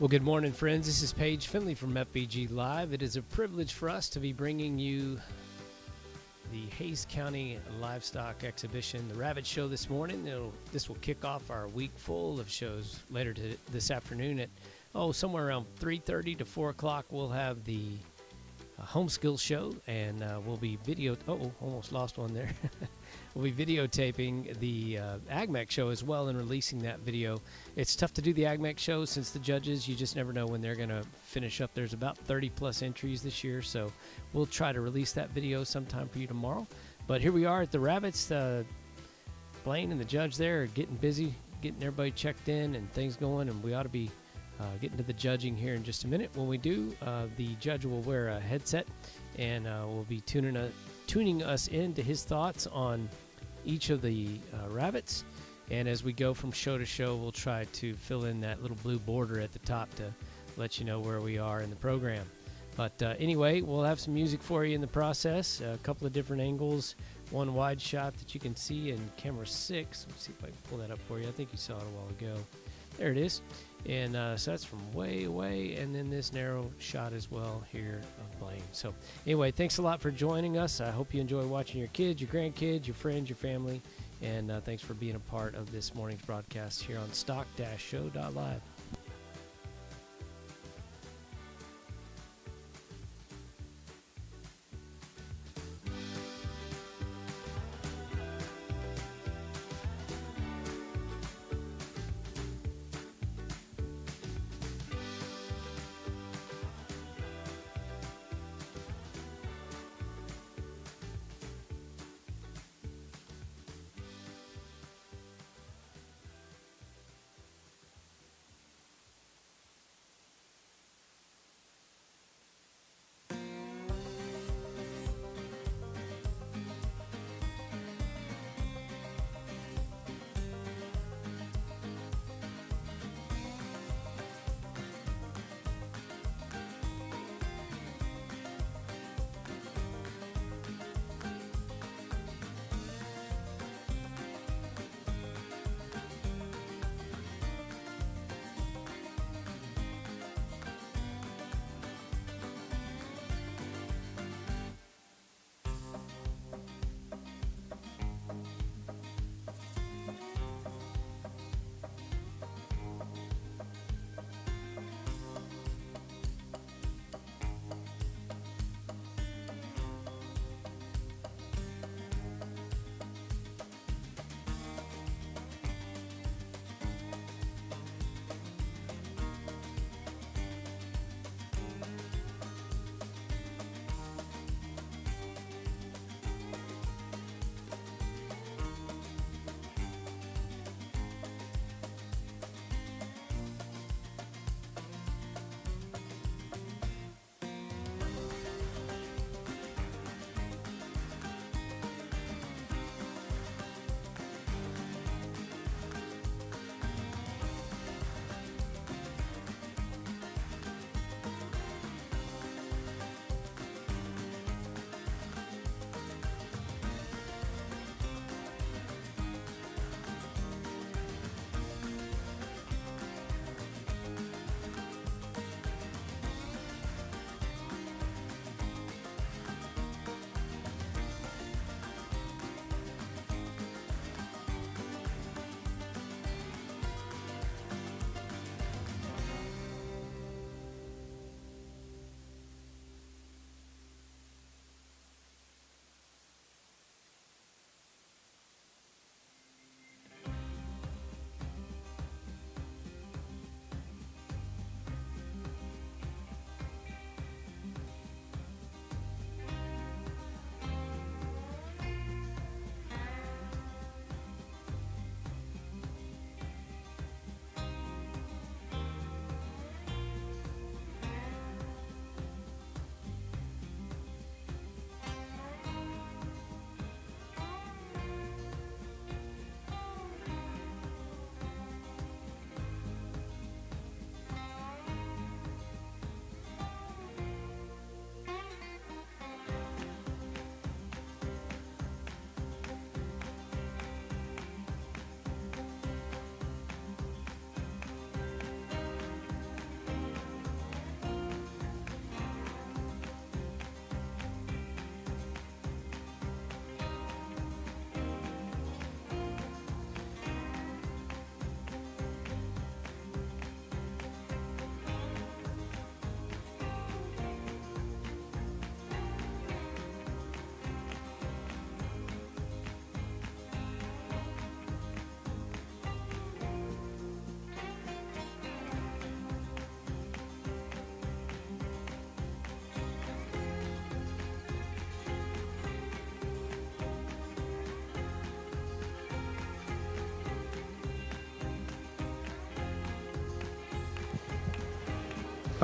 Well, good morning, friends. This is Paige Finley from FBG Live. It is a privilege for us to be bringing you the Hays County Livestock Exhibition, the Rabbit Show this morning. This will kick off our week full of shows later this afternoon at, somewhere around 3:30 to 4 o'clock. We'll have the Home Skills Show, and we'll be almost lost one there. We'll be videotaping the AgMech show as well and releasing that video. It's tough to do the AgMech show since the judges, you just never know when they're going to finish up. There's about 30-plus entries this year, so we'll try to release that video sometime for you tomorrow. But here we are at the Rabbits. Blaine and the judge there are getting busy, getting everybody checked in and things going, and we ought to be getting to the judging here in just a minute. When we do, the judge will wear a headset and will be tuning us into his thoughts on each of the rabbits. And as we go from show to show, we'll try to fill in that little blue border at the top to let you know where we are in the program. But anyway, we'll have some music for you in the process, a couple of different angles, one wide shot that you can see in camera 6. Let's see if I can pull that up for you. I think you saw it a while ago. There it is. And so that's from way away, and then this narrow shot as well here of Blaine. So anyway, thanks a lot for joining us. I hope you enjoy watching your kids, your grandkids, your friends, your family, and thanks for being a part of this morning's broadcast here on stock-show.live.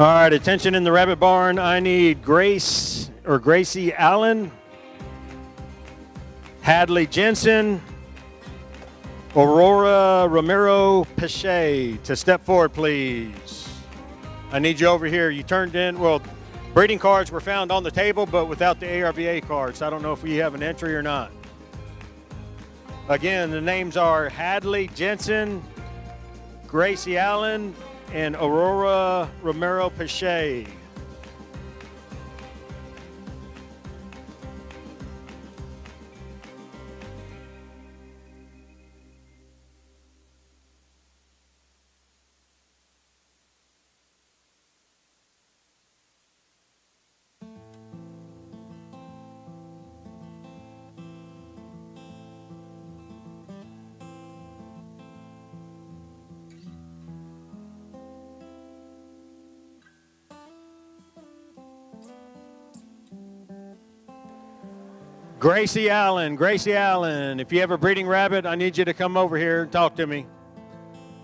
All right, attention in the rabbit barn. I need Gracie Allen, Hadley Jensen, Aurora Romero Pache to step forward, please. I need you over here. You turned in, well, breeding cards were found on the table, but without the ARVA cards. I don't know if we have an entry or not. Again, the names are Hadley Jensen, Gracie Allen, and Aurora Romero Pache. Gracie Allen, if you have a breeding rabbit, I need you to come over here and talk to me.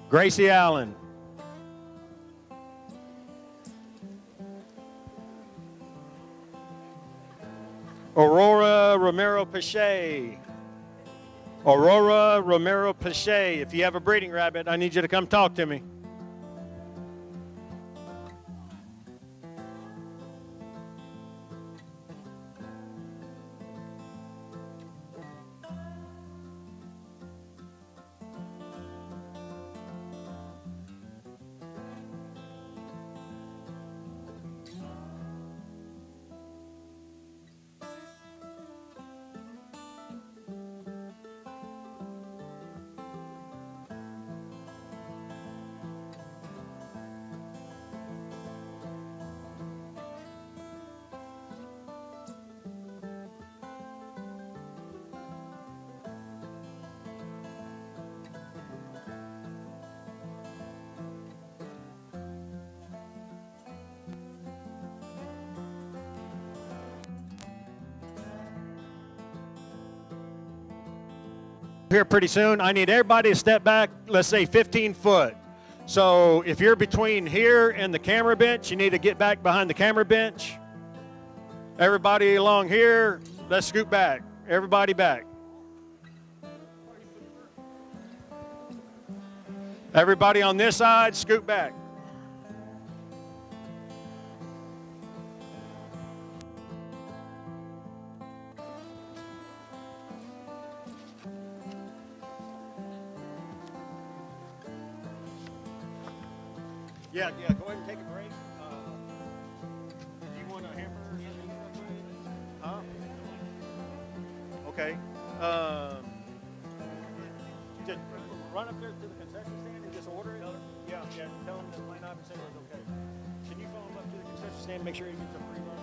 Gracie Allen. Aurora Romero Pache. Aurora Romero Pache, if you have a breeding rabbit, I need you to come talk to me. Here pretty soon. I need everybody to step back, let's say 15 foot. So if you're between here and the camera bench, you need to get back behind the camera bench. Everybody along here, let's scoot back. Everybody back. Everybody on this side, scoot back. Yeah, go ahead and take a break. Do you want a hamburger? Huh? Okay. Just run up there to the concession stand and just order it. Yeah. Tell them that my knob and say it's okay. Can you phone them up to the concession stand and make sure he gets a free lunch?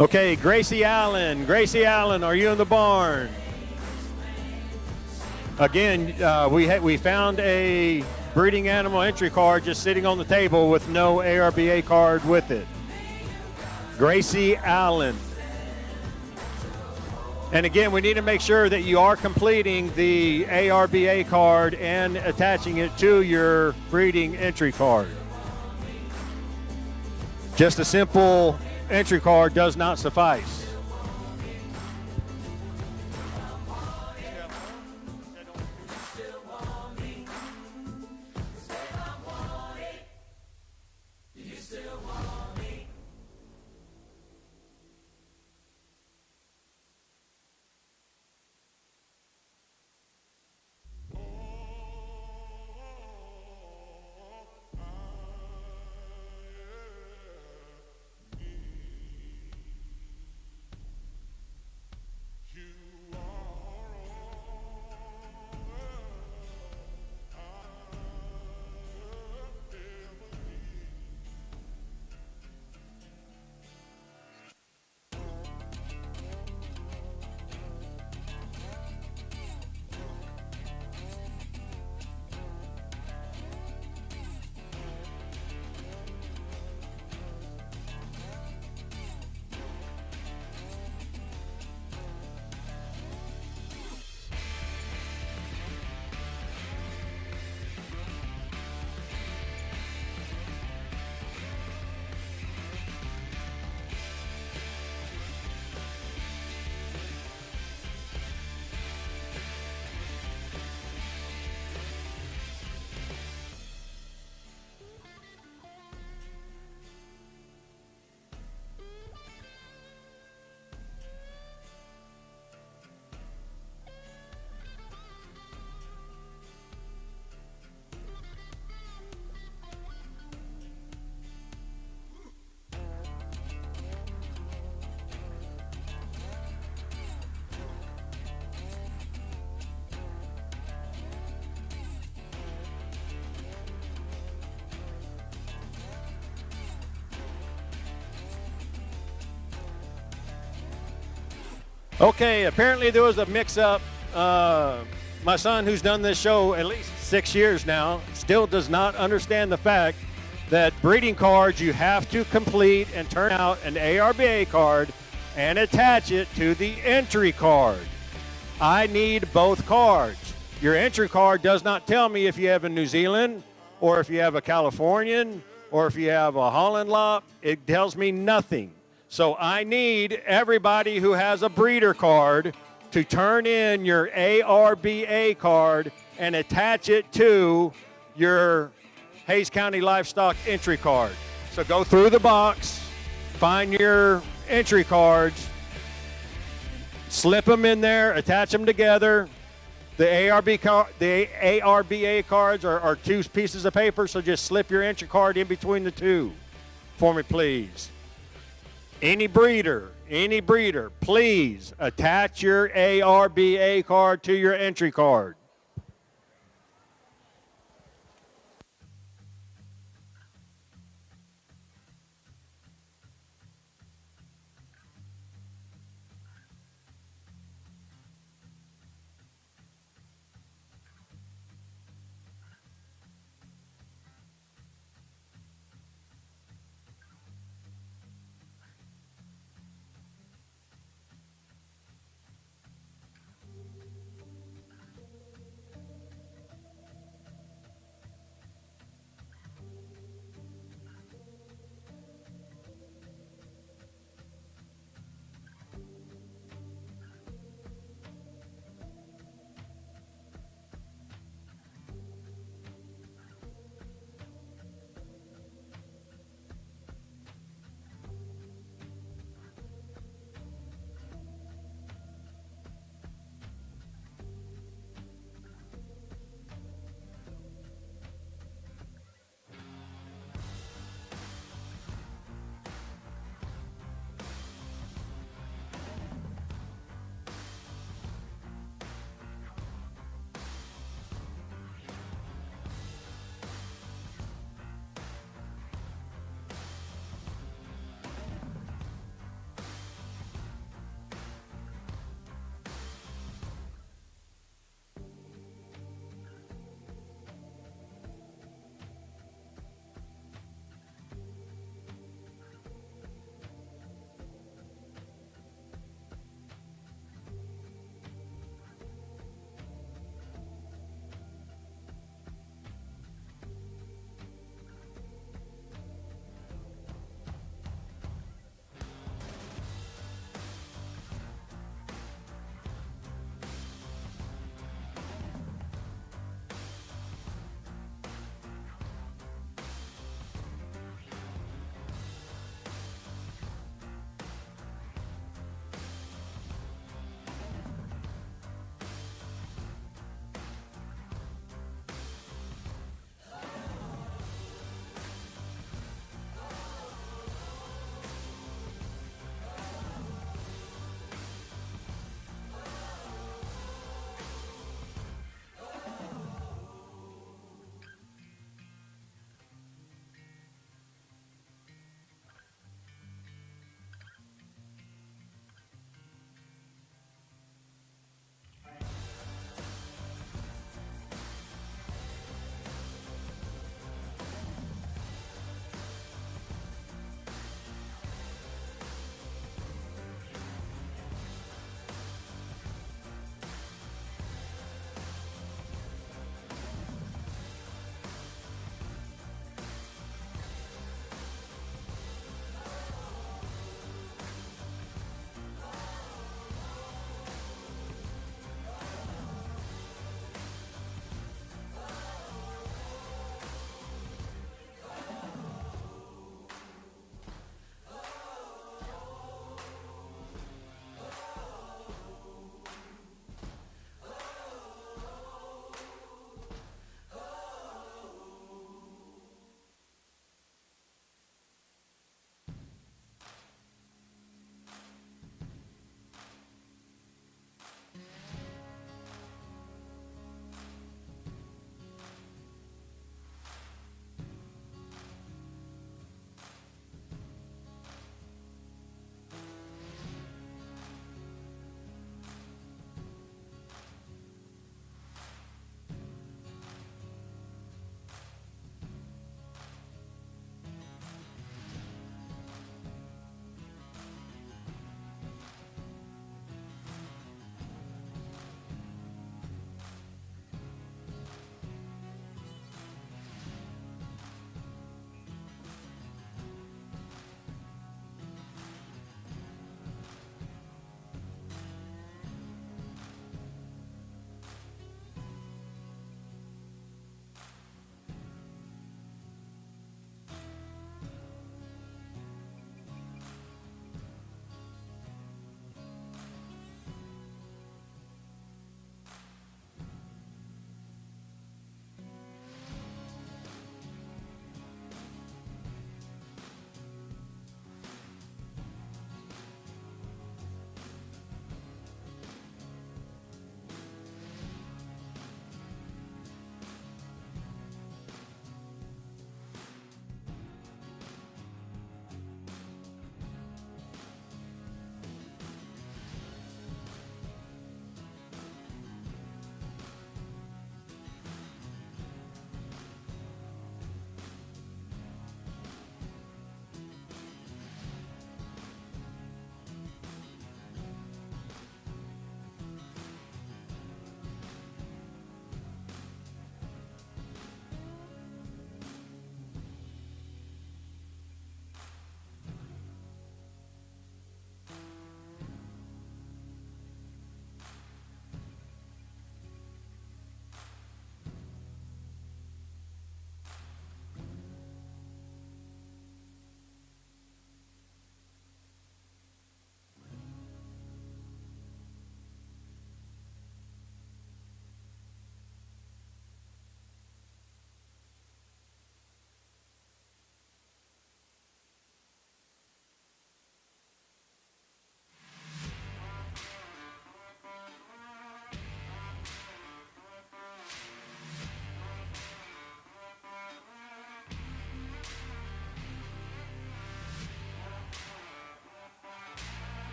Okay, Gracie Allen. Gracie Allen, are you in the barn? Again, we found a breeding animal entry card just sitting on the table with no ARBA card with it. Gracie Allen. And again, we need to make sure that you are completing the ARBA card and attaching it to your breeding entry card. Just a simple entry card does not suffice. Okay, apparently there was a mix-up. My son, who's done this show at least 6 years now, still does not understand the fact that breeding cards you have to complete and turn out an ARBA card and attach it to the entry card. I need both cards. Your entry card does not tell me if you have a New Zealand or if you have a Californian or if you have a Holland Lop. It tells me nothing. So I need everybody who has a breeder card to turn in your ARBA card and attach it to your Hays County Livestock entry card. So go through the box, find your entry cards, slip them in there, attach them together. The ARBA cards are two pieces of paper, so just slip your entry card in between the two for me, please. Any breeder, please attach your ARBA card to your entry card.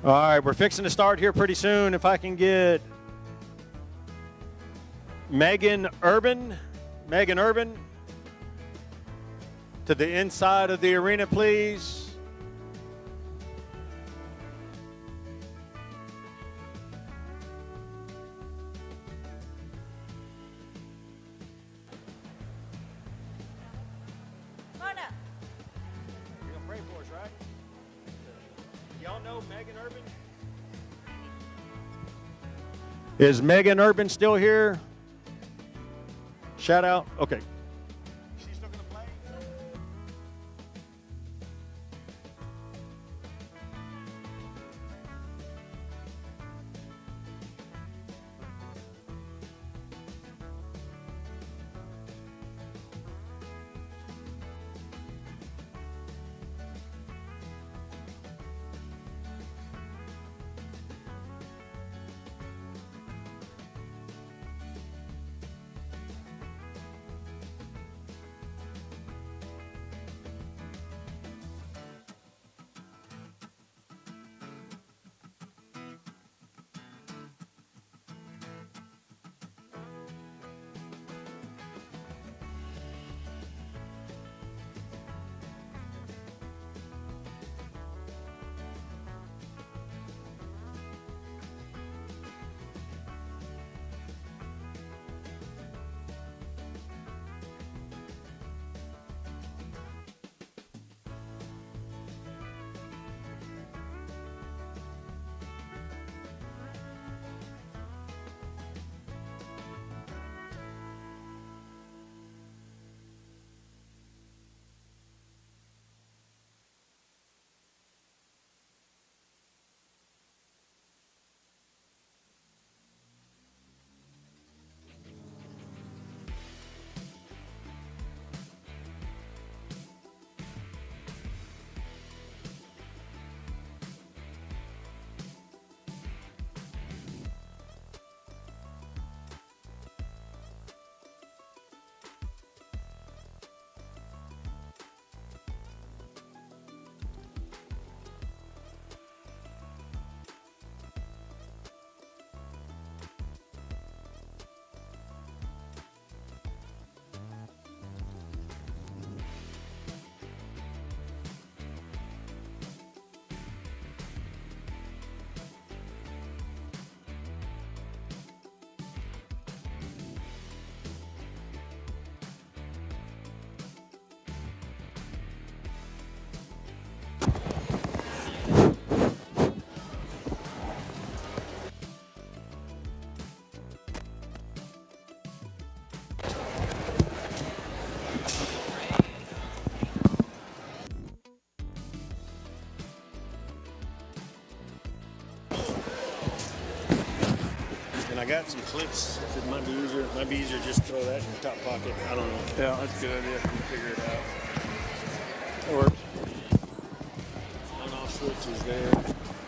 All right, we're fixing to start here pretty soon. If I can get Megan Urban to the inside of the arena, please. Come on up. You're gonna pray for us, right? Y'all know Megan Urban? Is Megan Urban still here? Shout out. Okay. She's still gonna play? I got some clips. If it might be easier just throw that in your top pocket. I don't know. Yeah, that's a good idea. You figure it out. That works. On-off switch is there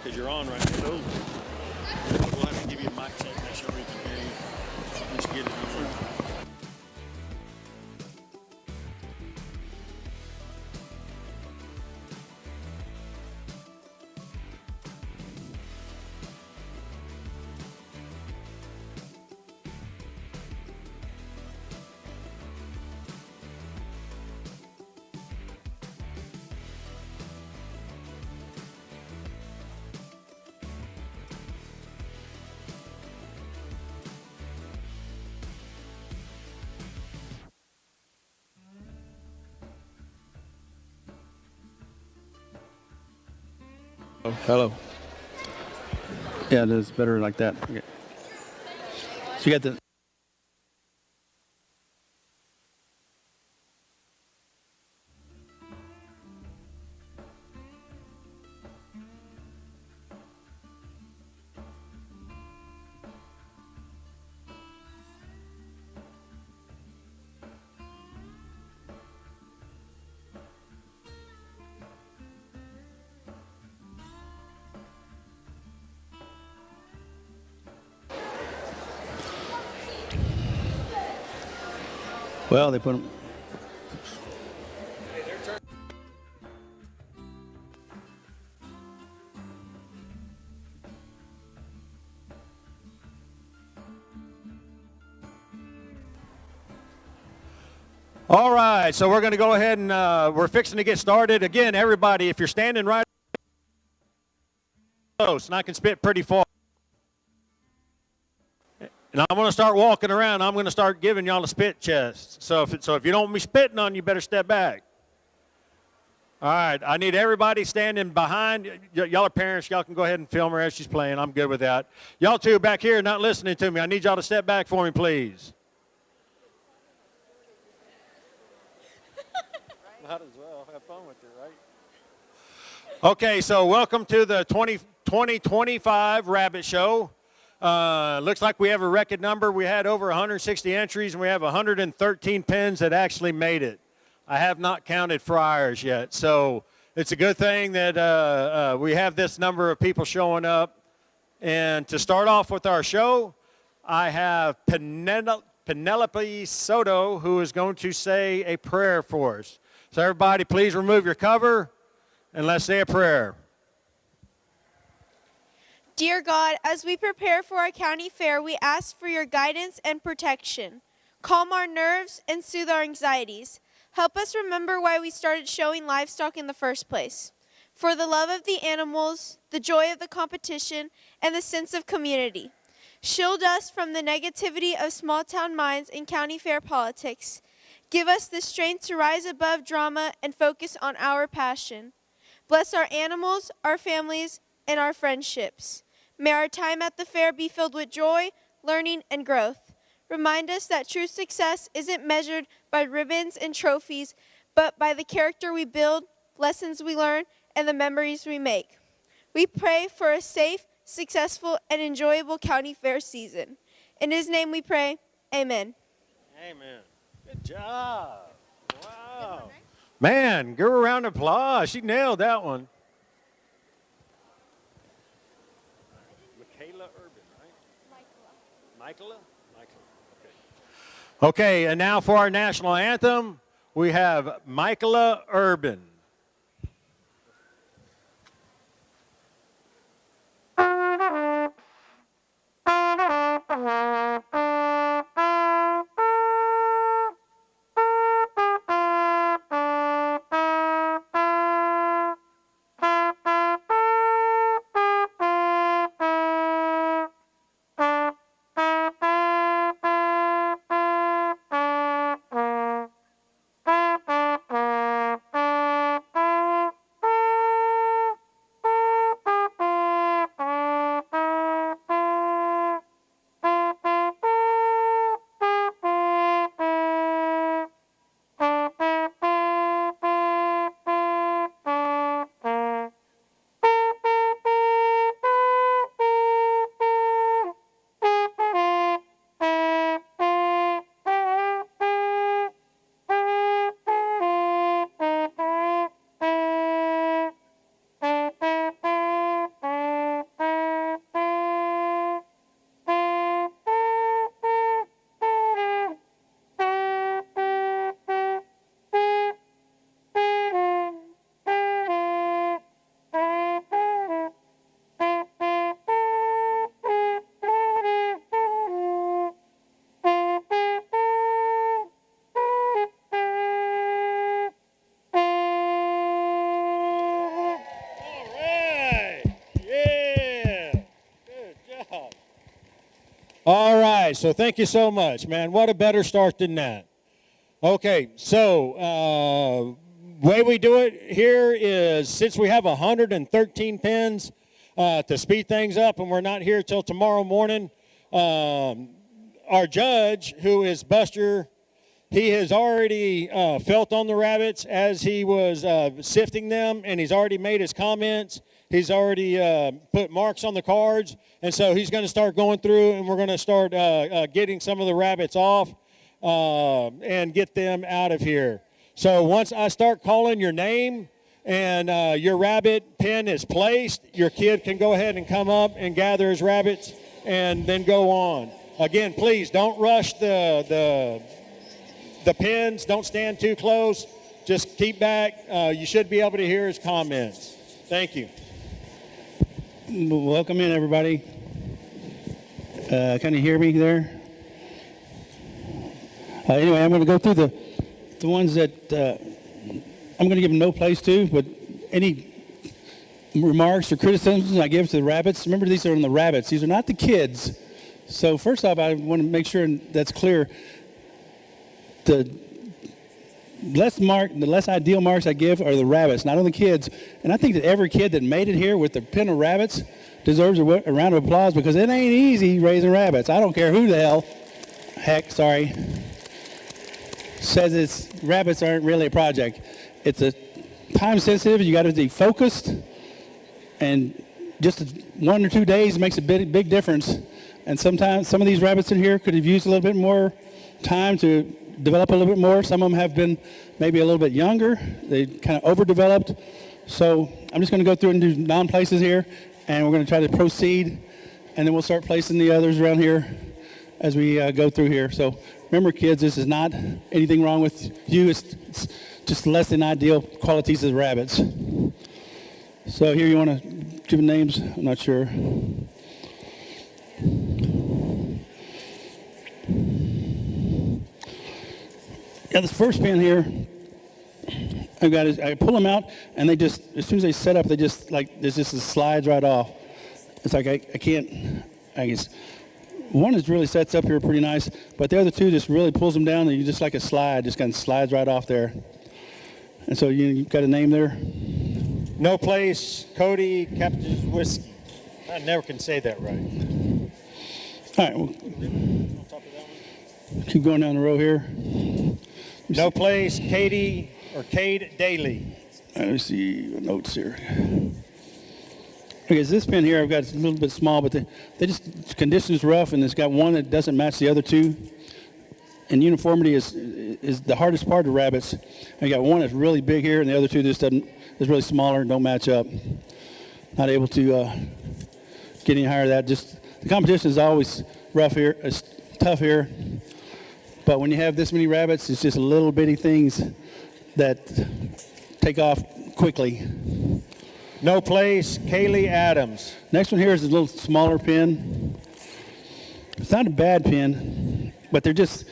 because you're on right now. We'll have to give you a mic check, make sure we can hear you once you get it on. Oh, hello. Yeah, it is better like that. Okay. So you got the. Well, they put them. All right, so we're going to go ahead and we're fixing to get started. Again, everybody, if you're standing right close, and I can spit pretty far. And I'm going to start walking around. I'm going to start giving y'all a spit chest. So if you don't want me spitting on you, better step back. All right, I need everybody standing behind. Y'all are parents. Y'all can go ahead and film her as she's playing. I'm good with that. Y'all two back here not listening to me. I need y'all to step back for me, please. Might as well have fun with it, right? Okay, so welcome to the 2025 Rabbit Show. Looks like we have a record number. We had over 160 entries, and we have 113 pins that actually made it. I have not counted fryers yet, so it's a good thing that we have this number of people showing up. And to start off with our show, I have Penelope Soto, who is going to say a prayer for us. So everybody, please remove your cover, and let's say a prayer. Dear God, as we prepare for our county fair, we ask for your guidance and protection. Calm our nerves and soothe our anxieties. Help us remember why we started showing livestock in the first place. For the love of the animals, the joy of the competition, and the sense of community. Shield us from the negativity of small-town minds and county fair politics. Give us the strength to rise above drama and focus on our passion. Bless our animals, our families, and our friendships. May our time at the fair be filled with joy, learning, and growth. Remind us that true success isn't measured by ribbons and trophies, but by the character we build, lessons we learn, and the memories we make. We pray for a safe, successful, and enjoyable county fair season. In his name we pray, amen. Amen. Good job. Wow. Man, give her a round of applause. She nailed that one. Michaela Urban, right? Michaela? Okay, and now for our national anthem, we have Michaela Urban. All right, so thank you so much, man. What a better start than that. Okay, so way we do it here is since we have 113 pins to speed things up and we're not here till tomorrow morning, our judge, who is Buster, he has already felt on the rabbits as he was sifting them, and he's already made his comments. He's already put marks on the cards, and so he's going to start going through, and we're going to start getting some of the rabbits off and get them out of here. So once I start calling your name and your rabbit pin is placed, your kid can go ahead and come up and gather his rabbits and then go on. Again, please don't rush the pins. Don't stand too close. Just keep back. You should be able to hear his comments. Thank you. Welcome in, everybody. Can you hear me there? Anyway, I'm going to go through the ones that I'm going to give them no place to, but any remarks or criticisms I give to the rabbits, remember these are on the rabbits. These are not the kids. So first off, I want to make sure that's clear. The less ideal marks I give are the rabbits, not on the kids. And I think that every kid that made it here with the pen of rabbits deserves a round of applause because it ain't easy raising rabbits. I don't care who the heck, says rabbits aren't really a project. It's a time sensitive. You got to be focused, and just 1 or 2 days makes a big difference. And sometimes some of these rabbits in here could have used a little bit more time to develop a little bit more. Some of them have been maybe a little bit younger. They kind of overdeveloped. So I'm just going to go through and do non-places here, and we're going to try to proceed, and then we'll start placing the others around here as we go through here. So remember, kids, this is not anything wrong with you. It's just less than ideal qualities of rabbits. So here you want to give them names? I'm not sure. Yeah, this first pen here, I pull them out, and they just, as soon as they set up, they just this just slides right off. It's like I guess one is really sets up here pretty nice, but the other two just really pulls them down, and you just like a slide, just kind of slides right off there. And so you've got a name there? No place, Cody Captain's Whiskey. I never can say that right. All right, well, keep going down the row here. No place, Katie or Cade Daly. Let me see the notes here. Okay, so this pen here I've got it's a little bit small, but they just condition's rough, and it's got one that doesn't match the other two. And uniformity is the hardest part of rabbits. I got one that's really big here, and the other two just is really smaller and don't match up. Not able to get any higher than that. Just the competition is always rough here. It's tough here. But when you have this many rabbits, it's just little bitty things that take off quickly. No place, Kaylee Adams. Next one here is a little smaller pen. It's not a bad pen, but they just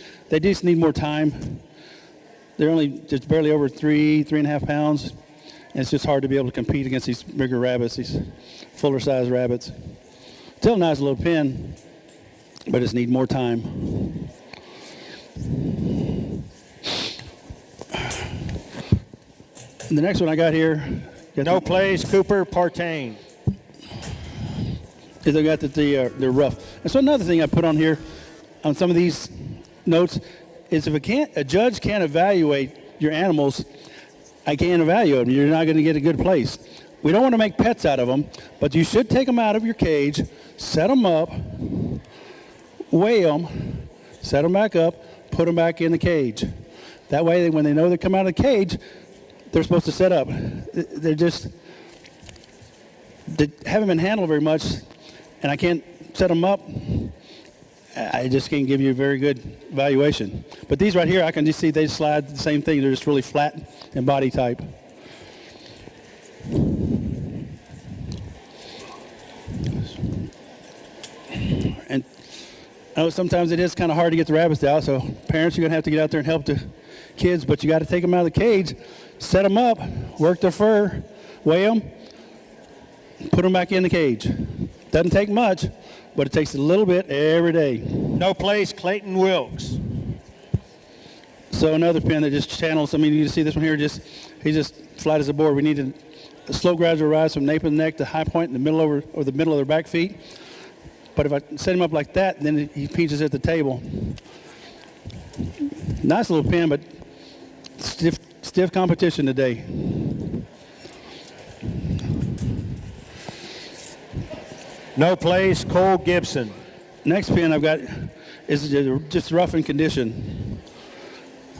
need more time. They're only just barely over 3.5 pounds, and it's just hard to be able to compete against these bigger rabbits, these fuller size rabbits. Still a nice little pen, but just need more time. And the next one I got here. No place, Cooper Partain. Is I got that they're rough. And so another thing I put on here, on some of these notes, is if a judge can't evaluate your animals, I can't evaluate them. You're not going to get a good place. We don't want to make pets out of them, but you should take them out of your cage, set them up, weigh them, set them back up, put them back in the cage. That way, when they know they come out of the cage, they're supposed to set up. They haven't been handled very much, and I can't set them up. I just can't give you a very good evaluation. But these right here, I can just see they slide the same thing. They're just really flat in body type. And I know sometimes it is kind of hard to get the rabbits out, so parents are going to have to get out there and help the kids, but you got to take them out of the cage, set them up, work their fur, weigh them, put them back in the cage. Doesn't take much, but it takes a little bit every day. No place, Clayton Wilkes. So another pen that just channels. I mean, you see this one here, he's just flat as a board. We need a slow gradual rise from nape of the neck to high point in the middle or the middle of their back feet. But if I set him up like that, then he pinches at the table. Nice little pen, but stiff competition today. No place, Cole Gibson. Next pen I've got is just rough in condition.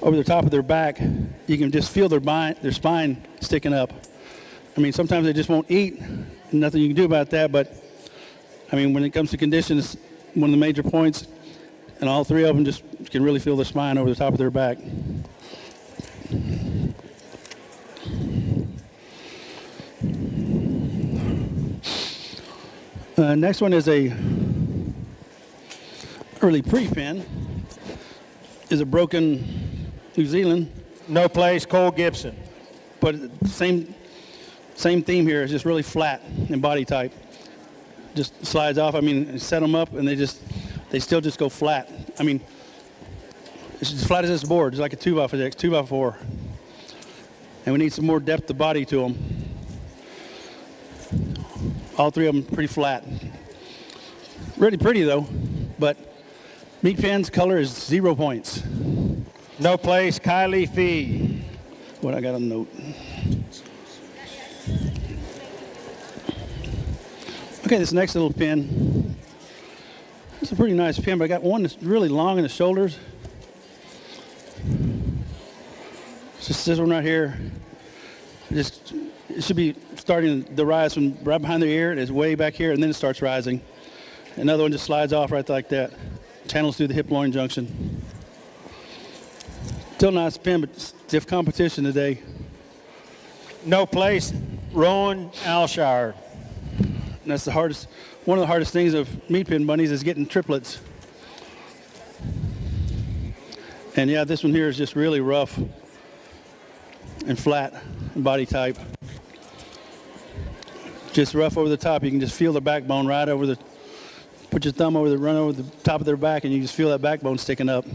Over the top of their back, you can just feel their spine sticking up. I mean, sometimes they just won't eat. Nothing you can do about that, but I mean, when it comes to condition, it's one of the major points, and all three of them just can really feel their spine over the top of their back. Next one is a really pretty pen. Is a broken New Zealand. No place, Cole Gibson. But same theme here. It's just really flat in body type. Just slides off. I mean, set them up and they still just go flat. I mean, it's as flat as this board. It's like a 2x6, 2x4. And we need some more depth of body to them. All three of them pretty flat. Really pretty though, but meat pen's color is 0 points. No place, Kylie Fee. What I got on the note. Okay, this next little pin. It's a pretty nice pin, but I got one that's really long in the shoulders. It's just this one right here. It should be starting to rise from right behind the ear. It's way back here, and then it starts rising. Another one just slides off right like that. Channels through the hip-loin junction. Still nice pin, but stiff competition today. No place, Rowan Alshire. And that's the hardest, one of the hardest things of meat pin bunnies is getting triplets. And yeah, this one here is just really rough and flat in body type. Just rough over the top. You can just feel the backbone right over the, put your thumb run over the top of their back and you just feel that backbone sticking up.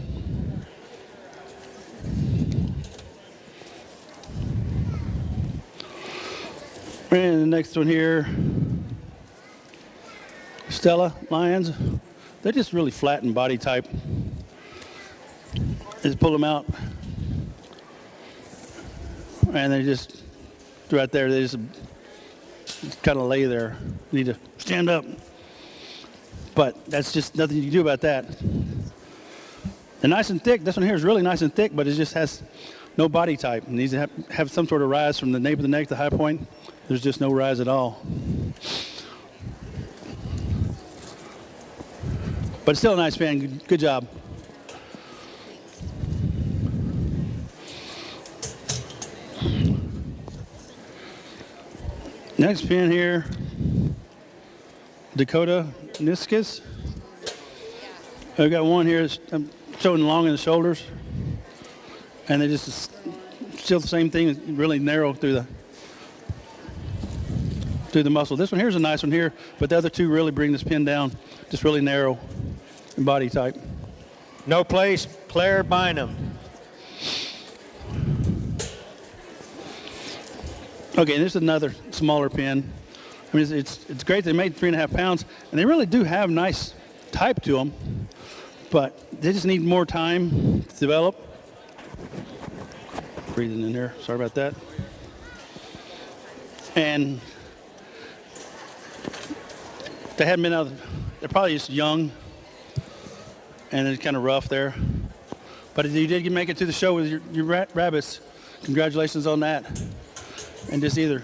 And the next one here, Stella Lions. They're just really flat in body type. Just pull them out. And they just, right there, they just kind of lay there. You need to stand up. But that's just nothing you can do about that. They're nice and thick. This one here is really nice and thick, but it just has no body type. It needs to have some sort of rise from the nape of the neck to the high point. There's just no rise at all. But still a nice pin. Good job. Next pin here, Dakota Niskus. I've got one here that's showing long in the shoulders. And they just still the same thing, really narrow through the muscle. This one here is a nice one here, but the other two really bring this pin down, just really narrow in body type. No place, Claire Bynum. Okay, and this is another smaller pin. I mean, it's great they made 3.5 pounds, and they really do have nice type to them, but they just need more time to develop. Breathing in there, sorry about that. And they haven't been out, they're probably just young, and it's kind of rough there. But if you did make it to the show with your rabbits, congratulations on that. And just either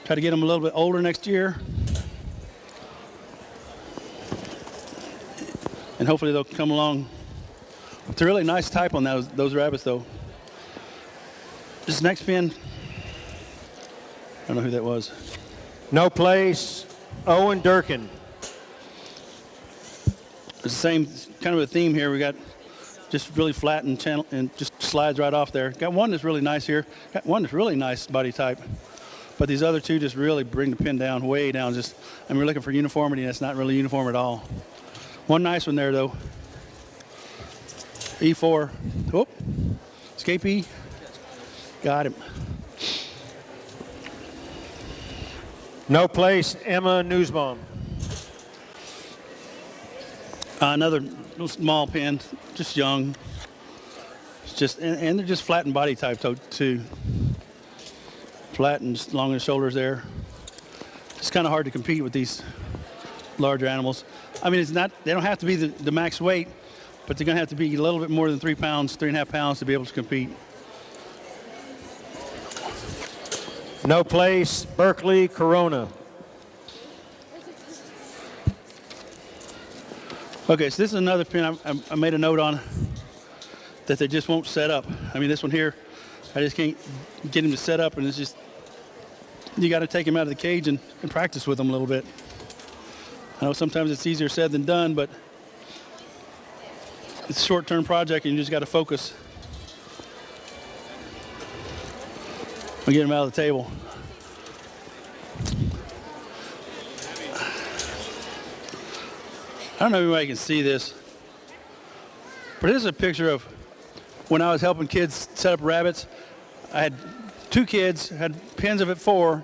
try to get them a little bit older next year, and hopefully they'll come along. It's a really nice type on those rabbits, though. This next pin, I don't know who that was. No place, Owen Durkin. It's the same kind of a theme here. We got just really flat and channel and just slides right off there. Got one that's really nice here. Got one that's really nice body type. But these other two just really bring the pin down, way down. Just, I mean, we're looking for uniformity, and it's not really uniform at all. One nice one there, though. E4. Oh, escape E. Got him. No place, Emma Newsbaum. Another little small pin, just young. It's just, and they're just flat in body type too. Flat and just long in the shoulders there. It's kind of hard to compete with these larger animals. I mean, it's not, they don't have to be the max weight, but they're gonna have to be a little bit more than 3 pounds, 3.5 pounds to be able to compete. No place, Berkeley Corona. Okay, so this is another pin I made a note on that they just won't set up. I mean, this one here, I just can't get him to set up, and it's just, you got to take him out of the cage and practice with him a little bit. I know sometimes it's easier said than done, but it's a short-term project, and you just got to focus. I'll get them out of the table. I don't know if anybody can see this, but this is a picture of when I was helping kids set up rabbits. I had 2 kids, had pens of at 4,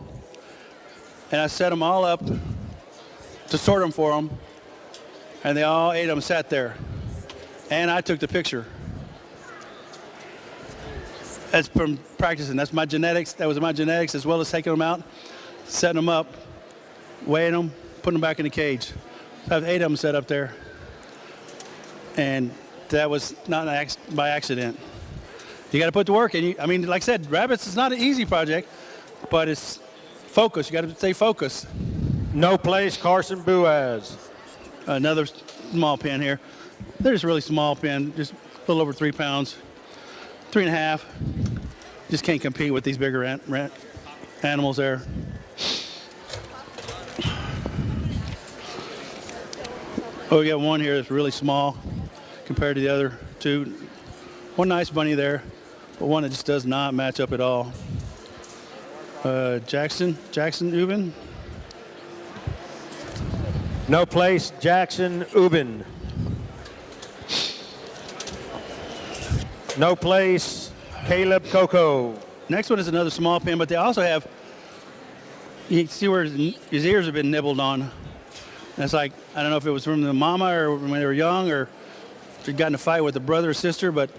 and I set them all up to sort them for them, and they all 8 of them sat there, and I took the picture. That's from practicing. That's my genetics. That was my genetics, as well as taking them out, setting them up, weighing them, putting them back in the cage. So I have 8 of them set up there, and that was not by accident. You got to put the work in. I mean, like I said, rabbits is not an easy project, but it's focus. You got to stay focused. No place, Carson Boaz. Another small pen here. They're just really small pen, just a little over 3 pounds, 3.5. Just can't compete with these bigger animals there. Oh, we got one here that's really small compared to the other 2. One nice bunny there, but one that just does not match up at all. Jackson Ubin. No place, Jackson Ubin. No place, Caleb Coco. Next one is another small pen, but they also have, you can see where his ears have been nibbled on. And it's like, I don't know if it was from the mama or when they were young, or if he got in a fight with a brother or sister, but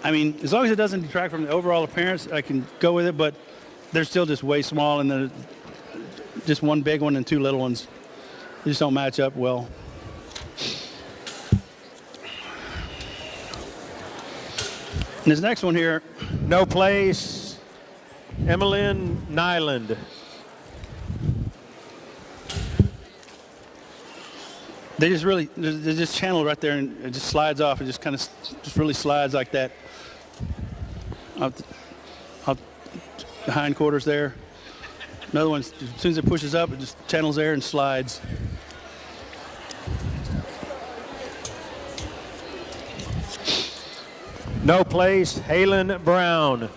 I mean, as long as it doesn't detract from the overall appearance, I can go with it, but they're still just way small, and they're just one big one and 2 little ones. They just don't match up well. And this next one here. No place, Emmeline Nyland. They just channel right there, and it just slides off. It just kind of just really slides like that. Up the hindquarters there. Another one, as soon as it pushes up, it just channels there and slides. No place, Halen Brown.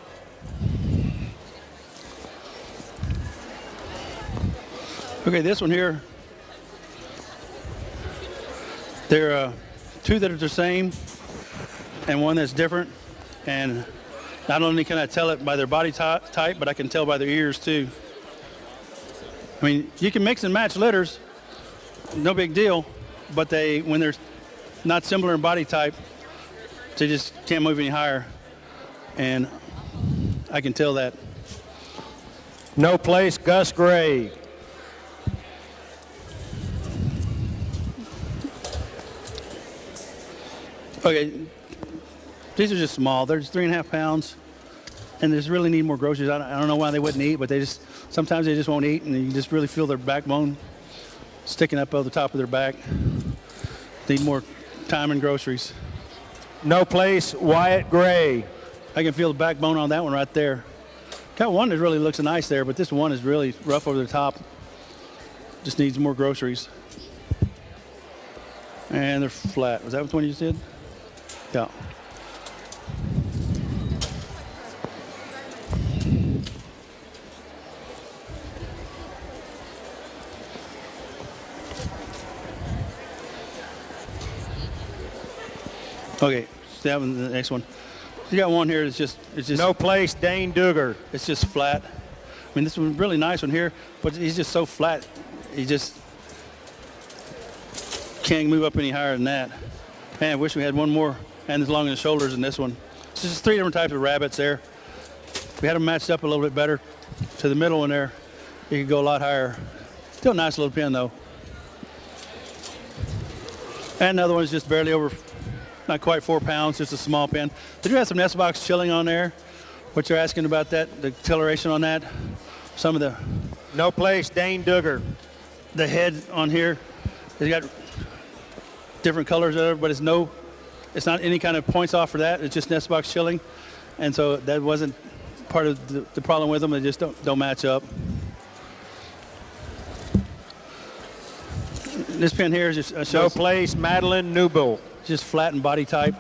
Okay, this one here. There are 2 that are the same and one that's different. And not only can I tell it by their body type, but I can tell by their ears too. I mean, you can mix and match litters, no big deal, but when they're not similar in body type, they just can't move any higher. And I can tell that. No place, Gus Gray. Okay, these are just small. They're just 3.5 pounds, and they just really need more groceries. I don't know why they wouldn't eat, but sometimes they just won't eat, and you just really feel their backbone sticking up over the top of their back. Need more time and groceries. No place, Wyatt Gray. I can feel the backbone on that one right there. Got one that really looks nice there, but this one is really rough over the top. Just needs more groceries. And they're flat. Was that which one you did? Yeah. Okay, that one, the next one. You got one here that's just no place, Dane Duggar. It's just flat. I mean, this one's really nice one here, but he's just so flat. He just can't move up any higher than that. Man, I wish we had one more and as long as the shoulders in this one. It's just 3 different types of rabbits there. If we had them matched up a little bit better to the middle one there, you could go a lot higher. Still a nice little pin though. And another one's just barely over, not quite 4 pounds, just a small pin. They do have some nest box chilling on there. What you're asking about that, the coloration on that, some of the... No place, Dane Duggar. The head on here, it's got different colors there, but it's not any kind of points off for that. It's just nest box chilling. And so that wasn't part of the problem with them. They just don't match up. This pin here is just no place, Madeline Newbill. Just flat in body type.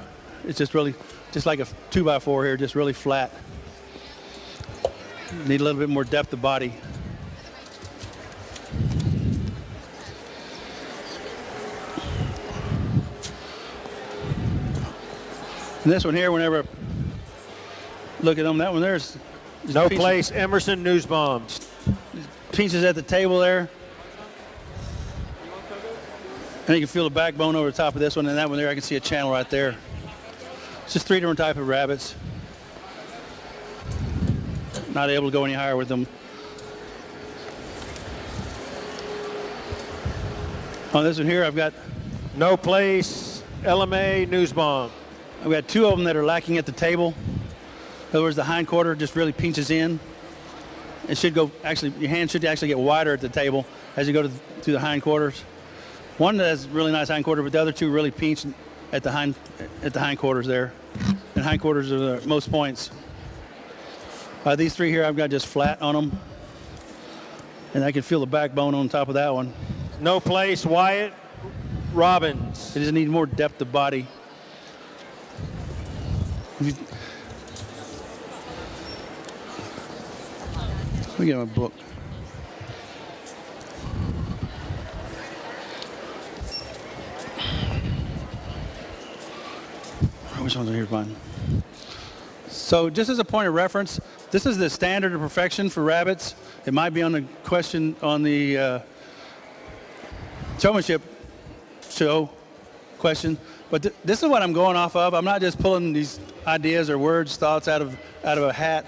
It's just really, just like a 2x4 here, just really flat. Need a little bit more depth of body. And this one here, whenever I look at them, that one there's No place, Emerson Newsbaum. pieces at the table there. And you can feel the backbone over the top of this one, and that one there I can see a channel right there. It's just 3 different types of rabbits. Not able to go any higher with them. On this one here, I've got No place, LMA Newsbaum. 2 of them that are lacking at the table. In other words, the hind quarter just really pinches in. It should go, actually, your hand should actually get wider at the table as you go to the hind quarters. One that has really nice hind quarter, but the other 2 really pinch at the hind quarters there. And hind quarters are the most points. These 3 here, I've got just flat on them. And I can feel the backbone on top of that one. No place, Wyatt Robbins. They just need more depth of body. Let me get my book. Which ones are here fine? So just as a point of reference, this is the standard of perfection for rabbits. It might be on the question on the showmanship show question, but this is what I'm going off of. I'm not just pulling these ideas or words, thoughts out of a hat,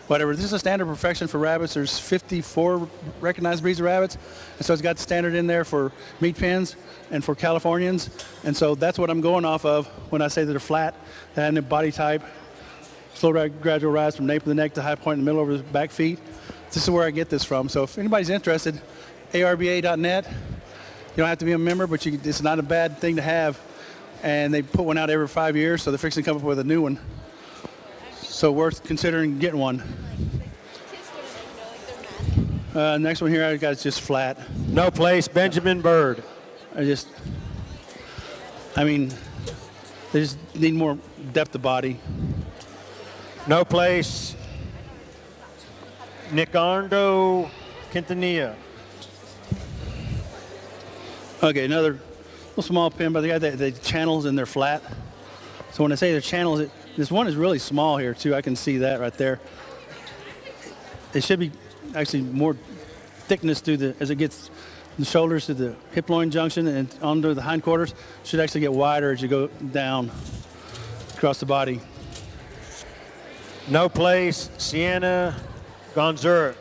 whatever. This is a standard of perfection for rabbits. There's 54 recognized breeds of rabbits, and so it's got the standard in there for meat pens and for Californians, and so that's what I'm going off of when I say that they're flat, and the body type, slow gradual rise from nape of the neck to high point in the middle over the back feet. This is where I get this from. So if anybody's interested, arba.net. You don't have to be a member, but it's not a bad thing to have. And they put one out every 5 years, so they're fixing to come up with a new one. So worth considering getting one. Next one here I got is just flat. No place, Benjamin Bird. They just need more depth of body. No place, Nicardo Quintanilla. Okay, another little small pin, but they got the channels and they're flat. So when I say the channels, this one is really small here too. I can see that right there. It should be actually more thickness as it gets the shoulders to the hip loin junction and onto the hindquarters. Should actually get wider as you go down across the body. No place, Sienna Gonzura.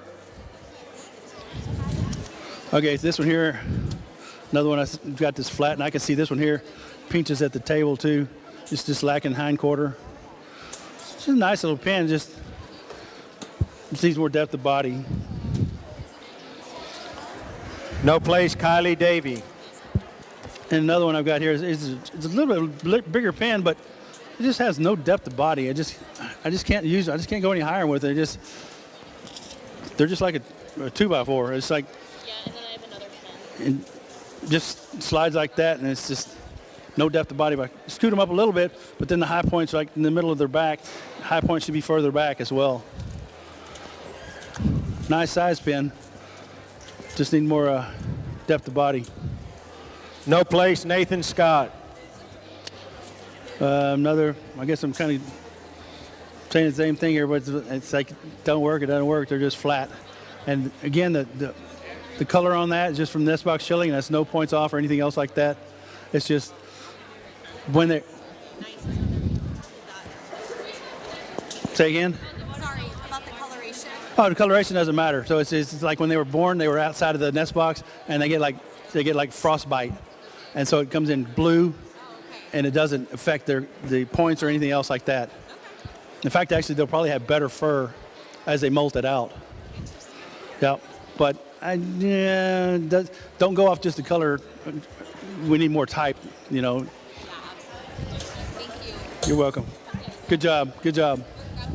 Okay, so this one here, another one I've got this flat, and I can see this one here pinches at the table too. It's just lacking hind quarter. It's just a nice little pin, just needs more depth of body. No place, Kylie Davy. And another one I've got here is it's a little bit bigger pin, but it just has no depth of body. I just can't use it. I just can't go any higher with it. They're just like a 2x4. It's like, yeah, and then I have another pen. And just slides like that, and it's just no depth of body. But scoot them up a little bit, but then the high point's like in the middle of their back. High point should be further back as well. Nice size pin. Just need more depth of body. No place, Nathan Scott. Another, I guess I'm kind of saying the same thing here, but it's like, it doesn't work, they're just flat. And again, the color on that is just from this box shilling, and that's no points off or anything else like that. It's just when they... Say again? Sorry, about the coloration. Oh, the coloration doesn't matter. So it's like when they were born, they were outside of the nest box, and they get like frostbite. And so it comes in blue, and it doesn't affect the points or anything else like that. In fact, actually, they'll probably have better fur as they molt it out. Yeah, but don't go off just the color. We need more type, you know. Yeah, absolutely. Thank you. You're welcome. Good job. Good job.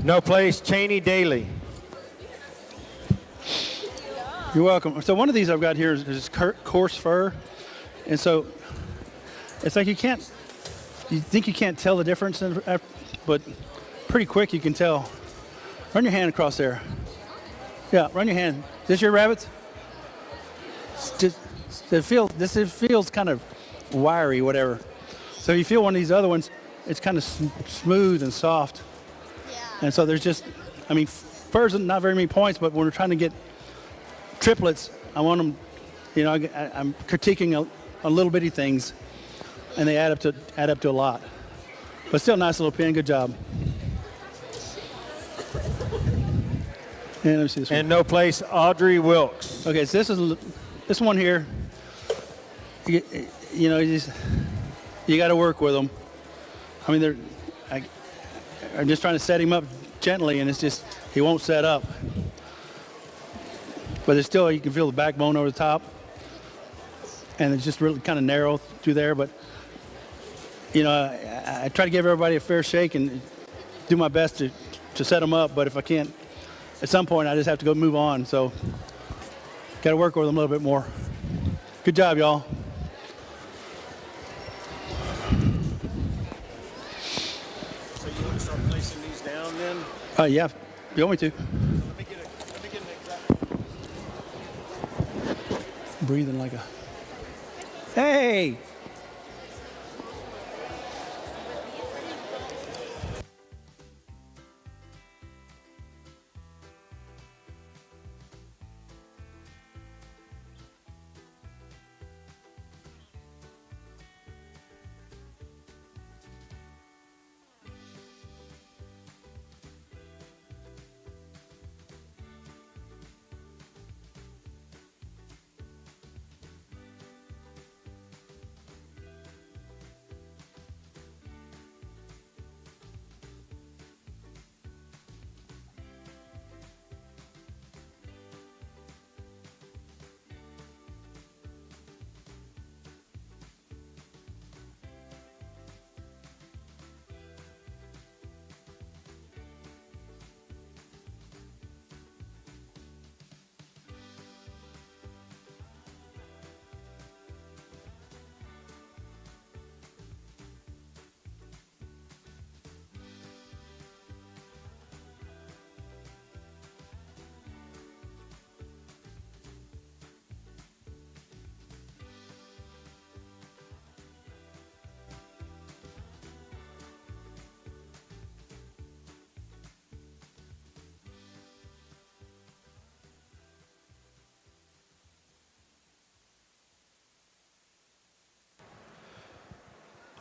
No place, Cheney Daly. You're welcome. So one of these I've got here is coarse fur, and so it's like you think you can't tell the difference, but pretty quick you can tell. Run your hand across there. Yeah, run your hand. Is this your rabbits? Just, it feels kind of wiry, whatever. So you feel one of these other ones, it's kind of smooth and soft. Yeah. And so there's just, I mean, furs are not very many points, but when we're trying to get triplets, I want them, you know, I'm critiquing a little bitty things, and they add up to a lot. But still, nice little pin. Good job. And let me see this one. And no place, Audrey Wilkes. Okay, so this one here. You know, you got to work with them. I mean, I'm just trying to set him up gently, and it's just he won't set up. But it's still, you can feel the backbone over the top, and it's just really kind of narrow through there. But you know, I try to give everybody a fair shake and do my best to set them up. But if I can't, at some point, I just have to go move on. So, got to work with them a little bit more. Good job, y'all. So you want to start placing these down then? Yeah, you want me to? Let me get an exact. Breathing like a. Hey!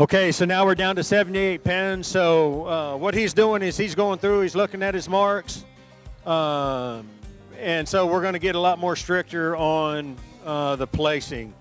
Okay, so now we're down to 78 pins. So what he's doing is he's going through, he's looking at his marks. And so we're going to get a lot more stricter on the placing.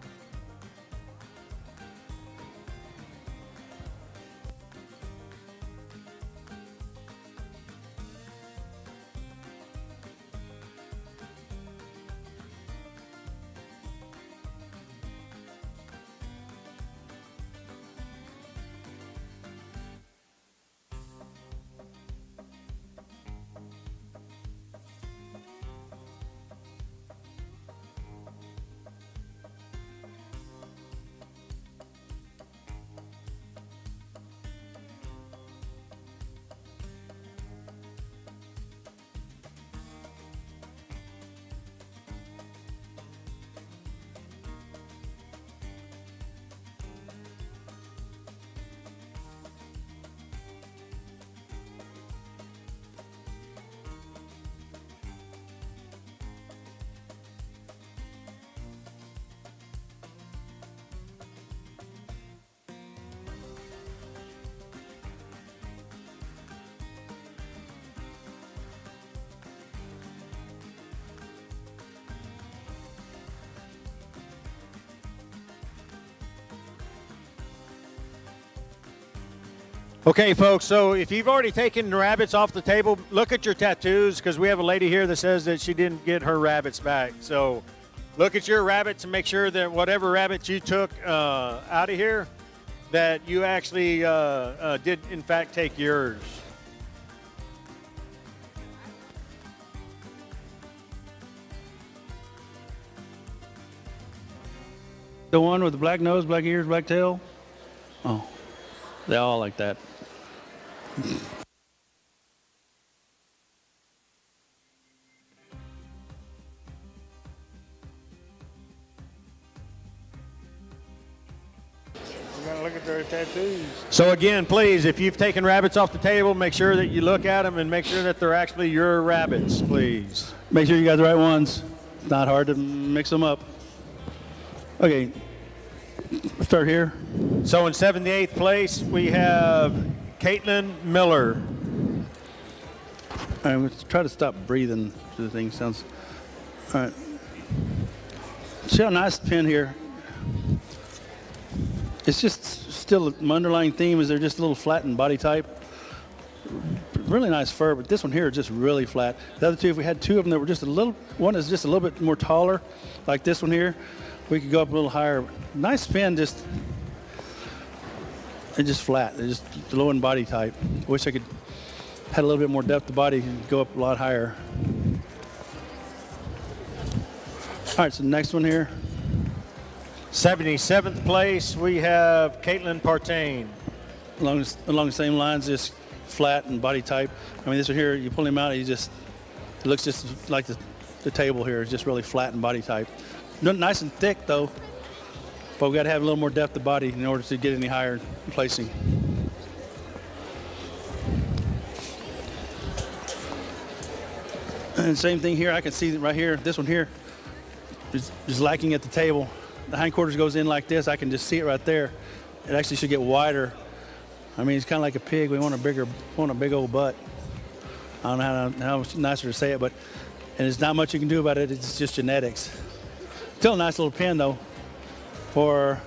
Okay, folks, so if you've already taken the rabbits off the table, look at your tattoos, because we have a lady here that says that she didn't get her rabbits back. So look at your rabbits and make sure that whatever rabbits you took out of here, that you actually did, in fact, take yours. The one with the black nose, black ears, black tail? Oh, they're all like that. So again, please, if you've taken rabbits off the table, make sure that you look at them and make sure that they're actually your rabbits, please. Make sure you got the right ones. It's not hard to mix them up. Okay, start here. So in 78th place, we have Caitlin Miller. All right, let's try to stop breathing. The thing sounds. All right. See how nice pin here. It's just still my underlying theme is they're just a little flattened body type. Really nice fur, but this one here is just really flat. The other two, if we had two of them that were just a little, one is just a little bit more taller, like this one here, we could go up a little higher. Nice pin, it's just flat. They're just low in body type. Wish I could had a little bit more depth of body and go up a lot higher. All right, so the next one here. 77th place, we have Caitlin Partain. Along the same lines, just flat and body type. I mean, this one here, you pull him out, it looks just like the table here. It's just really flat and body type. Nice and thick though, but we got to have a little more depth of body in order to get any higher placing. And same thing here, I can see right here, this one here is lacking at the table. The hindquarters goes in like this, I can just see it right there. It actually should get wider. I mean, it's kind of like a pig. We want a big old butt. I don't know how nicer to say it, but and there's not much you can do about it. It's just genetics. Still a nice little pin though for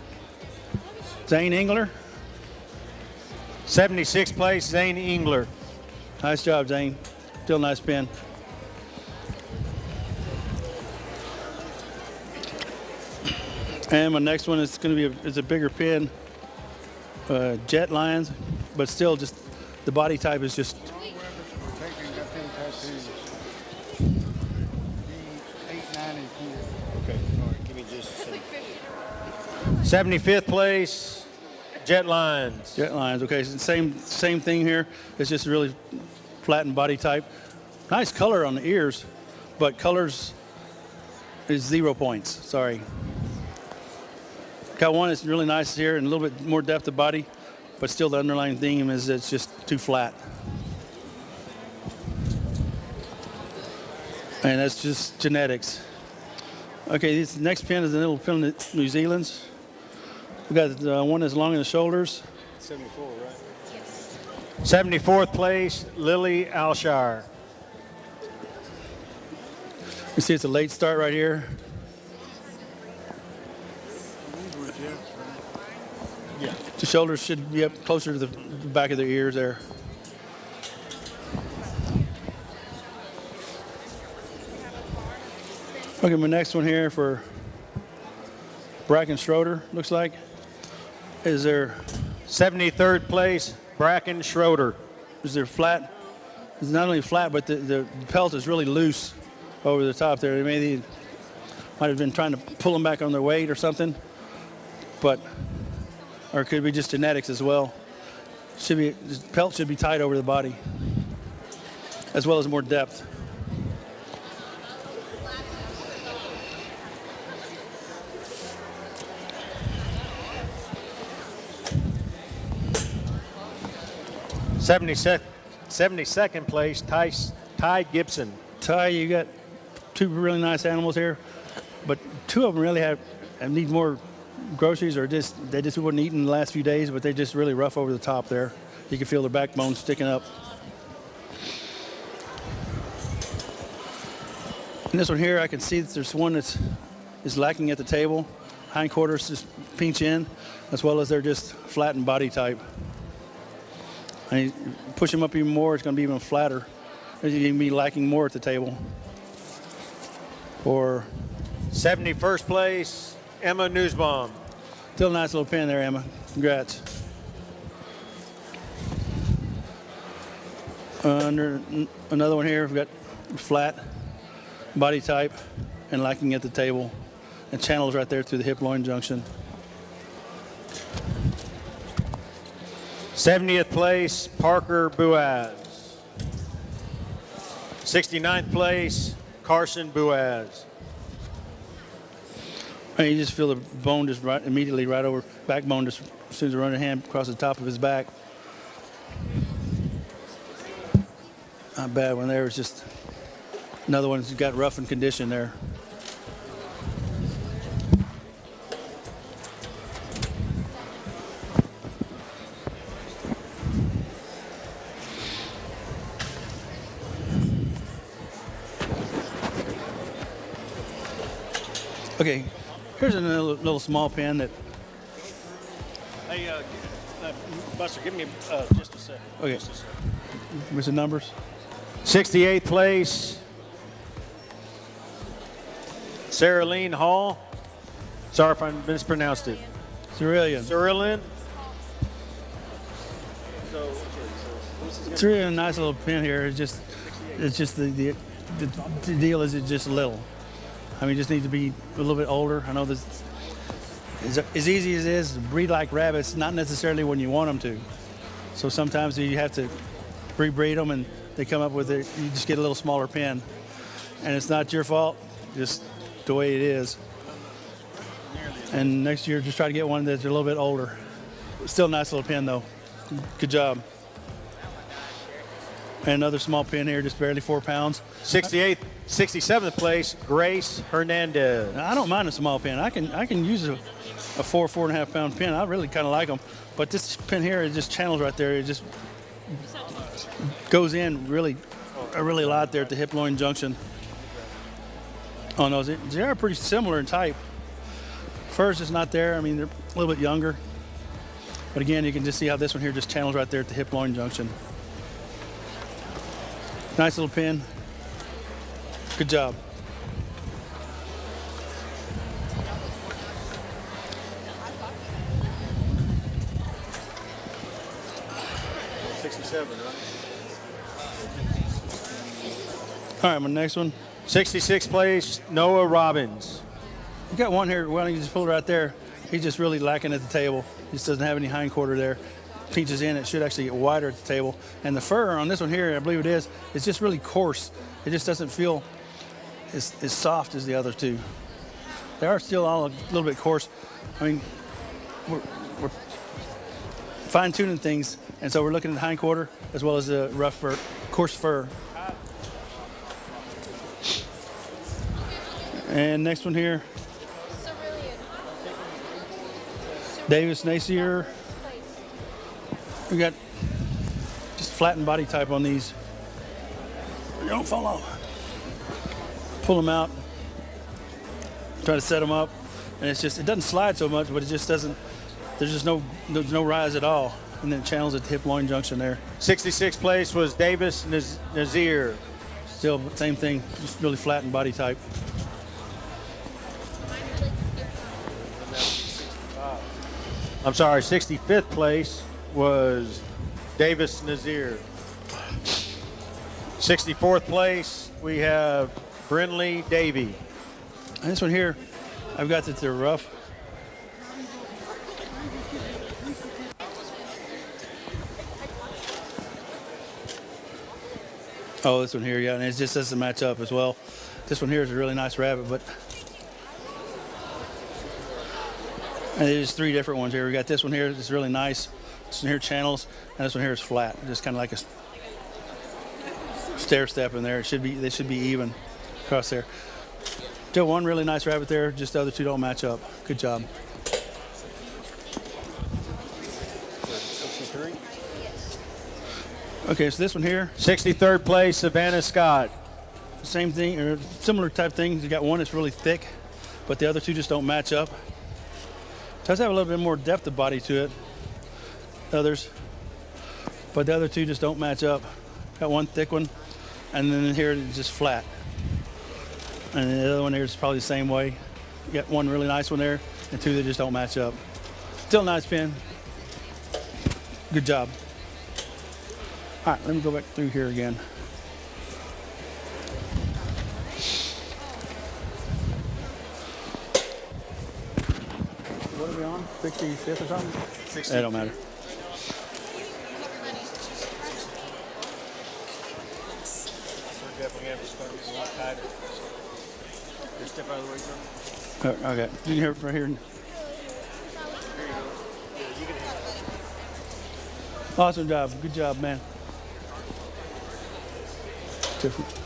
Zane Engler. 76th place, Zane Engler. Nice job, Zane. Still a nice pin. And my next one is going to be a bigger pin, Jet Lions, but still just the body type is just. 75th place, Jet Lions. Jet Lions, okay, same thing here. It's just really flattened body type. Nice color on the ears, but colors is 0 points, sorry. Got one that's really nice here and a little bit more depth of body, but still the underlying theme is it's just too flat. And that's just genetics. Okay, this next pin is a little pin in New Zealand's. We got one that's long in the shoulders. 74, right? Yes. 74th place, Lily Alshire. You see it's a late start right here. Yeah. The shoulders should be up closer to the back of their ears there. Okay, my next one here for Bracken Schroeder, looks like, is there 73rd place, Bracken Schroeder. is there flat? It's not only flat, but the pelt is really loose over the top there. Maybe might have been trying to pull them back on their weight or something, but or it could be just genetics as well. The pelt should be tight over the body, as well as more depth. '72nd 72nd place, Ty Gibson. Ty, you got two really nice animals here, but two of them really need more groceries, or they just weren't eating the last few days, but they're just really rough over the top there. You can feel their backbone sticking up. And this one here, I can see that there's one that's lacking at the table. Hindquarters just pinch in, as well as they're just flattened body type. And you push them up even more, it's going to be even flatter. You can be lacking more at the table. Or 71st place, Emma Newsbaum. still a nice little pin there, Emma. Congrats. Under another one here, we've got flat body type and lacking at the table, and channels right there through the hip-loin junction. 70th place, Parker Boaz. 69th place, Carson Boaz. And you just feel the bone just immediately right over, backbone just As soon as I run a hand across the top of his back. Not bad one there. It's just another one that's got roughened condition there. Okay, here's another little small pen that. Hey, Buster, give me just a second. Okay. Just a second. Where's the numbers? 68th place, Sarah Lean Hall. Sorry if I mispronounced it. Cerulean. Cerulean. It's really a nice little pen here. It's just the deal is it's just little. I mean, you just need to be a little bit older. I know this is as easy as it is to breed like rabbits, not necessarily when you want them to. So sometimes you have to rebreed them and they come up with it. You just get a little smaller pen. And it's not your fault, just the way it is. And next year, just try to get one that's a little bit older. Still a nice little pen though. Good job. And another small pen here, just barely 4 pounds. 67th place, Grace Hernandez. Now, I don't mind a small pen. I can use a 4.5 pound pen. I really kind of like them. But this pen here, it just channels right there. It just goes in really a lot there at the hip loin junction. Oh no, they are pretty similar in type. Fur's just not there. I mean, they're a little bit younger. But again, you can just see how this one here just channels right there at the hip loin junction. Nice little pen. Good job. All right, my next one. 66th place, Noah Robbins. You got one here. Why don't you just pull it right there? He's just really lacking at the table. He just doesn't have any hindquarter there. Pinches in. It should actually get wider at the table. And the fur on this one here, I believe it is, it's just really coarse. It just doesn't feel as soft as the other two. They are still all a little bit coarse. I mean, we're fine-tuning things, and so we're looking at the hindquarter as well as the rough fur, coarse fur. And next one here, Davis Nacier. We got just flattened body type on these. They don't fall off. Pull them out. Try to set them up, and it doesn't slide so much, but it just doesn't. There's no rise at all, and then it channels at the hip loin junction there. 66th place was Davis Nazir. Still same thing, just really flattened body type. I'm sorry, 65th place was Davis Nazir. 64th place, we have Brinley Davey. And this one here, I've got that they're rough. Oh, this one here, yeah, and it just doesn't match up as well. This one here is a really nice rabbit, but and there's 3 different ones here. We got this one here that's really nice. This one here channels, and this one here is flat, just kind of like a stair step in there. They should be even across there. Still one really nice rabbit there. Just the other 2 don't match up. Good job. Okay, so this one here, 63rd place, Savannah Scott. same thing or similar type thing. You got one that's really thick, but the other 2 just don't match up. Does have a little bit more depth of body to it. Others, but the other 2 just don't match up. Got one thick one, and then here it's just flat. And the other one here is probably the same way. You got one really nice one there, and 2 that just don't match up. Still a nice pen. Good job. All right, let me go back through here again. What are we on? 65th or something? 60. That don't matter. Definitely have to start getting a lot tighter. Just step out of the way, sir. Okay, you can hear it right here. There you go. Yeah, you can Awesome job. Good job, man. Different.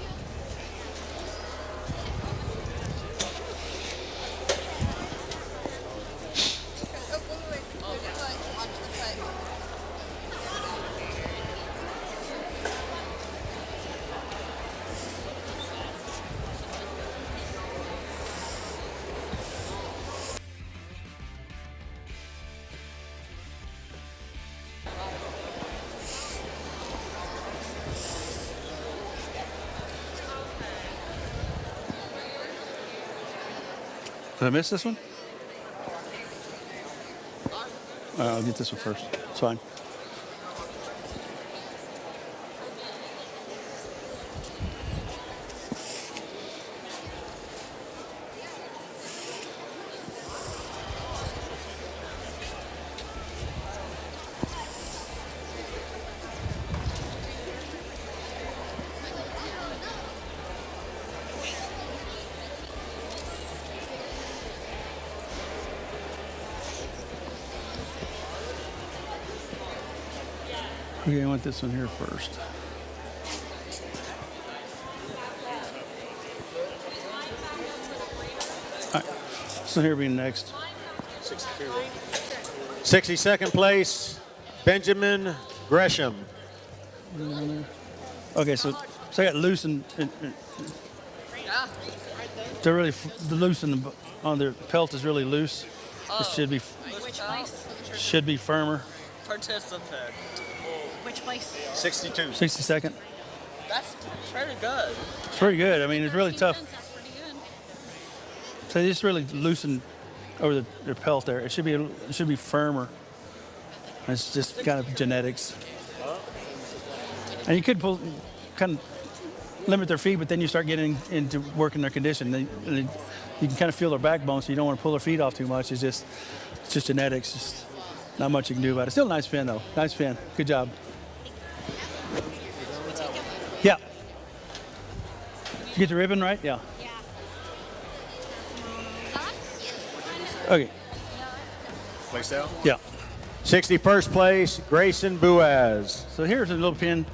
Did I miss this one? I'll get this one first. It's fine. Okay, I want this one here first. All right, this one here being next. 62nd place, Benjamin Gresham. Okay, so I got loose and they're really the loose on their pelt is really loose. It should be firmer. Participant. Which place? 62. 62nd. That's pretty good. It's pretty good. I mean, it's really tough. That's pretty good. So they just really loosen over their pelt there. It should be firmer. It's just kind of genetics. And you could kind of limit their feet, but then you start getting into working their condition. You can kind of feel their backbone, so you don't want to pull their feet off too much. It's just genetics. Just not much you can do about it. Still a nice pin, though. Nice pin. Good job. Yeah. Did you get the ribbon right? Yeah. Okay. Place down? Yeah. 61st place, Grayson Boaz. So here's a little pin.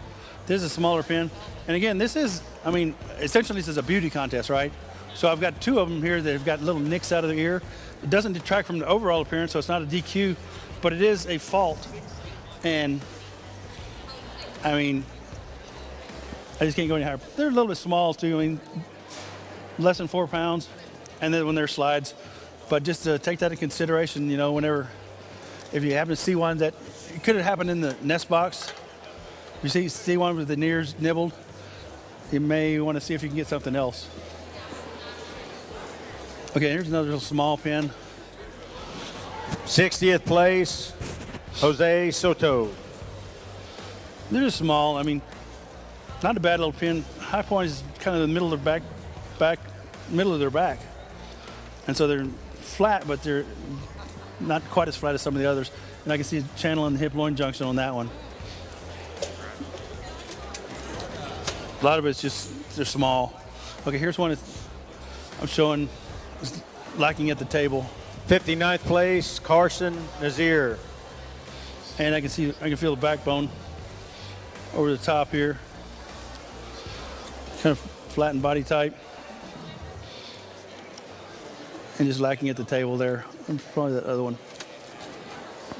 This is a smaller pin. And again, this is, I mean, essentially this is a beauty contest, right? So I've got two of them here that have got little nicks out of their ear. It doesn't detract from the overall appearance, so it's not a DQ, but it is a fault. And, I mean, I just can't go any higher. They're a little bit small, too. I mean, less than 4 pounds, and then when they're slides. But just to take that into consideration, you know, whenever, if you happen to see one that, it could have happened in the nest box. You see one with the ears nibbled, you may want to see if you can get something else. Okay, here's another little small pin. 60th place, Jose Soto. They're just small. I mean, not a bad little pin. High point is kind of the middle of their middle of their back. And so they're flat, but they're not quite as flat as some of the others. And I can see a channel in the hip loin junction on that one. A lot of it's just, they're small. Okay, here's one I'm showing is lacking at the table. 59th place, Carson Nazir. And I can feel the backbone over the top here. Kind of flattened body type. And just lacking at the table there. And probably that other one.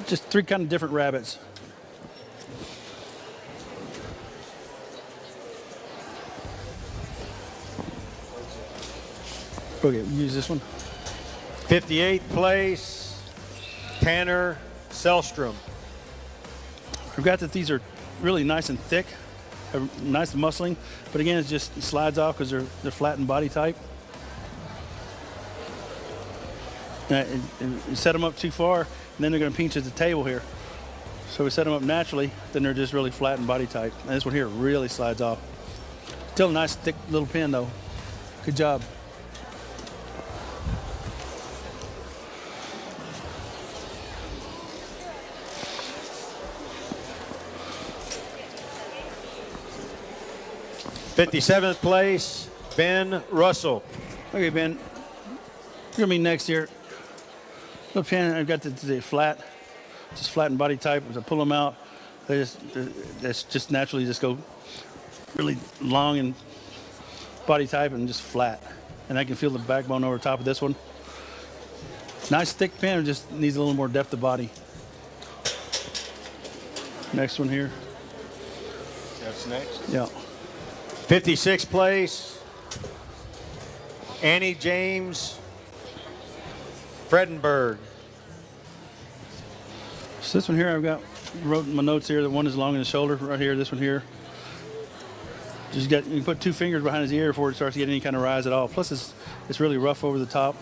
Just three kind of different rabbits. Okay, we'll use this one. 58th place, Tanner Selstrom. I've got that these are really nice and thick, nice and muscling, but again, it just slides off because they're flattened body type. And set them up too far, and then they're going to pinch at the table here. So we set them up naturally, then they're just really flattened body type. And this one here really slides off. Still a nice thick little pin though. Good job. '57th place, Ben Russell. Okay, Ben, you're gonna be next here. Little pin, I've got the flat, just flattened body type. As I pull them out, That's just naturally just go really long and body type and just flat. And I can feel the backbone over top of this one. Nice thick pin, just needs a little more depth of body. Next one here. That's next. Yeah. 56th place, Annie James Fredenberg. So this one here, wrote in my notes here, the one is long in the shoulder right here, this one here. You can put 2 fingers behind his ear before it starts to get any kind of rise at all. Plus it's really rough over the top.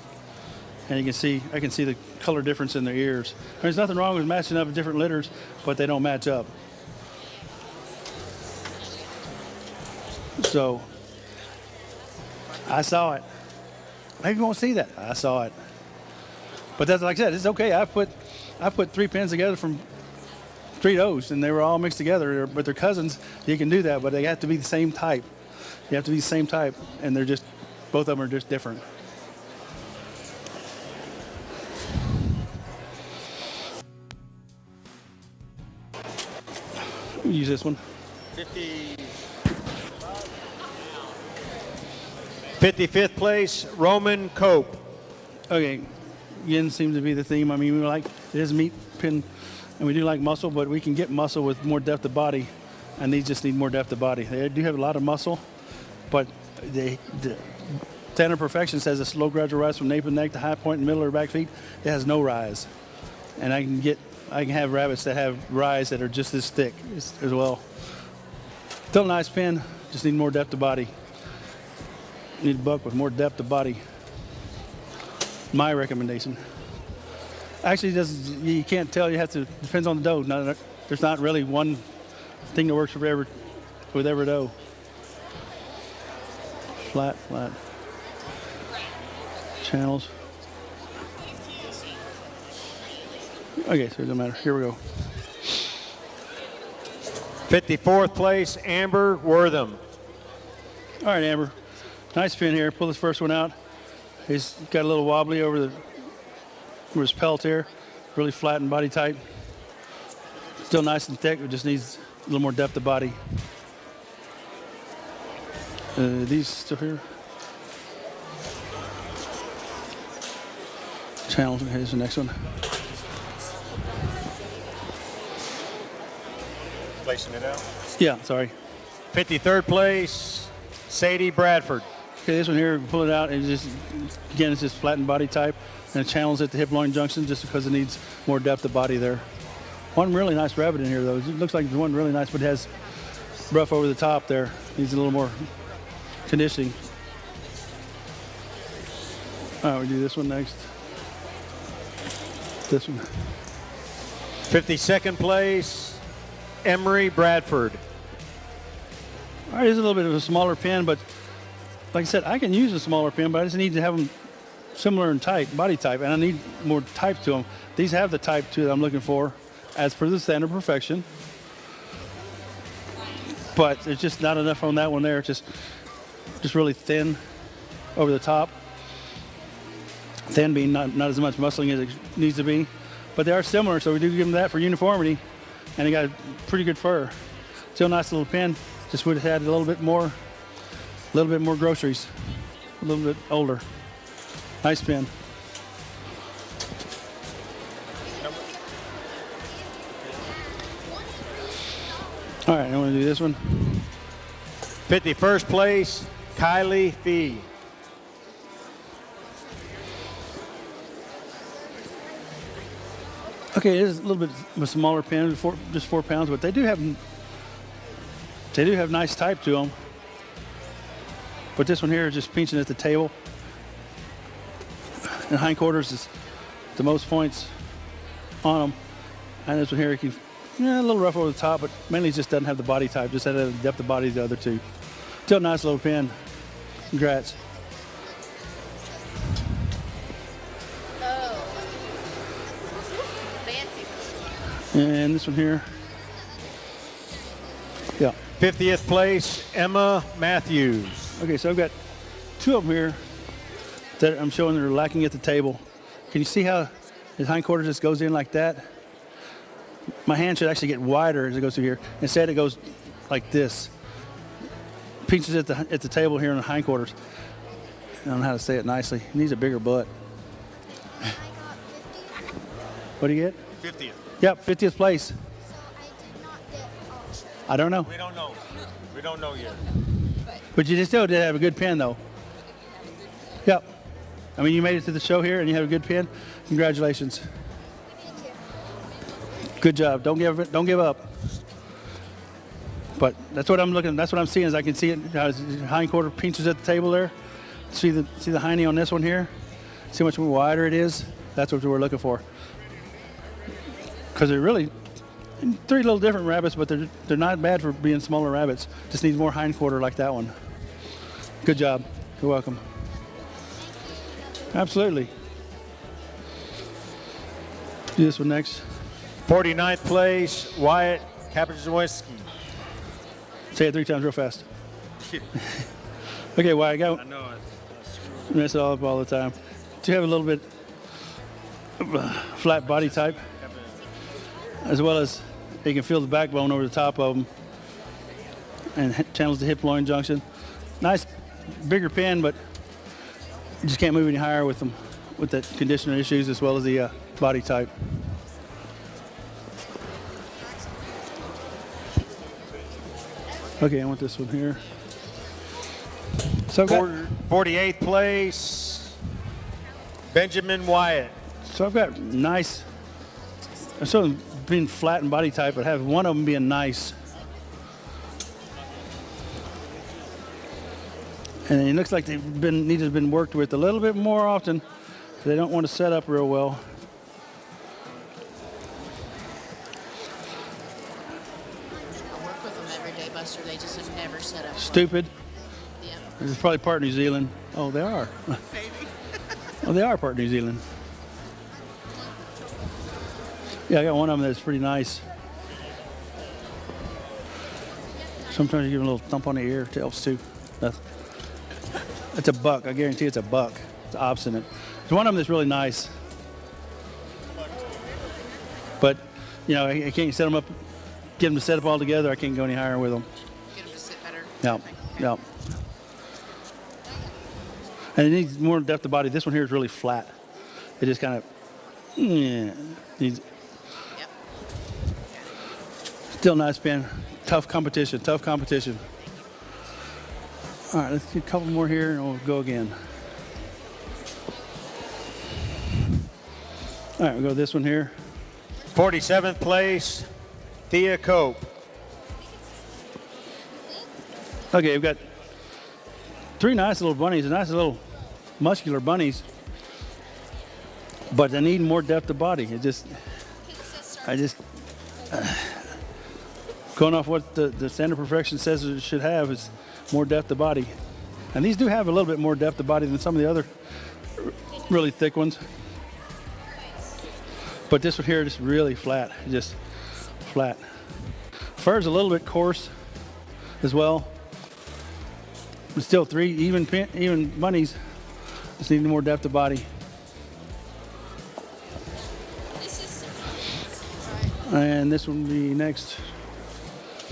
And I can see the color difference in their ears. There's nothing wrong with matching up different litters, but they don't match up. So I saw it. Maybe you won't see that. I saw it. But that's like I said, it's okay. I put 3 pins together from 3 does, and they were all mixed together. But they're cousins. You can do that, but they have to be the same type. You have to be the same type, and both of them are just different. Use this one. 55th place, Roman Cope. Okay, again, seems to be the theme. I mean, it is meat pin, and we do like muscle, but we can get muscle with more depth of body, and these just need more depth of body. They do have a lot of muscle, but the standard perfection says a slow gradual rise from nape and neck to high point in the middle or back feet. It has no rise, and I can have rabbits that have rise that are just this thick as well. Still a nice pin, just need more depth of body. Need a buck with more depth of body. My recommendation. Actually, you can't tell. Depends on the doe. There's not really one thing that works with every doe. Flat. Channels. Okay, so it doesn't matter. Here we go. 54th place, Amber Wortham. All right, Amber. Nice pin here. Pull this first one out. He's got a little wobbly over his pelt here. Really flat and body tight. Still nice and thick. It just needs a little more depth of body. These still here. Channels. Okay, here's the next one. Placing it out. Yeah, sorry. 53rd place, Sadie Bradford. Okay, this one here, pull it out, and it's just flattened body type, and it channels at the hip loin junction just because it needs more depth of body there. One really nice rabbit in here, though. It looks like one really nice, but it has rough over the top there. Needs a little more conditioning. All right, we do this one next. This one. 52nd place, Emery Bradford. All right, it's a little bit of a smaller pin, but like I said, I can use a smaller pin, but I just need to have them similar in body type, and I need more type to them. These have the type that I'm looking for, as per the standard perfection. But it's just not enough on that one there. It's just really thin over the top. Thin being not as much muscling as it needs to be. But they are similar, so we do give them that for uniformity. And they got pretty good fur. Still nice little pin. Just would have had a little bit more groceries. A little bit older. Nice pin. All right, I want to do this one. 51st place, Kylie Fee. Okay, it is a little bit of a smaller pin, just 4 pounds, but they do have nice type to them. But this one here is just pinching at the table. And hindquarters is the most points on them. And this one here, a little rough over the top, but mainly just doesn't have the body type, just had the depth of body of the other two. Still a nice little pin. Congrats. And this one here. Yeah. 50th place, Emma Matthews. Okay, so I've got 2 of them here that I'm showing that are lacking at the table. Can you see how his hindquarters just goes in like that? My hand should actually get wider as it goes through here. Instead, it goes like this. Pinches at the table here in the hindquarters. I don't know how to say it nicely. He needs a bigger butt. I got 50. What do you get? 50th. Yep, 50th place. So I did not get all sure. I don't know. We don't know. We don't know yet. But you still did have a good pin, though. Yep. I mean, you made it to the show here, and you have a good pin. Congratulations. Good job. Don't give up. But that's what I'm looking. That's what I'm seeing. Is I can see it. How his hind quarter pinches at the table there. See the hiney on this one here. See how much wider it is. That's what we're looking for. Because they're really 3 little different rabbits, but they're not bad for being smaller rabbits. Just needs more hind quarter like that one. Good job. You're welcome. Absolutely. Do this one next. 49th place, Wyatt Kapczynski. Say it 3 times real fast. Okay, Wyatt, go. I know it. Mess it all up all the time. Do you have a little bit of a flat body type? As well as you can feel the backbone over the top of them. And channels the hip loin junction. Nice bigger pin, but you just can't move any higher with them, with that conditioner issues as well as the body type. Okay, I want this one here. So I've got, 48th place, Benjamin Wyatt. so I've got nice, so being flat in body type, but have one of them being nice. And it looks like they've needed to have been worked with a little bit more often. They don't want to set up real well. I work with them every day, Buster. They just have never set up. well. Stupid. Yeah. It's probably part New Zealand. Oh, they are. Oh, they are part New Zealand. Yeah, I got one of them that's pretty nice. Sometimes you give them a little thump on the ear. It helps too. It's a buck. I guarantee it's a buck. It's obstinate. There's one of them that's really nice. But, you know, I can't set them up, get them to set up all together. I can't go any higher with them. Get them to sit better. Yep. Yep. And it needs more depth of body. This one here is really flat. It just kind of, needs. Yep. Still nice pin. Tough competition. Tough competition. All right, let's get a couple more here and we'll go again. All right, we'll go with this one here. 47th place, Thea Cope. Okay, we've got 3 nice little bunnies, nice little muscular bunnies, but they need more depth of body. Going off what the standard perfection says it should have is more depth of body. And these do have a little bit more depth of body than some of the other really thick ones. But this one here is really flat, just flat. Fur is a little bit coarse as well. But still 3 even bunnies. Just need more depth of body. And this one will be next.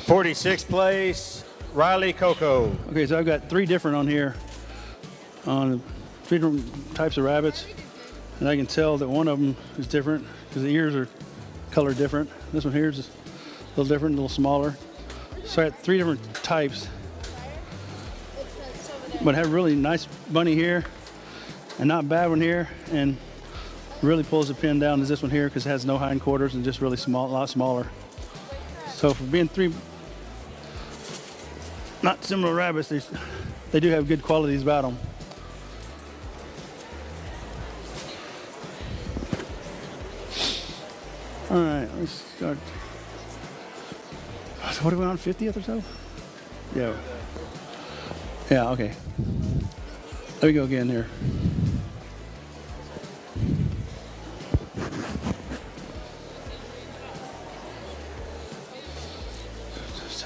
46th place, Riley Coco. Okay, so I've got 3 different on here, on 3 different types of rabbits, and I can tell that one of them is different because the ears are colored different. This one here is a little different, a little smaller. So I got 3 different types, but I have a really nice bunny here, and not bad one here, and really pulls the pin down is this one here because it has no hindquarters and just really small, a lot smaller. So for being 3 not similar rabbits, they do have good qualities about them. All right, let's start. So what are we on, 50th or so? Yeah. Yeah, okay. Let me go again here.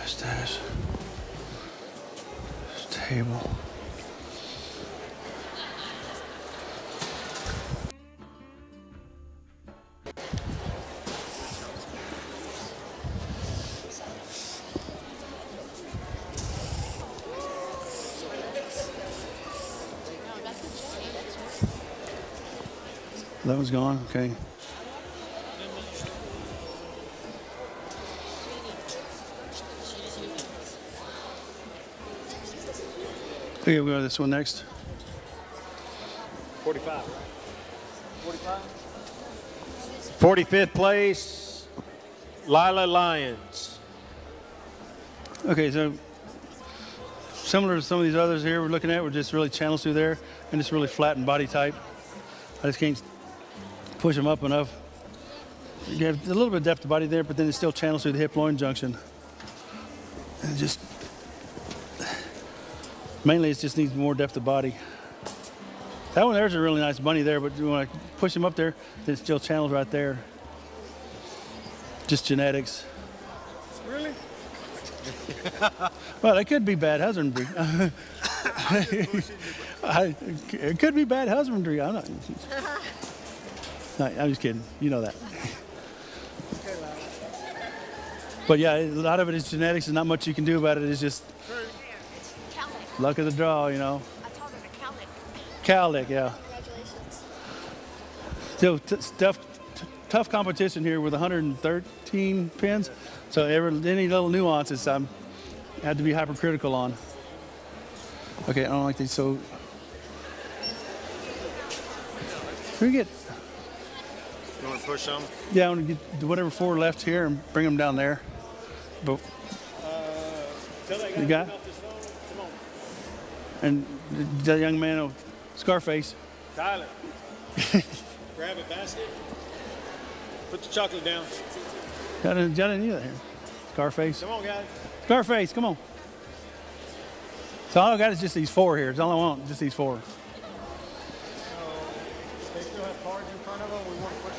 Stash. Table. That one's gone. Okay. Okay, we'll go to this one next. 45, right? 45? 45th place, Lila Lyons. Okay, so similar to some of these others here we're looking at, we're just really channels through there and just really flattened body type. I just can't push them up enough. You have a little bit of depth of body there, but then it still channels through the hip loin junction. And just mainly it just needs more depth of body. That one there's a really nice bunny there, but when I push him up there, then it still channels right there. Just genetics. Really? Well, it could be bad husbandry. It could be bad husbandry. I'm not. No, I'm just kidding. You know that. But yeah, a lot of it is genetics, and not much you can do about it. It's just luck of the draw, you know. I told her to count it. Cowlick, yeah. Congratulations. Still tough competition here with 113 pins. So any little nuances I had to be hypercritical on. Okay, I don't like these. So we get. You want to push some? Yeah, I want to get whatever 4 left here and bring them down there. But Tell that guy you got? off his phone. Come on. And the young man, Scarface. Tyler. Grab a basket. Put the chocolate down. Got any of that here? Scarface. Come on, guys. Scarface, come on. So all I got is just these 4 here. That's all I want, just these 4. They still have cards in front of them. We want to push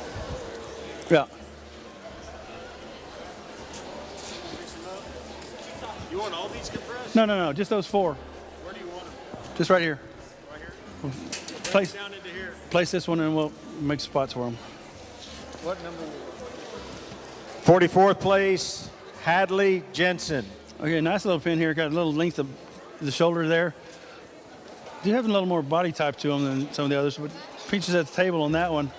them. Yeah. You want all these compressed? No, just those 4. Where do you want them? Just right here. Right here? Place, Down into here. place this one and we'll make spots for them. What number? 44th place, Hadley Jensen. Okay, nice little pin here. Got a little length of the shoulder there. Do have a little more body type to them than some of the others, but peaches at the table on that one.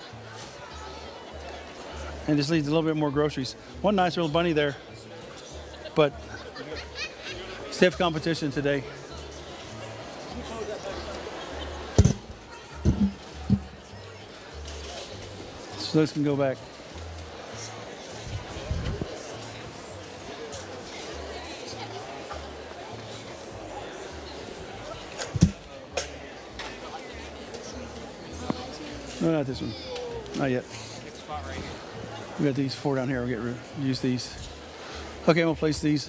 And just leaves a little bit more groceries. One nice little bunny there, but stiff competition today. So those can go back. No, not this one. Not yet. We got these 4 down here. We'll use these. Okay, we'll place these.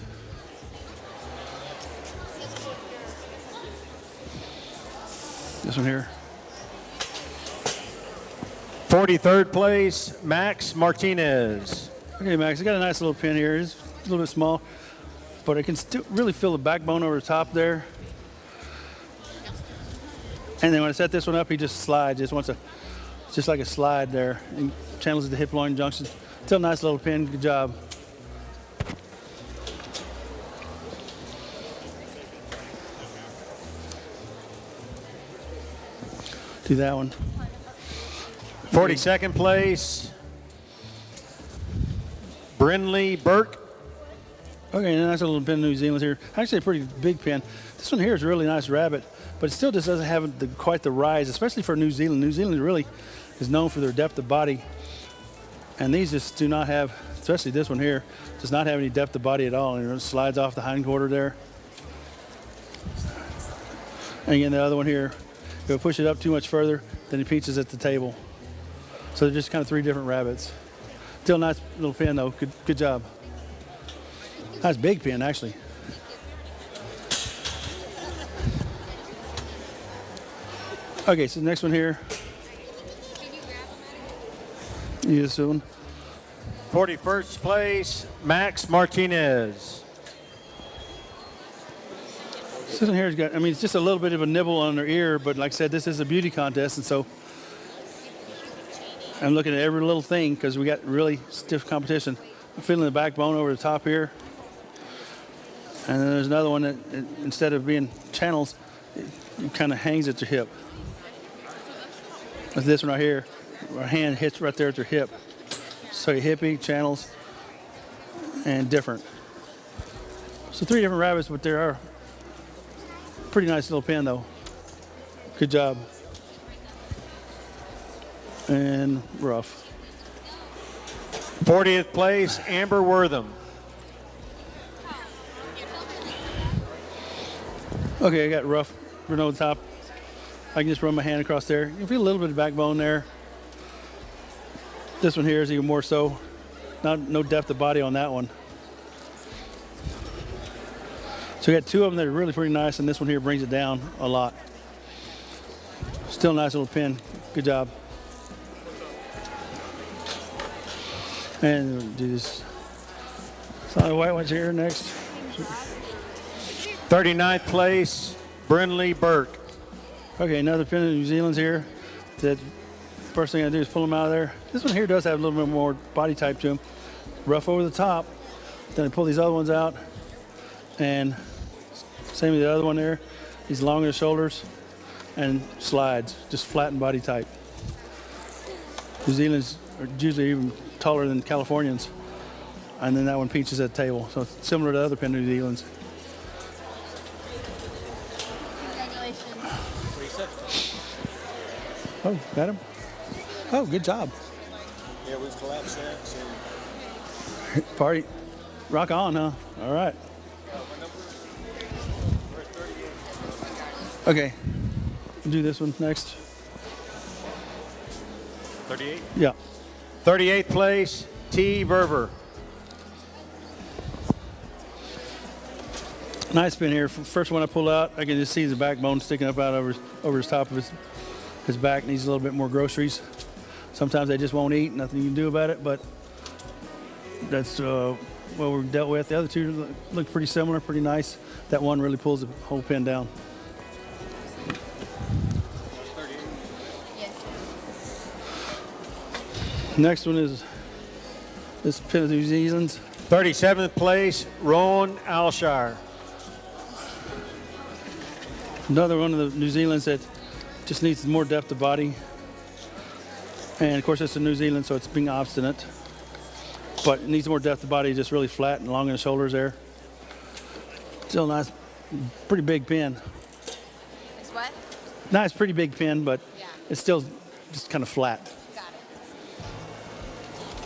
This one here. 43rd place, Max Martinez. Okay, Max, I got a nice little pin here. It's a little bit small, but I can still really feel the backbone over the top there. And then when I set this one up, he just slides. Just like a slide there. And channels the hip loin junction. Still a nice little pin. Good job. Do that one. 42nd place, Brinley Burke. Okay, nice little pin in New Zealand here. Actually a pretty big pin. This one here is a really nice rabbit, but it still just doesn't have quite the rise, especially for New Zealand. New Zealand really is known for their depth of body. And these just do not have, especially this one here, does not have any depth of body at all. And it slides off the hind quarter there. And again, the other one here, if we push it up too much further, then it peaches at the table. So they're just kind of 3 different rabbits. Still a nice little pin though. Good job. Nice big pin actually. Okay, so the next one here. Use this one. 41st place, Max Martinez. This one here's got, I mean, it's just a little bit of a nibble on their ear, but like I said, this is a beauty contest, and so I'm looking at every little thing because we got really stiff competition. I'm feeling the backbone over the top here. And then there's another one that, instead of being channels, it kind of hangs at your hip. Like this one right here. our hand hits right there at their hip. So hippie, channels, and different. So 3 different rabbits, but they are pretty nice little pen though. Good job. And rough. 40th place, Amber Wortham. Okay, I got rough, Renault top. I can just run my hand across there. You can feel a little bit of backbone there. This one here is even more so. No depth of body on that one. So we got 2 of them that are really pretty nice, and this one here brings it down a lot. Still a nice little pin. Good job. And we'll do this. Solid white ones here next. 39th place, Brinley Burke. Okay, another pin of New Zealand's here. That first thing I do is pull them out of there. This one here does have a little bit more body type to them. Rough over the top. Then I pull these other ones out, and same with the other one there. He's long in the shoulders and slides, just flattened body type. New Zealand's are usually even taller than Californians, and then that one pinches at the table. So it's similar to the other pin New Zealand's. Oh, got him. Oh, good job. Yeah, we've collapsed that. So. Party, rock on, huh? All right. Okay, we'll do this one next. 38? Yeah. 38th place, T. Verver. Nice pin here. First one I pull out, I can just see the backbone sticking up out over his top of his back. Needs a little bit more groceries. Sometimes they just won't eat. Nothing you can do about it, but that's what we're dealt with. The other 2 look pretty similar, pretty nice. That one really pulls the whole pin down. Next one is this pin of New Zealand's. 37th place, Rowan Alshire. Another one of the New Zealand's that just needs more depth of body. And of course it's in New Zealand, so it's being obstinate. But it needs more depth of body, just really flat and long in the shoulders there. Still nice, pretty big pin. It's what? Nice, pretty big pin, but Yeah. it's still just kind of flat. Got it.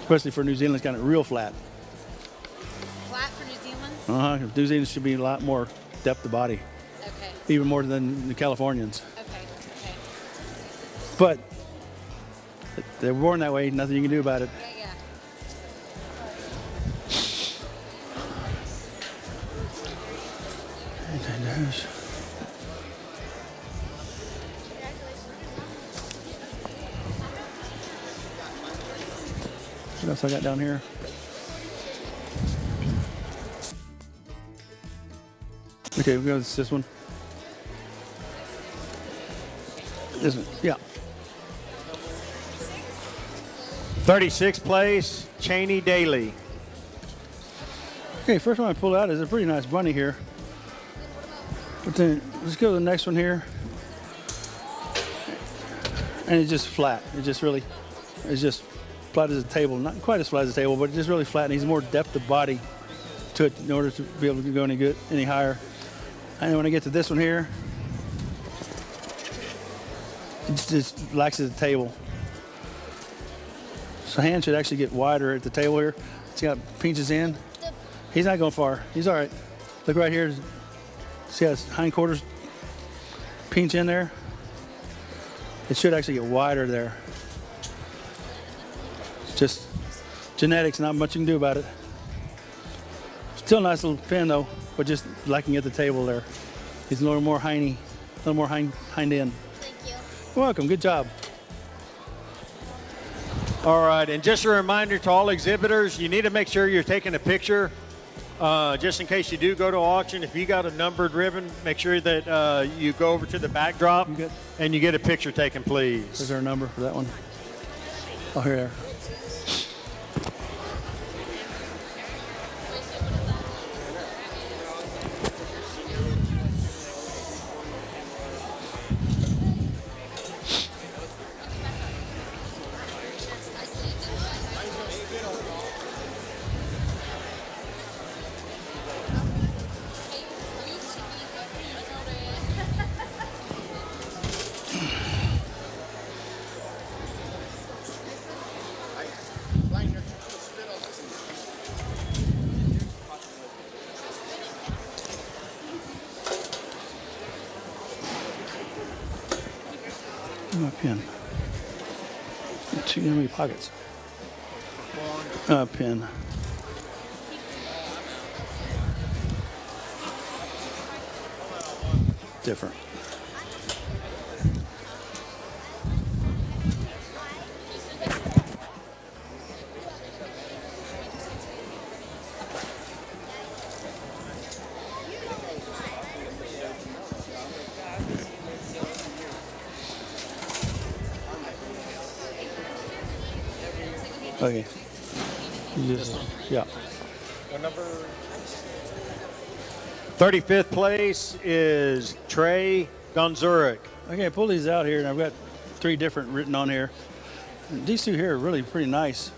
Especially for New Zealand, it's kind of real flat. Flat for New Zealand? New Zealand should be a lot more depth of body, Okay. even more than the Californians. Okay. Okay. But they're born that way, nothing you can do about it. Yeah, yeah. What else I got down here? Okay, we'll go with this one. This one, yeah. 36th place, Cheney Daly. Okay, first one I pulled out is a pretty nice bunny here. But then let's go to the next one here. And it's just flat. It's just flat as a table. Not quite as flat as a table, but just really flat. It needs more depth of body to it in order to be able to go any higher. And then when I get to this one here, it just lacks at the table. So hand should actually get wider at the table here. It's got pinches in. He's not going far. He's all right. Look right here. See how his hindquarters pinch in there? It should actually get wider there. It's just genetics, not much you can do about it. Still a nice little pin though, but just lacking at the table there. He's a little more hindy, a little more hind end. Thank you. You're welcome, good job. All right, and just a reminder to all exhibitors, you need to make sure you're taking a picture just in case you do go to auction. If you got a numbered ribbon, make sure that you go over to the backdrop and you get a picture taken, please. Is there a number for that one? Oh, here they are. My pen. Too many pockets. Pen. Different. Okay. Yeah. 35th place is Trey Gonzurek. Okay, pull these out here, and I've got 3 different written on here. And these 2 here are really pretty nice.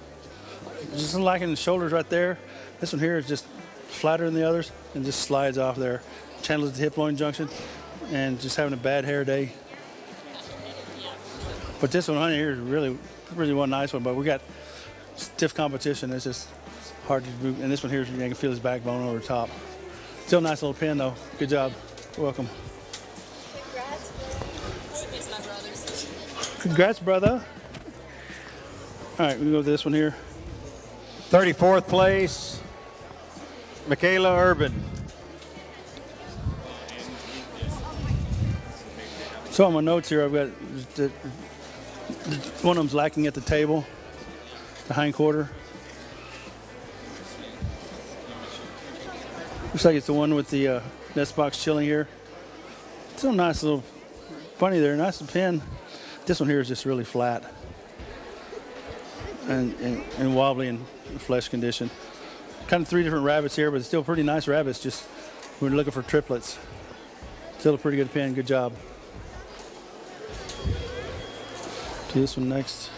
Just liking the shoulders right there. This one here is just flatter than the others and just slides off there. Channels the hip loin junction, and just having a bad hair day. But this one on here is really one nice one. But we got stiff competition. It's just hard to move. And this one here, you can feel his backbone over the top. Still a nice little pin though. Good job. You're welcome. Congrats, brother. All right, we go with this one here. 34th place, Michaela Urban. So on my notes here, I've got one of them's lacking at the table, the hind quarter. Looks like it's the one with the nest box chilling here. Still a nice little bunny there, nice pin. This one here is just really flat and wobbly in flesh condition. Kind of 3 different rabbits here, but still pretty nice rabbits. Just we're looking for triplets. Still a pretty good pin. Good job. Do this one next.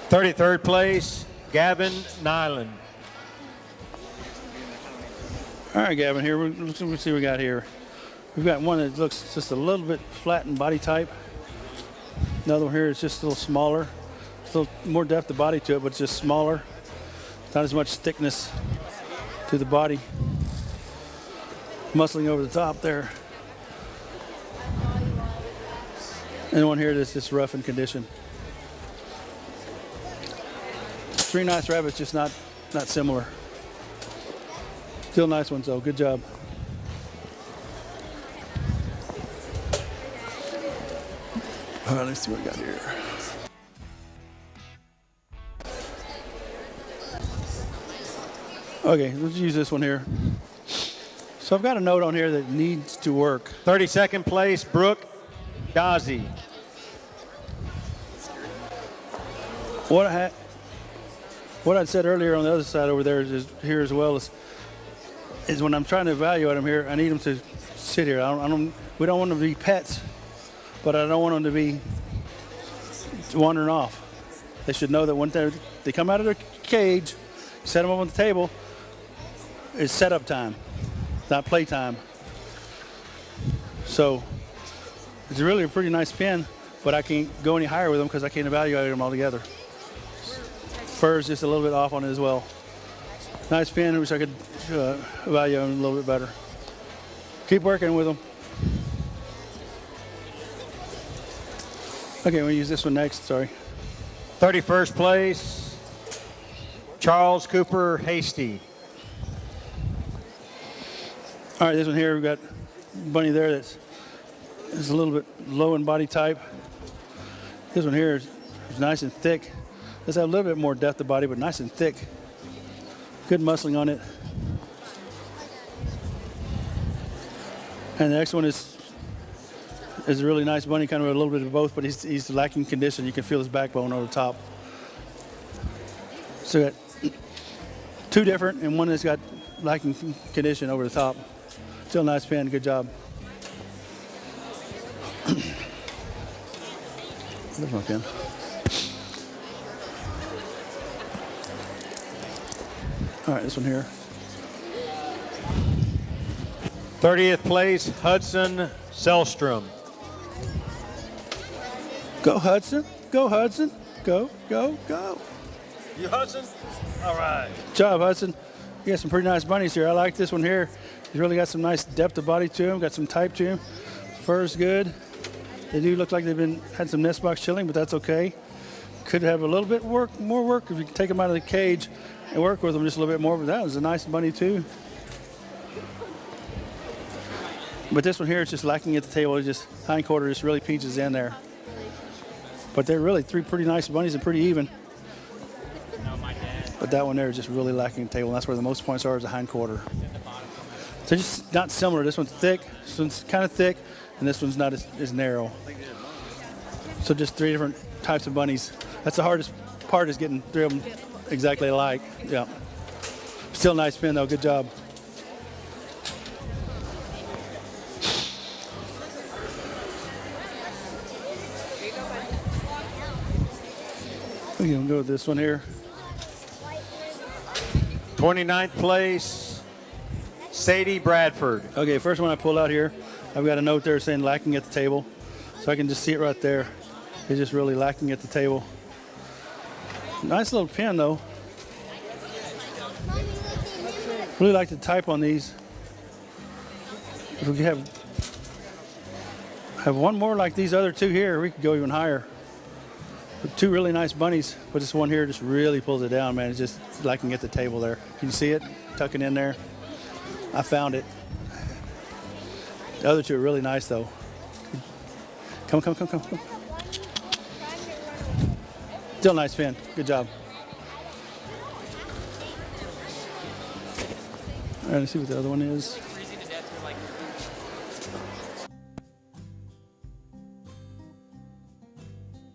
33rd place, Gavin Nyland. All right, Gavin, here, let's see what we got here. We've got one that looks just a little bit flat in body type. Another one here is just a little smaller. A little more depth of body to it, but it's just smaller. Not as much thickness to the body. Muscling over the top there. And one here that's just rough in condition. 3 nice rabbits, just not similar. Still nice ones though. Good job. All right, let's see what we got here. Okay, let's use this one here. So I've got a note on here that needs to work. 32nd place, Brooke Ghazi. What I'd said earlier on the other side over there is here as well is when I'm trying to evaluate them here, I need them to sit here. We don't want them to be pets, but I don't want them to be wandering off. They should know that when they come out of their cage, set them up on the table, it's setup time, not play time. So it's really a pretty nice pin, but I can't go any higher with them because I can't evaluate them all together. Fur is just a little bit off on it as well. Nice pin, I wish I could evaluate them a little bit better. Keep working with them. Okay, we'll use this one next, sorry. 31st place, Charles Cooper Hasty. All right, this one here, we've got bunny there that's a little bit low in body type. This one here is nice and thick. Does have a little bit more depth of body, but nice and thick. Good muscling on it. And the next one is a really nice bunny, kind of a little bit of both, but he's lacking condition. You can feel his backbone over the top. So got 2 different, and one that's got lacking condition over the top. Still nice pin, good job. There's my pin. All right, this one here. 30th place, Hudson Selstrom. Go Hudson, go Hudson, go, go, go. You Hudson? All right. Good job, Hudson. You got some pretty nice bunnies here. I like this one here. He's really got some nice depth of body to him, got some type to him. Fur's good. They do look like they've had some nest box chilling, but that's okay. Could have a little bit more work if you can take them out of the cage and work with them just a little bit more. But that was a nice bunny too. But this one here is just lacking at the table. It's just hindquarter just really peaches in there. But they're really three pretty nice bunnies and pretty even. But that one there is just really lacking at the table. And that's where the most points are, is the hindquarter. So just not similar. This one's thick, this one's kind of thick, and this one's not as narrow. So just three different types of bunnies. That's the hardest part, is getting three of them exactly alike. Yeah. Still nice pin though, good job. We can go with this one here. 29th place, Sadie Bradford. Okay, first one I pulled out here, I've got a note there saying lacking at the table. So I can just see it right there. It's just really lacking at the table. Nice little pin though. Really like to type on these. If we could have one more like these other two here, we could go even higher. Two really nice bunnies, but this one here just really pulls it down, man. It's just lacking at the table there. Can you see it? Tucking in there. I found it. The other two are really nice though. Come. Still nice pin. Good job. All right, let's see what the other one is.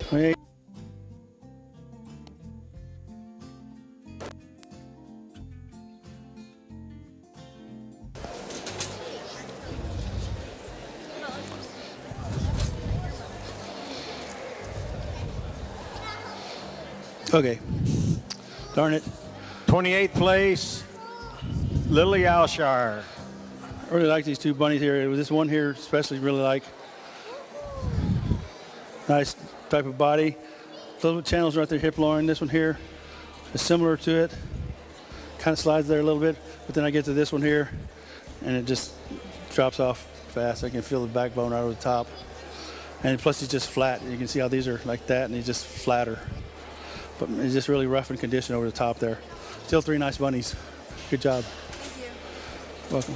Okay. Okay. Darn it. 28th place, Lily Alshire. I really like these two bunnies here. This one here especially really like. Nice type of body. Little channels right there, hip loin. This one here is similar to it. Kind of slides there a little bit, but then I get to this one here and it just drops off fast. I can feel the backbone right over the top. And plus it's just flat. You can see how these are like that and it's just flatter. But it's just really rough in condition over the top there. Still three nice bunnies. Good job. Thank you. Welcome.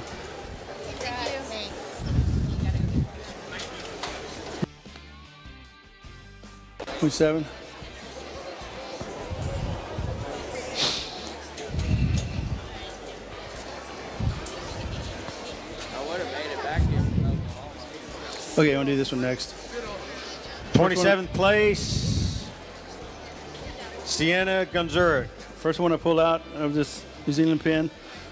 Point 7. Okay, I'm gonna do this one next. 27th place, Sienna Gunzurek. First one I pulled out of this New Zealand pin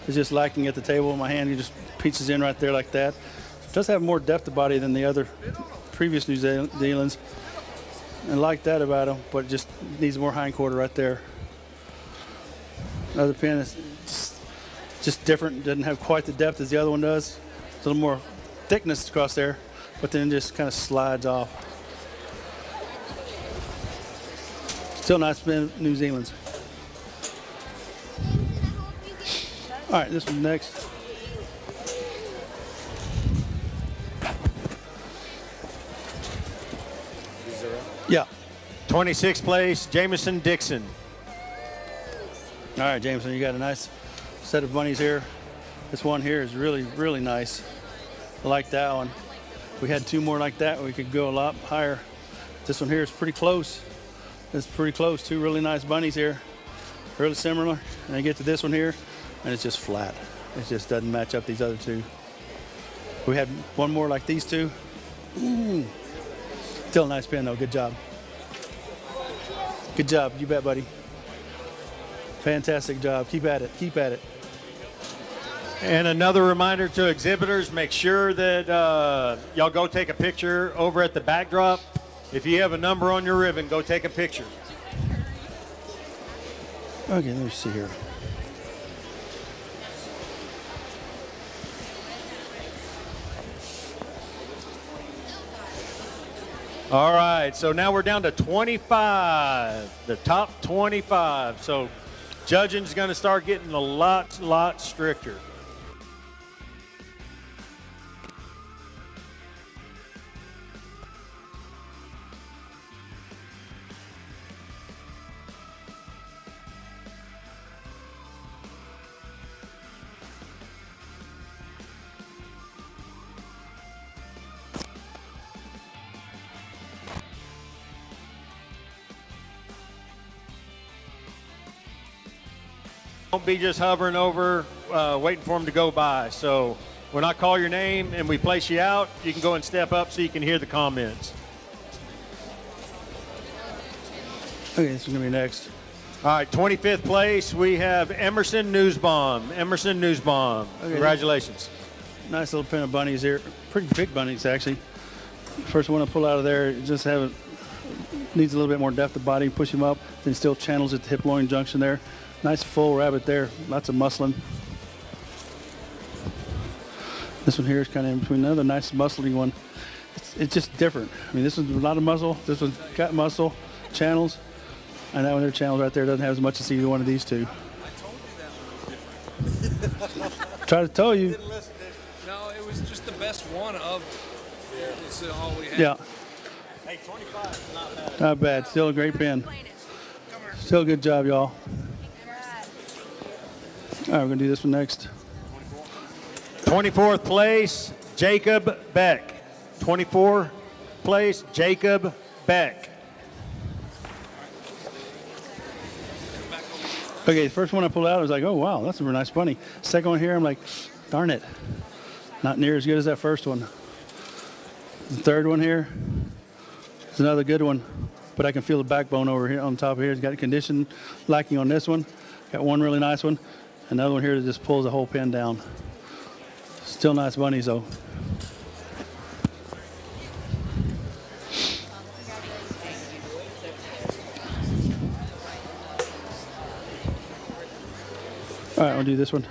is just lacking at the table. My hand, he just peaches in right there like that. It does have more depth of body than the other previous New Zealands. And like that about him, but it just needs more hindquarter right there. Another pin is just different. Doesn't have quite the depth as the other one does. A little more thickness across there, but then it just kind of slides off. Still nice pin, New Zealand's. All right, this one next. Yeah. 26th place, Jameson Dixon. All right, Jameson, you got a nice set of bunnies here. This one here is really, really nice. I like that one. We had two more like that. We could go a lot higher. This one here is pretty close. It's pretty close. Two really nice bunnies here. Really similar. And I get to this one here, and it's just flat. It just doesn't match up these other two. We had one more like these two. Still a nice pin though. Good job. Good job. You bet, buddy. Fantastic job. Keep at it. Keep at it. And another reminder to exhibitors, make sure that y'all go take a picture over at the backdrop. If you have a number on your ribbon, go take a picture. Okay, let me see here. All right, so now we're down to 25, the top 25. So judging is going to start getting a lot stricter. Don't be just hovering over, waiting for them to go by. So when I call your name and we place you out, you can go and step up so you can hear the comments. Okay, this is going to be next. All right, 25th place, we have Emerson Newsbaum. Emerson Newsbaum, Okay, congratulations. Nice little pen of bunnies here. Pretty big bunnies, actually. First one to pull out of there, just needs a little bit more depth of body, push him up, then still channels at the hip loin junction there. Nice full rabbit there, lots of muscling. This one here is kind of in between. Another nice muscly one. It's just different. I mean, this one's a lot of muscle. This one's got muscle, channels. And that one there, channels right there, doesn't have as much as either one of these two. I told you that one was different. Try to tell you. Didn't listen, did you? No, it was just the best one of. It's all we had. Yeah. Hey, 25 is not bad. Not bad. Still a great pen. Still a good job, y'all. All right, we're going to do this one next. 24th place, Jacob Beck. 24th place, Jacob Beck. Okay, the first one I pulled out, I was like, oh, wow, that's a real nice bunny. Second one here, I'm like, darn it. Not near as good as that first one. The third one here is another good one, but I can feel the backbone over here on top of here. It's got condition lacking on this one. Got one really nice one. Another one here that just pulls the whole pen down. Still nice bunnies, though. All right, I'll do this one.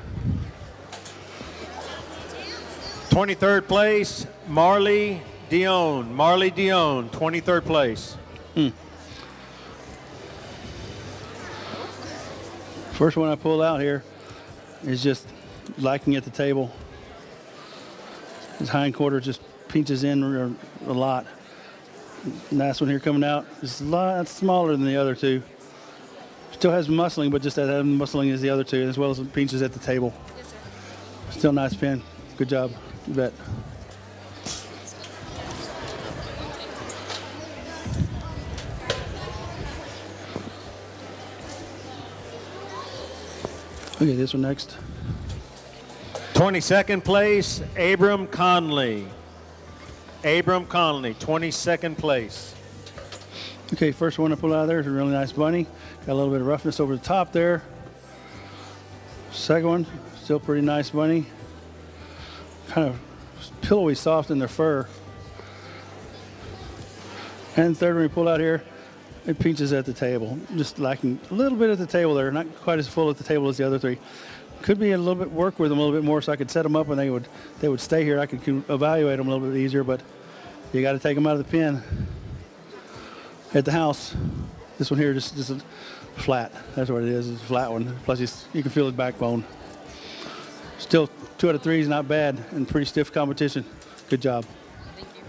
23rd place, Marley Dion. Marley Dion, 23rd place. First one I pulled out here is just liking at the table. His hind quarter just pinches in a lot. Nice one here coming out. It's a lot smaller than the other two. Still has muscling, but just as muscling as the other two, as well as pinches at the table. Yes, sir. Still nice pen. Good job. You bet. Okay, this one next. 22nd place, Abram Conley. Abram Conley, 22nd place. Okay, first one I pulled out of there is a really nice bunny. Got a little bit of roughness over the top there. Second one, still pretty nice bunny. Kind of pillowy soft in their fur. And the third one we pulled out here, it pinches at the table. Just lacking a little bit at the table there. Not quite as full at the table as the other three. Could be a little bit work with them a little bit more so I could set them up and they would stay here. I could evaluate them a little bit easier, but you got to take them out of the pen at the house. This one here just a flat. That's what it is. It's a flat one. Plus you can feel his backbone. Still 2 out of 3 is not bad and pretty stiff competition. Good job. Thank you.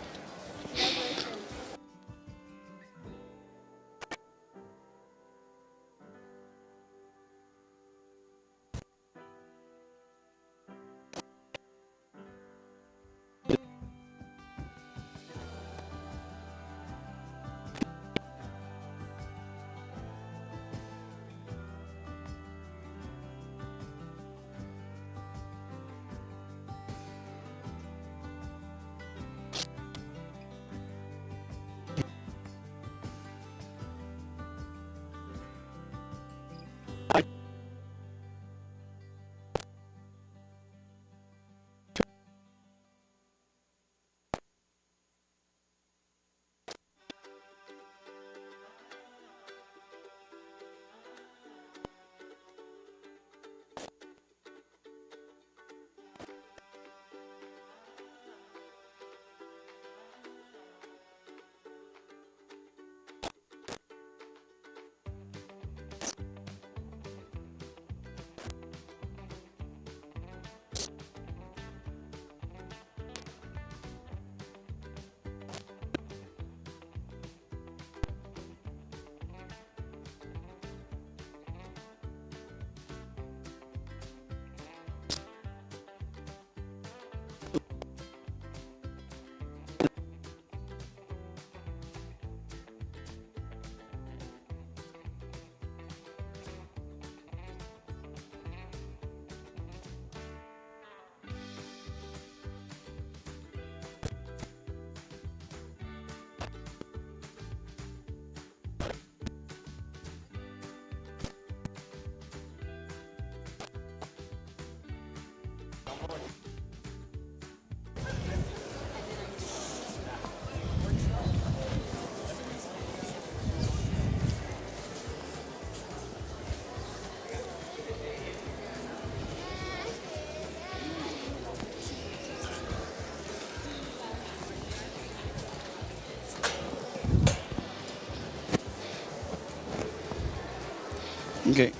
Okay.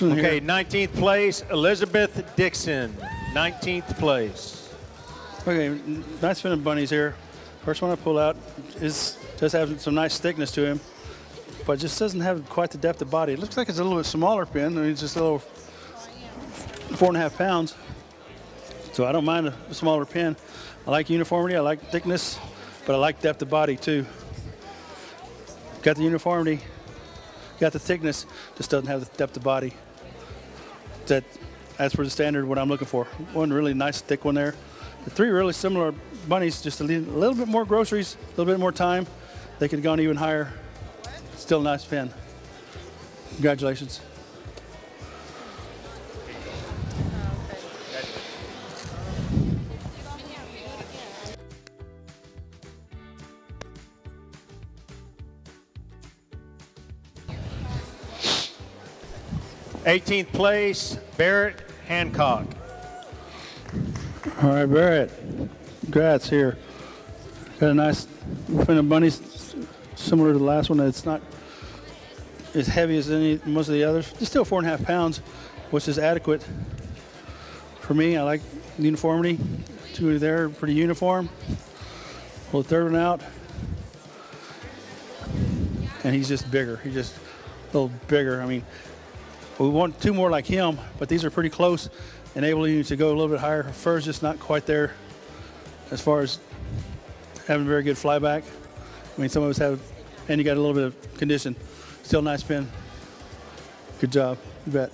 Okay, 19th place, Elizabeth Dixon. 19th place. Okay, nice fin of bunnies here. First one I pull out does have some nice thickness to him, but just doesn't have quite the depth of body. It looks like it's a little bit smaller pin. I mean, it's just a little 4.5 pounds. So I don't mind a smaller pin. I like uniformity, I like thickness, but I like depth of body too. Got the uniformity, got the thickness, just doesn't have the depth of body. That's for the standard what I'm looking for. One really nice thick one there. The 3 really similar bunnies, just a little bit more groceries, a little bit more time. They could have gone even higher. Still a nice pin. Congratulations. '18th place, Barrett Hancock. All right, Barrett. Congrats here. Got a nice fin of bunnies, similar to the last one. It's not as heavy as most of the others. It's still 4.5 pounds, which is adequate for me. I like the uniformity. 2 there, pretty uniform. Pull the third one out, and he's just bigger. He's just a little bigger. I mean, we want 2 more like him, but these are pretty close, enabling you to go a little bit higher. Fur's just not quite there as far as having very good flyback. I mean, some of us have, and you got a little bit of condition. Still nice pin. Good job. You bet.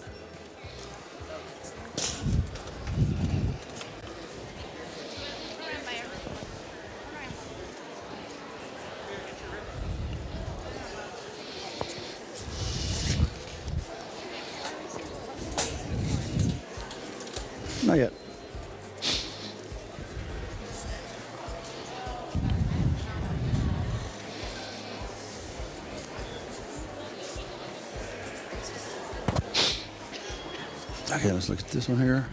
Not yet. Okay, let's look at this one here.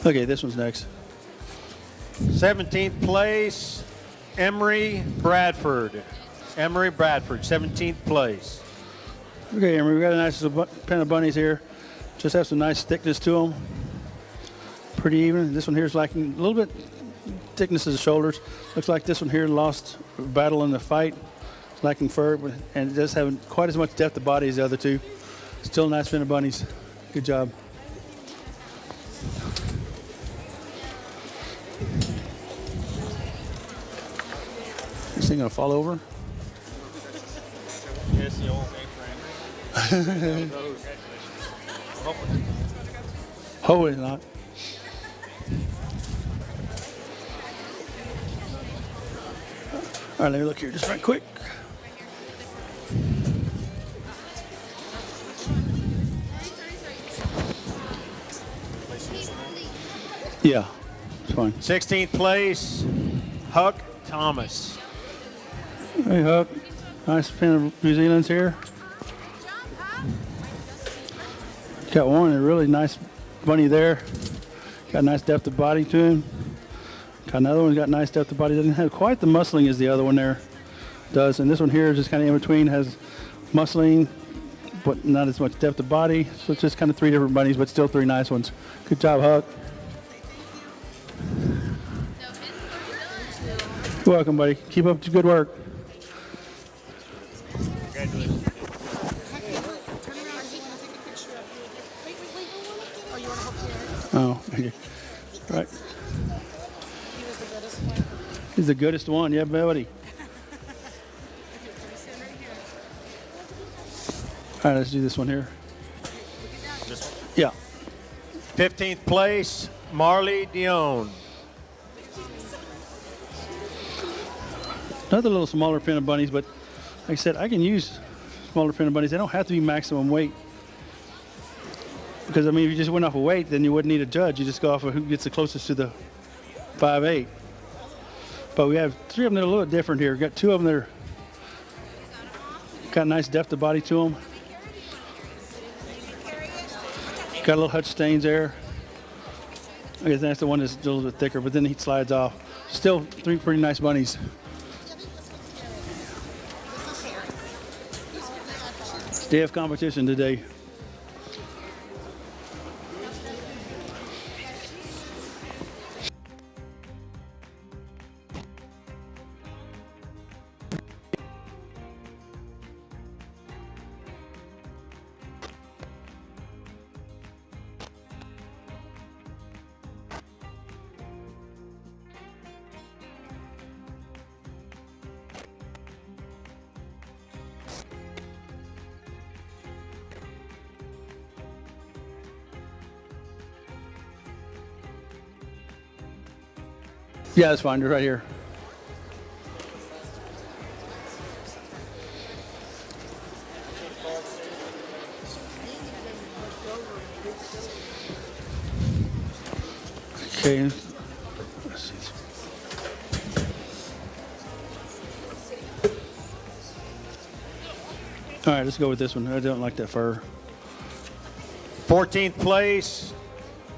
Okay, this one's next. 17th place, Emery Bradford. Emery Bradford, 17th place. Okay, Emery, we got a nice pen of bunnies here. Just have some nice thickness to them. Pretty even. This one here is lacking a little bit thickness of the shoulders. Looks like this one here lost a battle in the fight. Lacking fur, and it does have quite as much depth of body as the other 2. Still a nice fin of bunnies. Good job. This thing gonna fall over? Yes, the old game Oh, it's not. All right, let me look here just right quick. Yeah, it's fine. 16th place, Huck Thomas. Hey, Huck. Nice pin of New Zealand's here. Got one, a really nice bunny there. Got a nice depth of body to him. Got another one, got nice depth of body. Doesn't have quite the muscling as the other one there does. And this one here is just kind of in between, has muscling, but not as much depth of body. So it's just kind of 3 different bunnies, but still 3 nice ones. Good job, Huck. You're welcome, buddy. Keep up the good work. Congratulations. Oh, okay. Right. He's the goodest one. Yeah, buddy. All right, let's do this one here. This one? Yeah. 15th place, Marley Dion. Another little smaller pin of bunnies, but like I said, I can use smaller pin of bunnies. They don't have to be maximum weight. Because, I mean, if you just went off of weight, then you wouldn't need a judge. You just go off of who gets the closest to the 5'8". But we have 3 of them that are a little bit different here. We've got 2 of them that are got a nice depth of body to them. Got a little hutch stains there. I guess that's the one that's a little bit thicker, but then he slides off. Still 3 pretty nice bunnies. Stiff competition today. Yeah, that's fine. You're right here. Okay. Let's see. All right, let's go with this one. I don't like that fur. 14th place,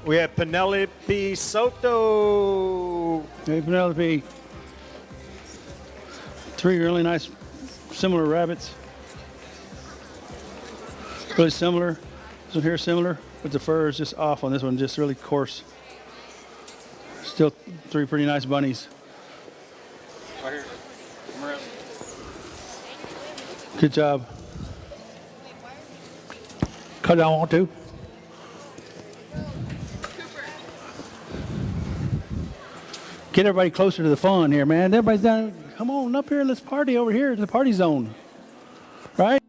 we have Penelope Soto. Hey, Penelope. 3 really nice, similar rabbits. Really similar. This one here is similar, but the fur is just off on this one, just really coarse. Still 3 pretty nice bunnies. Right here. Come around. Good job. Cut I want to. Get everybody closer to the fun here, man. Everybody's down. Come on up here. Let's party over here. It's the party zone. Right?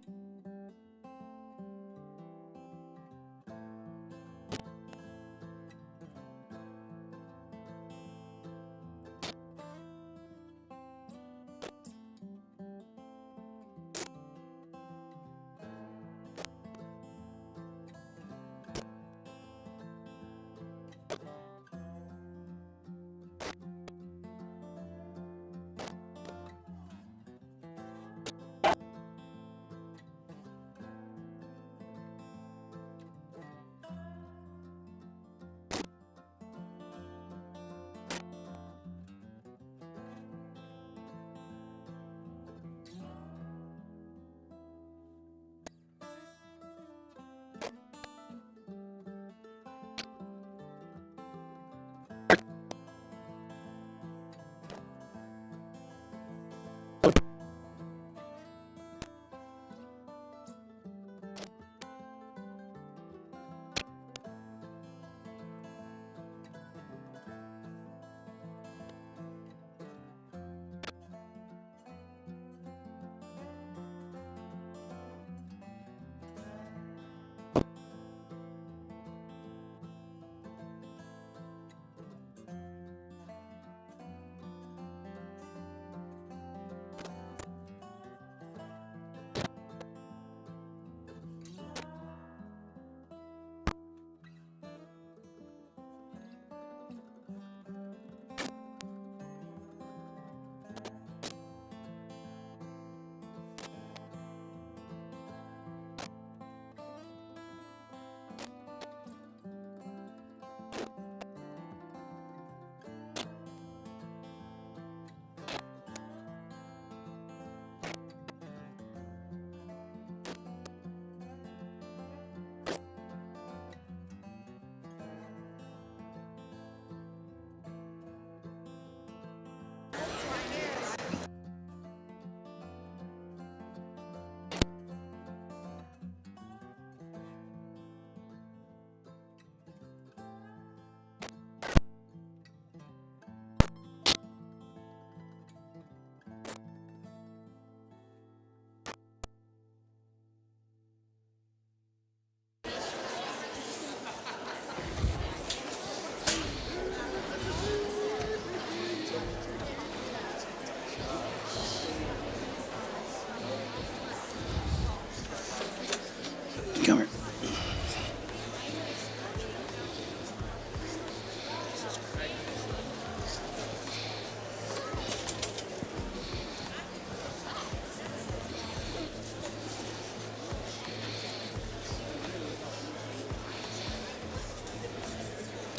Come here.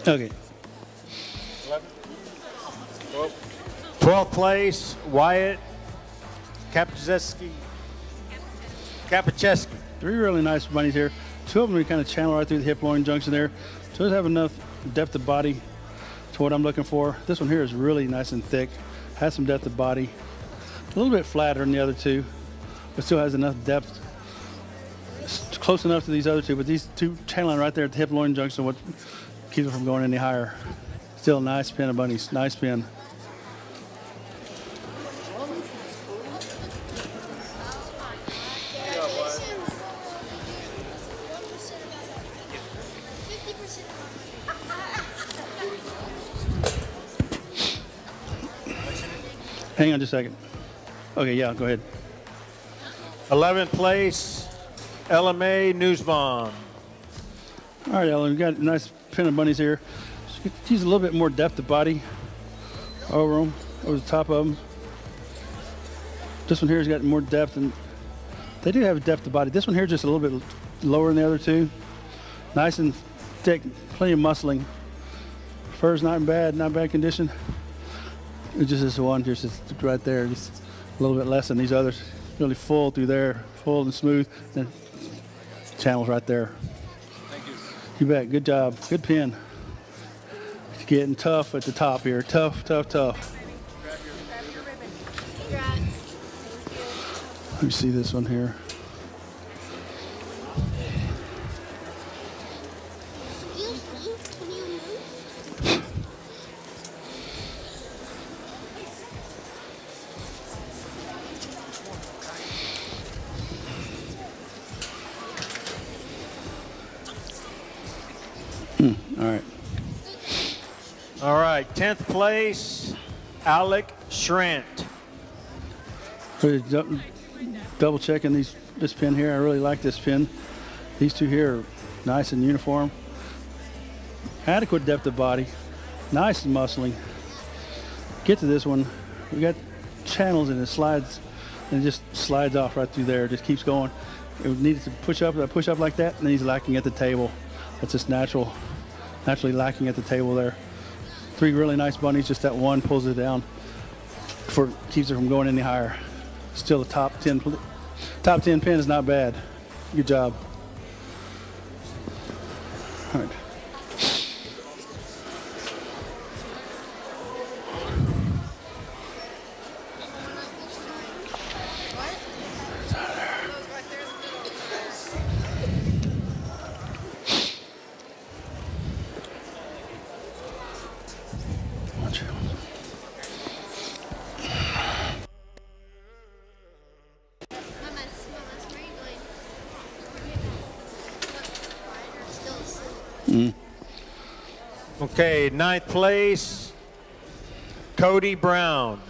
Okay. 12th place, Wyatt Kapacheski. Three really nice bunnies here. Two of them are kind of channel right through the hip loin junction there. So they have enough depth of body to what I'm looking for. This one here is really nice and thick. Has some depth of body. A little bit flatter than the other two, but still has enough depth. It's close enough to these other two, but these two channeling right there at the hip loin junction, what keeps it from going any higher. Still a nice pin of bunnies. Nice pin. Hang on just a second. Okay, yeah, go ahead. 11th place, LMA Newsbomb. All right, Ellen, we got a nice pin of bunnies here. Just use a little bit more depth of body over them, over the top of them. This one here has got more depth, and they do have a depth of body. This one here is just a little bit lower than the other two. Nice and thick, plenty of muscling. Fur's not in bad condition. It's just this one just right there, just a little bit less than these others. Really full through there, full and smooth. And channels right there. Thank you. You bet. Good job. Good pin. It's getting tough at the top here. Tough, tough, tough. Let me see this one here. Excuse me, can you move? All right. All right, 10th place, Alec Schrant. Really double checking this pin here. I really like this pin. These two here are nice and uniform. Adequate depth of body. Nice and muscling. Get to this one. We got channels and it slides, and it just slides off right through there. It just keeps going. It needed to push up like that, and then he's lacking at the table. That's just naturally lacking at the table there. Three really nice bunnies, just that one pulls it down, keeps it from going any higher. Still a top 10 pin is not bad. Good job. All right. Okay, 9th place, Cody Brown.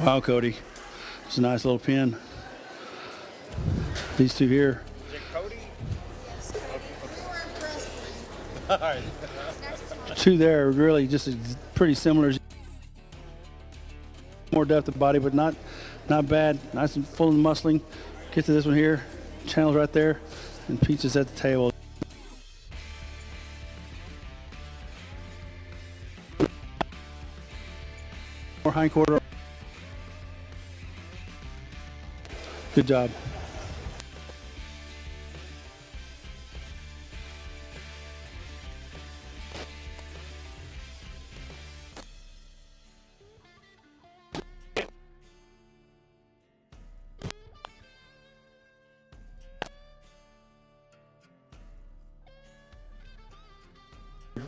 Wow, Cody. It's a nice little pin. These two here. Is it Cody? All right. Two there are really just pretty similar. More depth of body, but not bad. Nice and full and muscling. Get to this one here. Channels right there. And Peaches at the table. More hind quarter. Good job.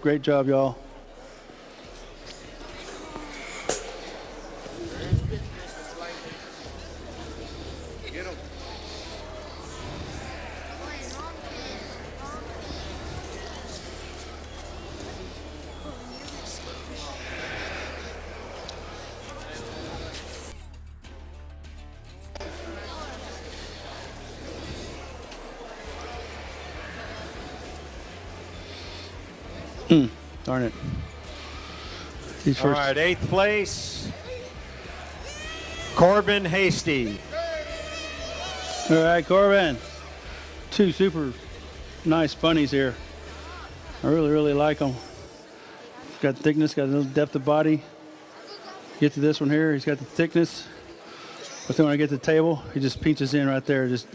Great job, y'all. Darn it. He's All first. right, 8th place, Corbin Hasty. All right, Corbin. Two super nice bunnies here. I really, really like them. Got thickness, got a little depth of body. Get to this one here. He's got the thickness. But then when I get to the table, he just pinches in right there, just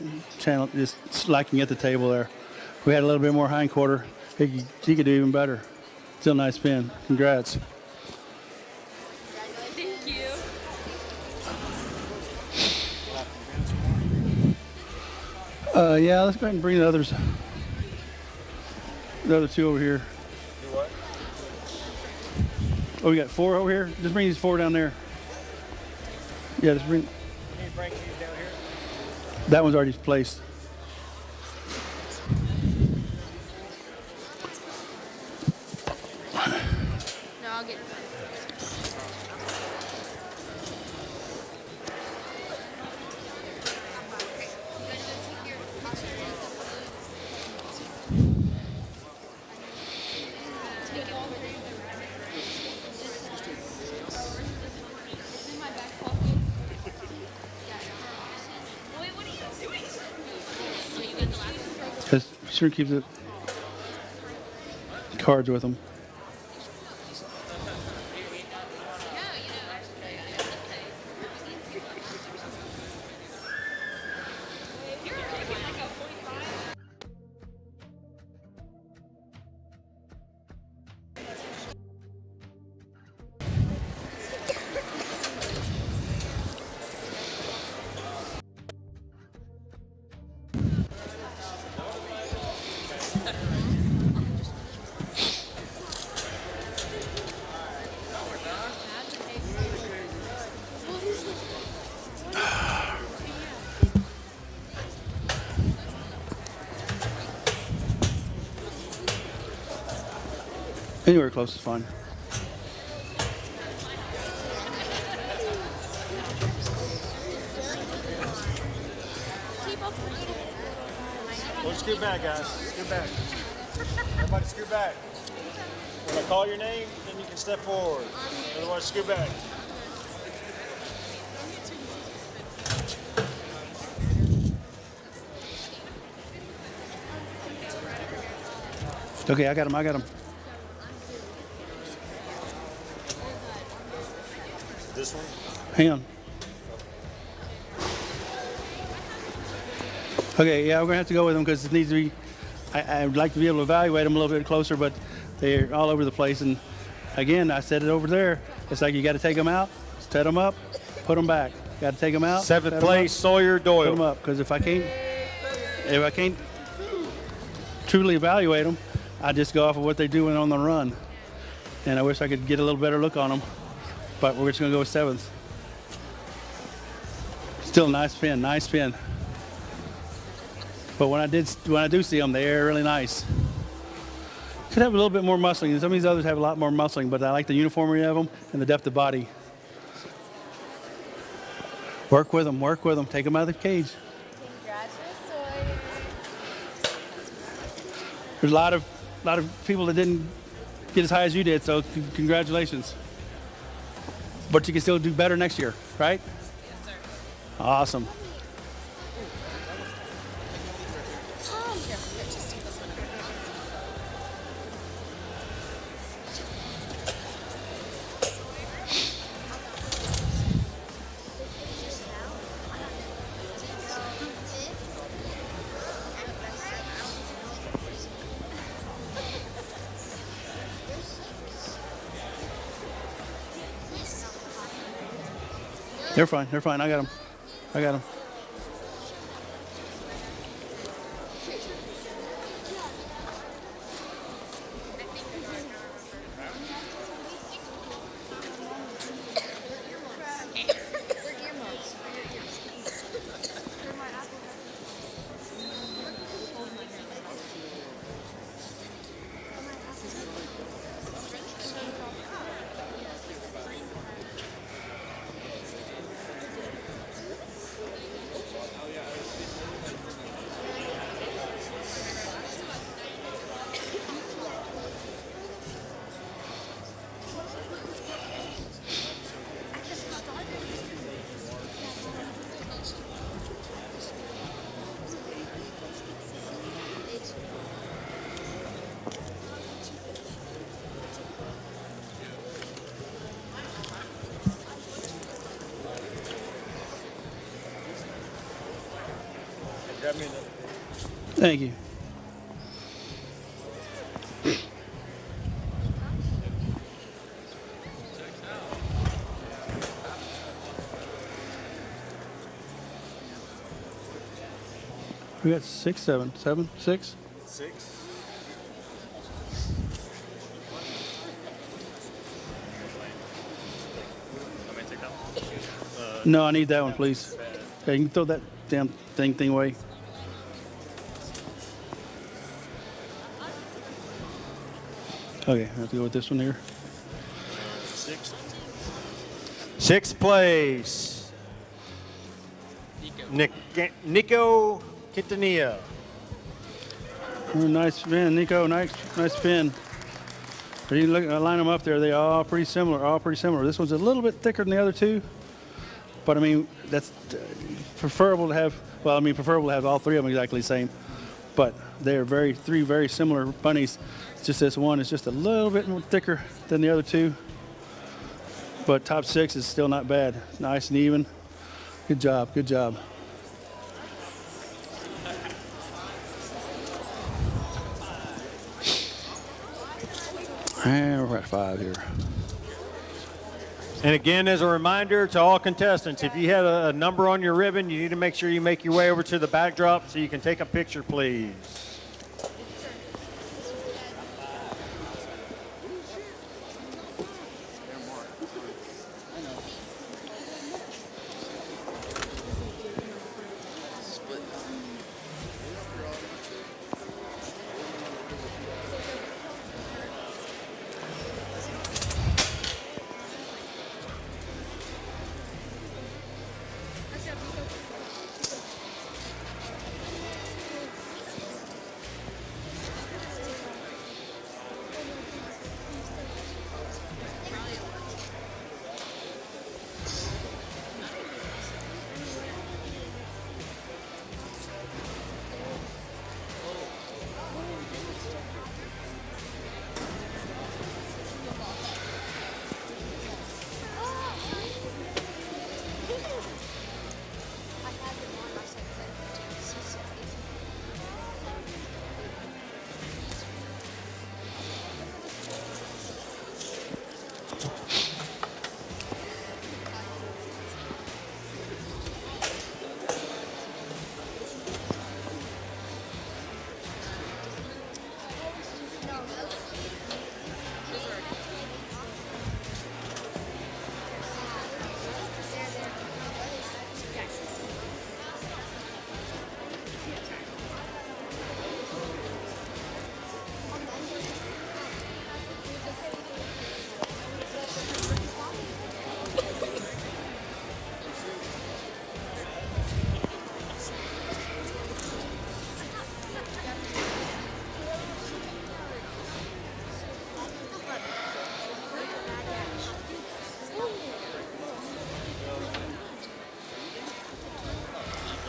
like you can get the table there. If we had a little bit more hindquarter, he could do even better. Still nice spin. Congrats. Thank you. Yeah, let's go ahead and bring the other two over here. Do what? Oh, we got 4 over here. Just bring these 4 down there. Yeah, just bring. You need to bring these down here. That one's already placed. No, I'll get it. Just sure keep the cards with them. Anywhere close is fine. Well, scoot back, guys. Scoot back. Everybody scoot back. When I call your name, then you can step forward. Otherwise, scoot back. Okay, I got him. I got him. This one? Hang on. Okay, yeah, we're gonna have to go with them because it needs to be. I'd like to be able to evaluate them a little bit closer, but they're all over the place. And again, I said it over there. It's like you got to take them out, set them up, put them back. Got to take them out. 7th place, Sawyer Put Doyle. them up because if I can't truly evaluate them, I just go off of what they're doing on the run. And I wish I could get a little better look on them, but we're just gonna go with 7th. Still nice spin, nice spin. But when I do see them, they're really nice. Could have a little bit more muscling. Some of these others have a lot more muscling, but I like the uniformity of them and the depth of body. Work with them, take them out of the cage. There's a lot of people that didn't get as high as you did, so congratulations. But you can still do better next year, right? Yes, sir. Awesome. They're fine. I got them. grab me another. Thank you. We got 6, 7, 7, 6. 6. No, I need that one, please. Yeah, you can throw that damn thing away. Okay, I have to go with this one here. 6. Sixth place. Nico Quintanilla. Oh, nice spin, Nico. Nice spin. But you look, line them up there. They are all pretty similar. All pretty similar. This one's a little bit thicker than the other two, but I mean that's preferable to have. Well, I mean preferable to have all three of them exactly the same. But they are three very similar bunnies. It's just this one is just a little bit more thicker than the other two. But top 6 is still not bad. Nice and even. Good job. Good job. And we're at 5 here. And again, as a reminder to all contestants, if you have a number on your ribbon, you need to make sure you make your way over to the backdrop so you can take a picture, please.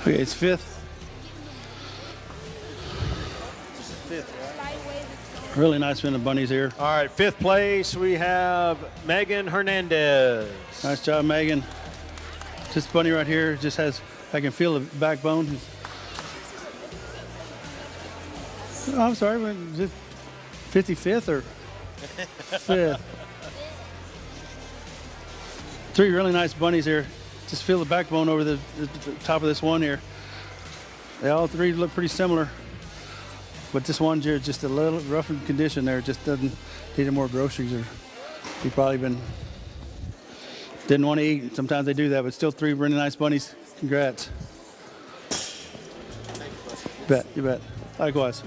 Okay, it's 5th. Really nice spin of bunnies here. All right, 5th place, we have Megan Hernandez. Nice job, Megan. This bunny right here just has, I can feel the backbone. Oh, I'm sorry, is it 55th or 5th? 3 really nice bunnies here. Just feel the backbone over the top of this one here. They all 3 look pretty similar. But this one here is just a little rough in condition there. Just doesn't need more groceries, or he probably didn't want to eat. Sometimes they do that, but still 3 really nice bunnies. Congrats. You bet. Likewise.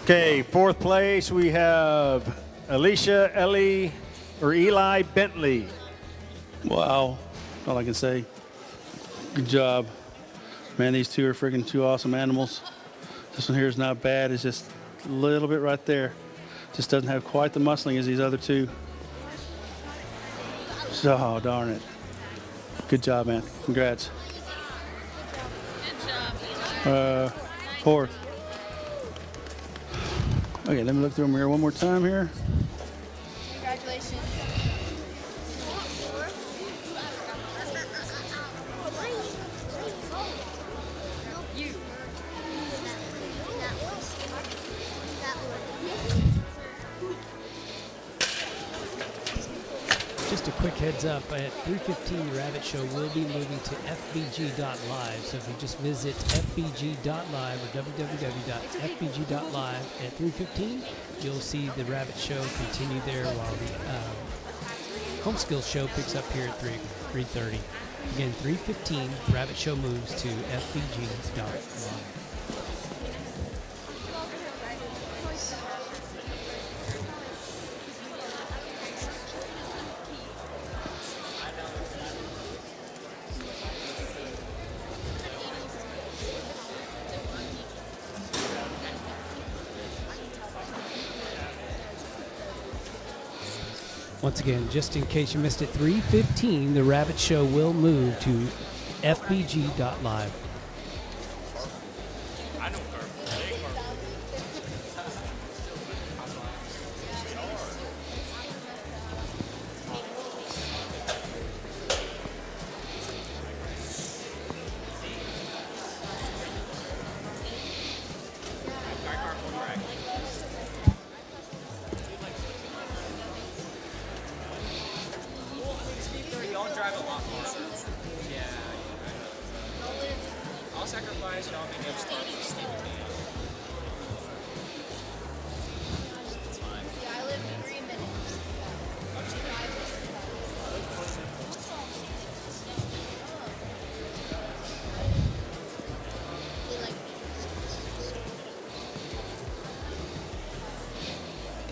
Okay, fourth place we have Eli Bentley. Wow. All I can say. Good job. Man, these two are freaking two awesome animals. This one here is not bad. It's just a little bit right there. Just doesn't have quite the muscling as these other two. So, oh, darn it. Good job, man. Congrats. Fourth. Okay, let me look through them here one more time here. Congratulations. Just a quick heads up, at 3:15 the Rabbit Show will be moving to fbg.live. So if you just visit fbg.live or www.fbg.live at 3:15, you'll see the Rabbit Show continue there while the Home Skills Show picks up here at 3:30. Again, 3:15, Rabbit Show moves to fbg.live. Once again, just in case you missed it, 3:15, the Rabbit Show will move to fbg.live. I'll sacrifice y'all being able to start with Steve and me. It's fine. Yeah, I live 3 minutes.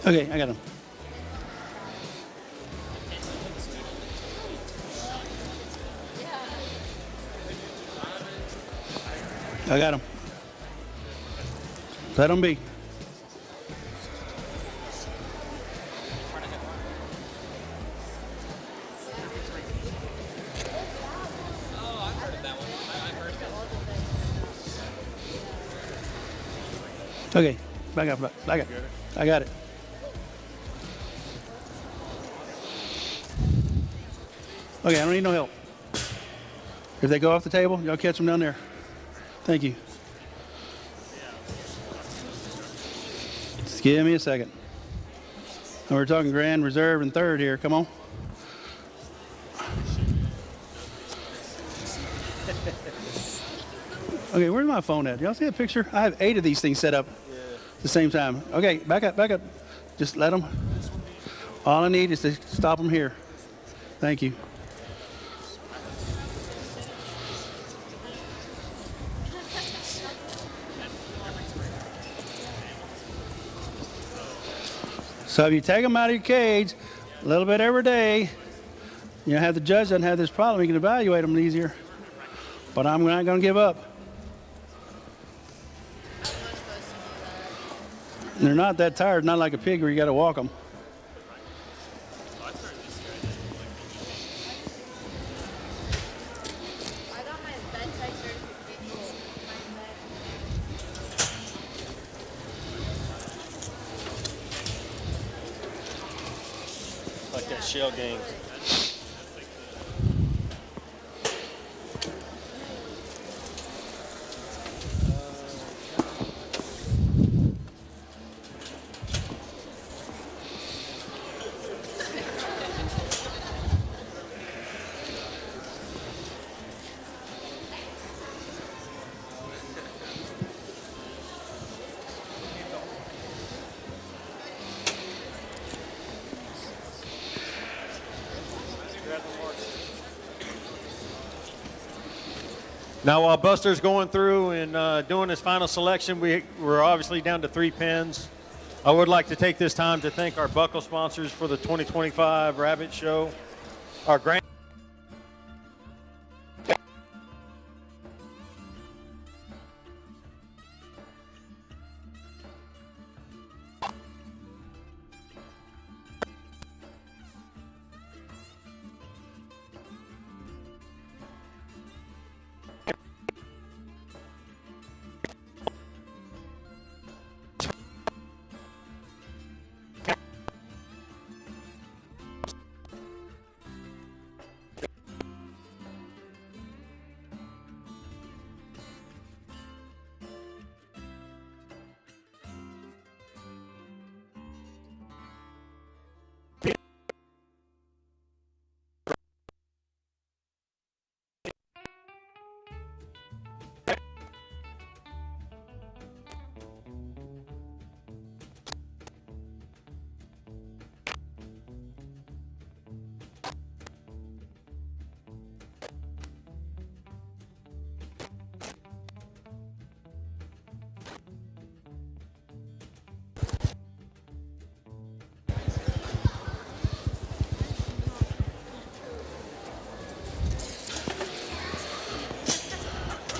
Okay, I got him. I got him. Let him be. Oh, I've heard of that one. I've heard of that. Okay, back up. I got it. Okay, I don't need no help. If they go off the table, y'all catch them down there. Thank you. Just give me a second. And we're talking grand, reserve, and third here. Come on. Okay, where's my phone at? Y'all see a picture? I have 8 of these things set up at the same time. Okay, back up. Just let them. All I need is to stop them here. Thank you. So if you take them out of your cage a little bit every day, you know, have the judge doesn't have this problem, you can evaluate them easier. But I'm not going to give up. And they're not that tired, not like a pig where you got to walk them. Like that shell game. Now, while Buster's going through and doing his final selection, we're obviously down to 3 pins. I would like to take this time to thank our buckle sponsors for the 2025 Rabbit Show. Our grand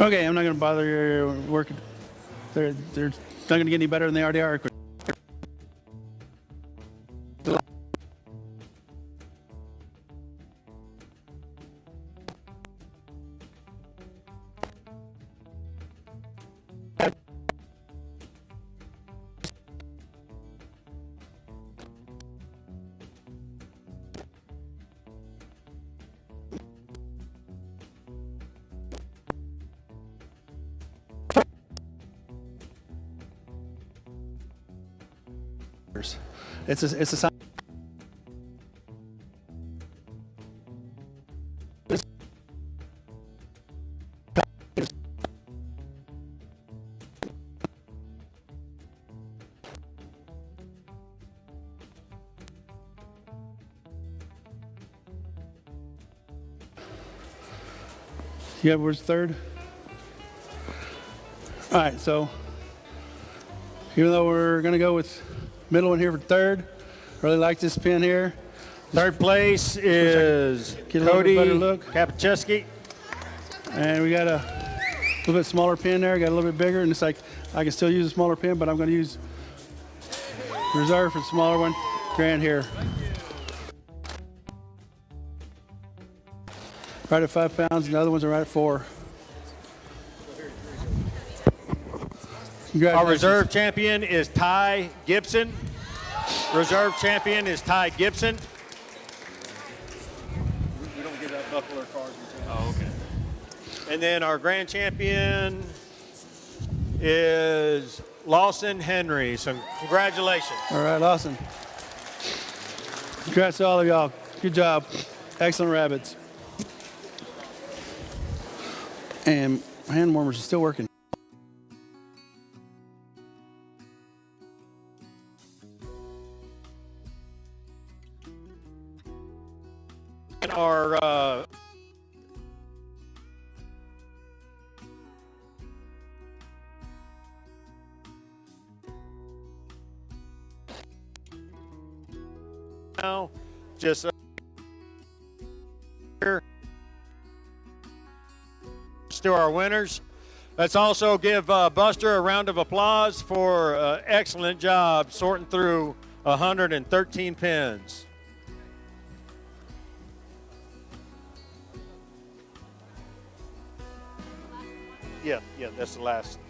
Okay, I'm not going to bother your work. They're not going to get any better than they already are. It's a sign. Yeah, where's third? All right, so even though we're going to go with middle one here for third, really like this pin here. third place is Get a little Cody bit better look. Kapacheski. And we got a little bit smaller pin there, got a little bit bigger, and it's like I can still use a smaller pin, but I'm going to use reserve for the smaller one. Grant here. Right at 5 pounds, and the other ones are right at 4. Our reserve champion is Ty Gibson. Reserve champion is Ty Gibson. We don't get that buckler card. Oh, okay. And then our grand champion is Lawson Henry. So congratulations. All right, Lawson. Congrats to all of y'all. Good job. Excellent rabbits. And hand warmers are still working. Our now just here to our winners. Let's also give Buster a round of applause for excellent job sorting through 113 pins. Yeah, that's the last.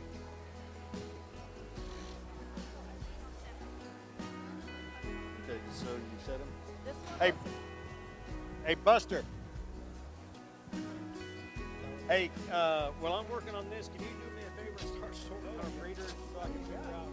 Okay, so you set him? Hey, Buster. Hey, while I'm working on this, can you do me a favor and start sorting our breeders so I can figure out?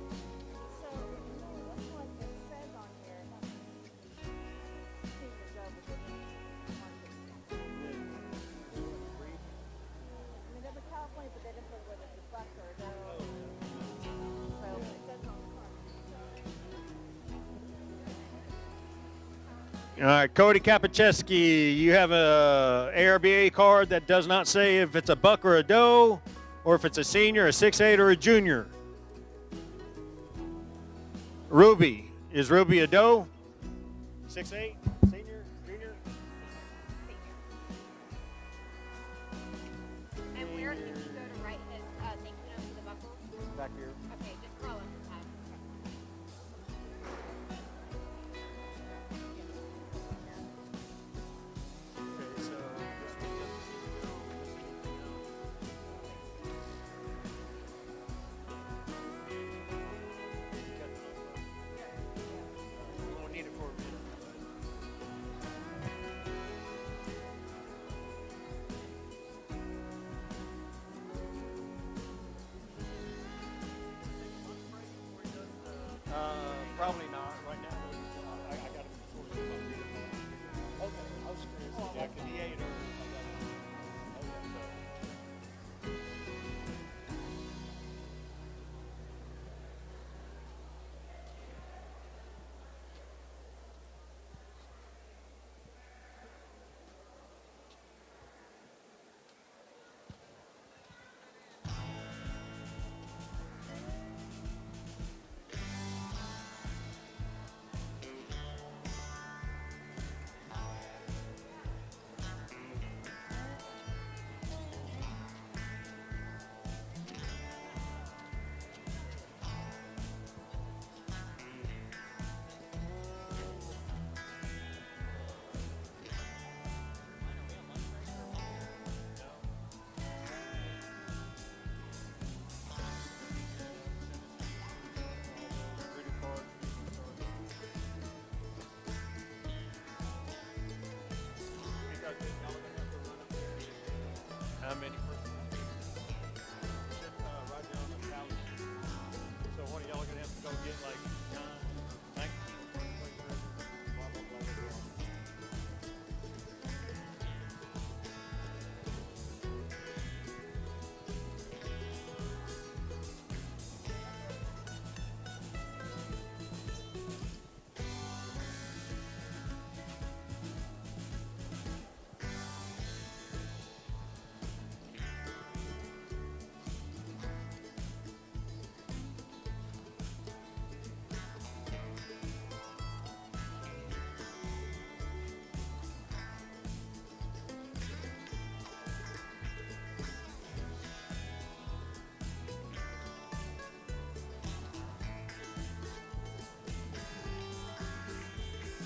All right, Cody Kapacheski, you have a ARBA card that does not say if it's a buck or a doe, or if it's a senior, a 6'8", or a junior. Ruby, is Ruby a doe? 6'8", senior, junior? And where can you go to write his thank you note for the buckle? Back here. Okay, just call him. Okay, so we won't need it for a minute. Probably not right now. I got to sort of see my reader. Okay, I was curious. Yeah, 'cause he ate her. How many persons? Right there on the couch. So one of y'all are going to have to go get like 9, 19, 20, blah, blah, blah, blah.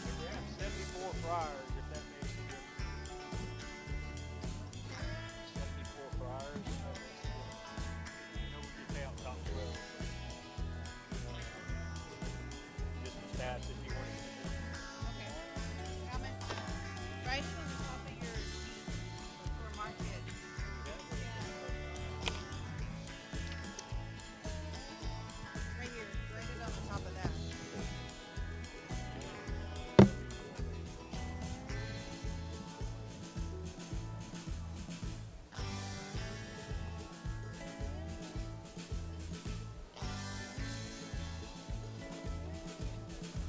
We have 74 friars, if that makes a difference. 74 friars. You know, we get payout top 12. Just the stats if you want to. Okay. Comment. Write it on the top of your sheet for market. Right here. Write it on the top of that.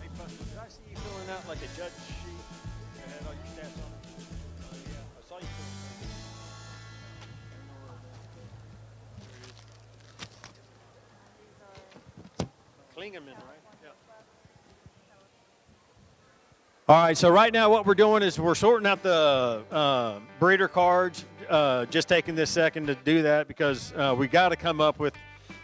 Hey, Buster, did I see you filling out like a judge sheet that had all your stats on it? Yeah, I saw you filling it out. Klingerman, right? Yeah. All right, so right now what we're doing is we're sorting out the breeder cards. Just taking this second to do that because we got to come up with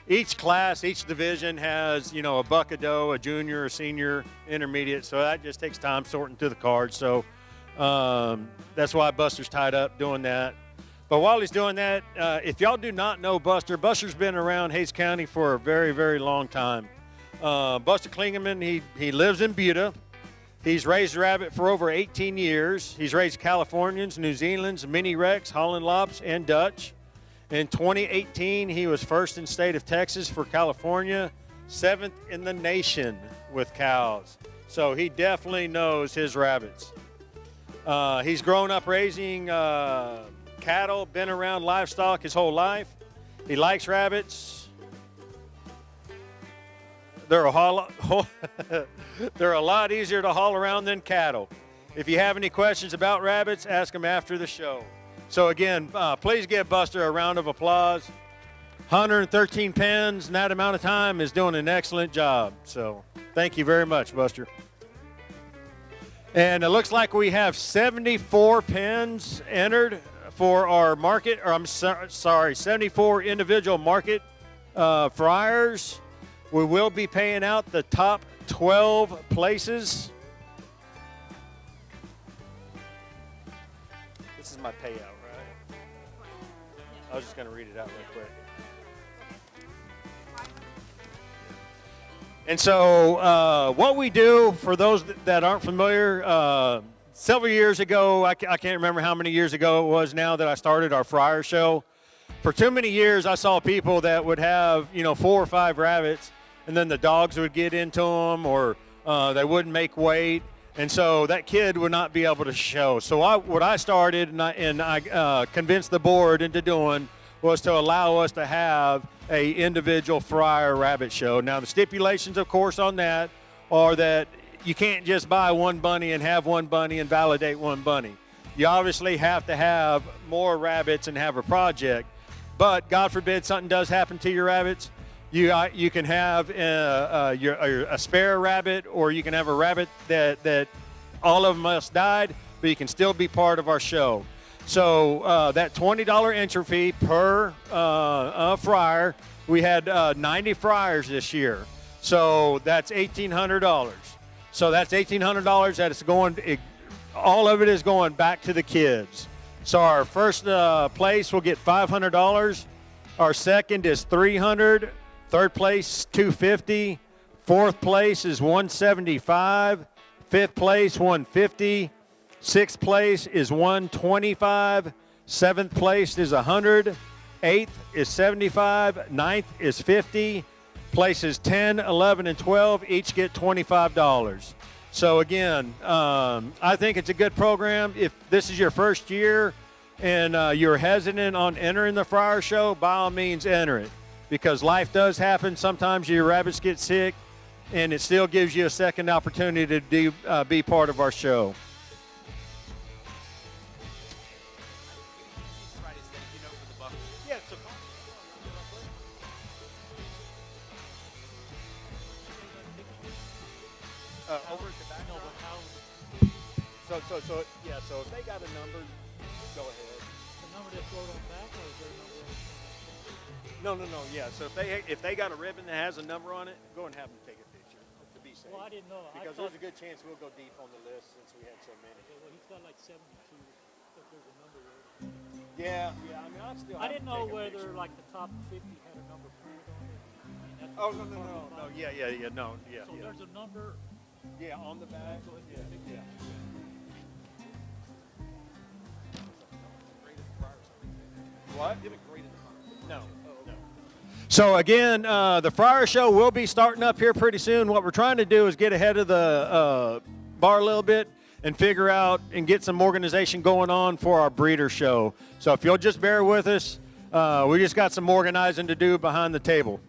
each class, each division has, you know, a buck, a doe, a junior, a senior, intermediate. So that just takes time sorting through the cards. So that's why Buster's tied up doing that. But while he's doing that, if y'all do not know Buster, Buster's been around Hays County for a very, very long time. Buster Klingerman, he lives in Buda. He's raised rabbit for over 18 years. He's raised Californians, New Zealand's, Mini Rex, Holland Lops, and Dutch. In 2018, he was first in state of Texas for California, 7th in the nation with cows. So he definitely knows his rabbits. He's grown up raising cattle, been around livestock his whole life. He likes rabbits. They're a lot easier to haul around than cattle. If you have any questions about rabbits, ask them after the show. So again, please give Buster a round of applause. 113 pens in that amount of time is doing an excellent job. So thank you very much, Buster. And it looks like we have 74 pens entered for our market, or I'm sorry, 74 individual market fryers. We will be paying out the top 12 places. This is my payout, right? I was just going to read it out real quick. And so what we do, for those that aren't familiar, several years ago, I can't remember how many years ago it was now that I started our fryer show. For too many years, I saw people that would have, 4 or 5 rabbits, and then the dogs would get into them, or they wouldn't make weight, and so that kid would not be able to show. So what I started, and I convinced the board into doing, was to allow us to have a individual fryer rabbit show. Now, the stipulations, of course, on that are that you can't just buy one bunny and have one bunny and validate one bunny. You obviously have to have more rabbits and have a project. But God forbid something does happen to your rabbits, you can have a spare rabbit, or you can have a rabbit that all of them must died, but you can still be part of our show. So that $20 entry fee per fryer, we had 90 fryers this year. So that's $1,800. So that's $1,800 that is going, all of it is going back to the kids. So our first place will get $500. Our second is $300. Third place, $250. Fourth place is $175. Fifth place, $150. Sixth place is $125. Seventh place is $100. Eighth is $75. Ninth is $50. Places 10, 11, and 12 each get $25. So again, I think it's a good program. If this is your first year and you're hesitant on entering the fryer show, by all means enter it, because life does happen. Sometimes your rabbits get sick, and it still gives you a second opportunity to be part of our show. So if they got a number, go ahead. The number that's wrote on the back, or is there a number? No. Yeah. So if they got a ribbon that has a number on it, go and have them take a picture to be safe. Well, I didn't know. Because there's a good chance we'll go deep on the list since we had so many. Okay, well, he's got like 72. If there's a number there. Yeah. I mean, I didn't know whether like the top 50 had a number printed on it. I mean, no. Yeah. No. Yeah. So there's a number. Yeah, on the back. Yeah. What? No. So again, the fryer show will be starting up here pretty soon. What we're trying to do is get ahead of the bar a little bit and figure out and get some organization going on for our breeder show. So if you'll just bear with us, we just got some organizing to do behind the table.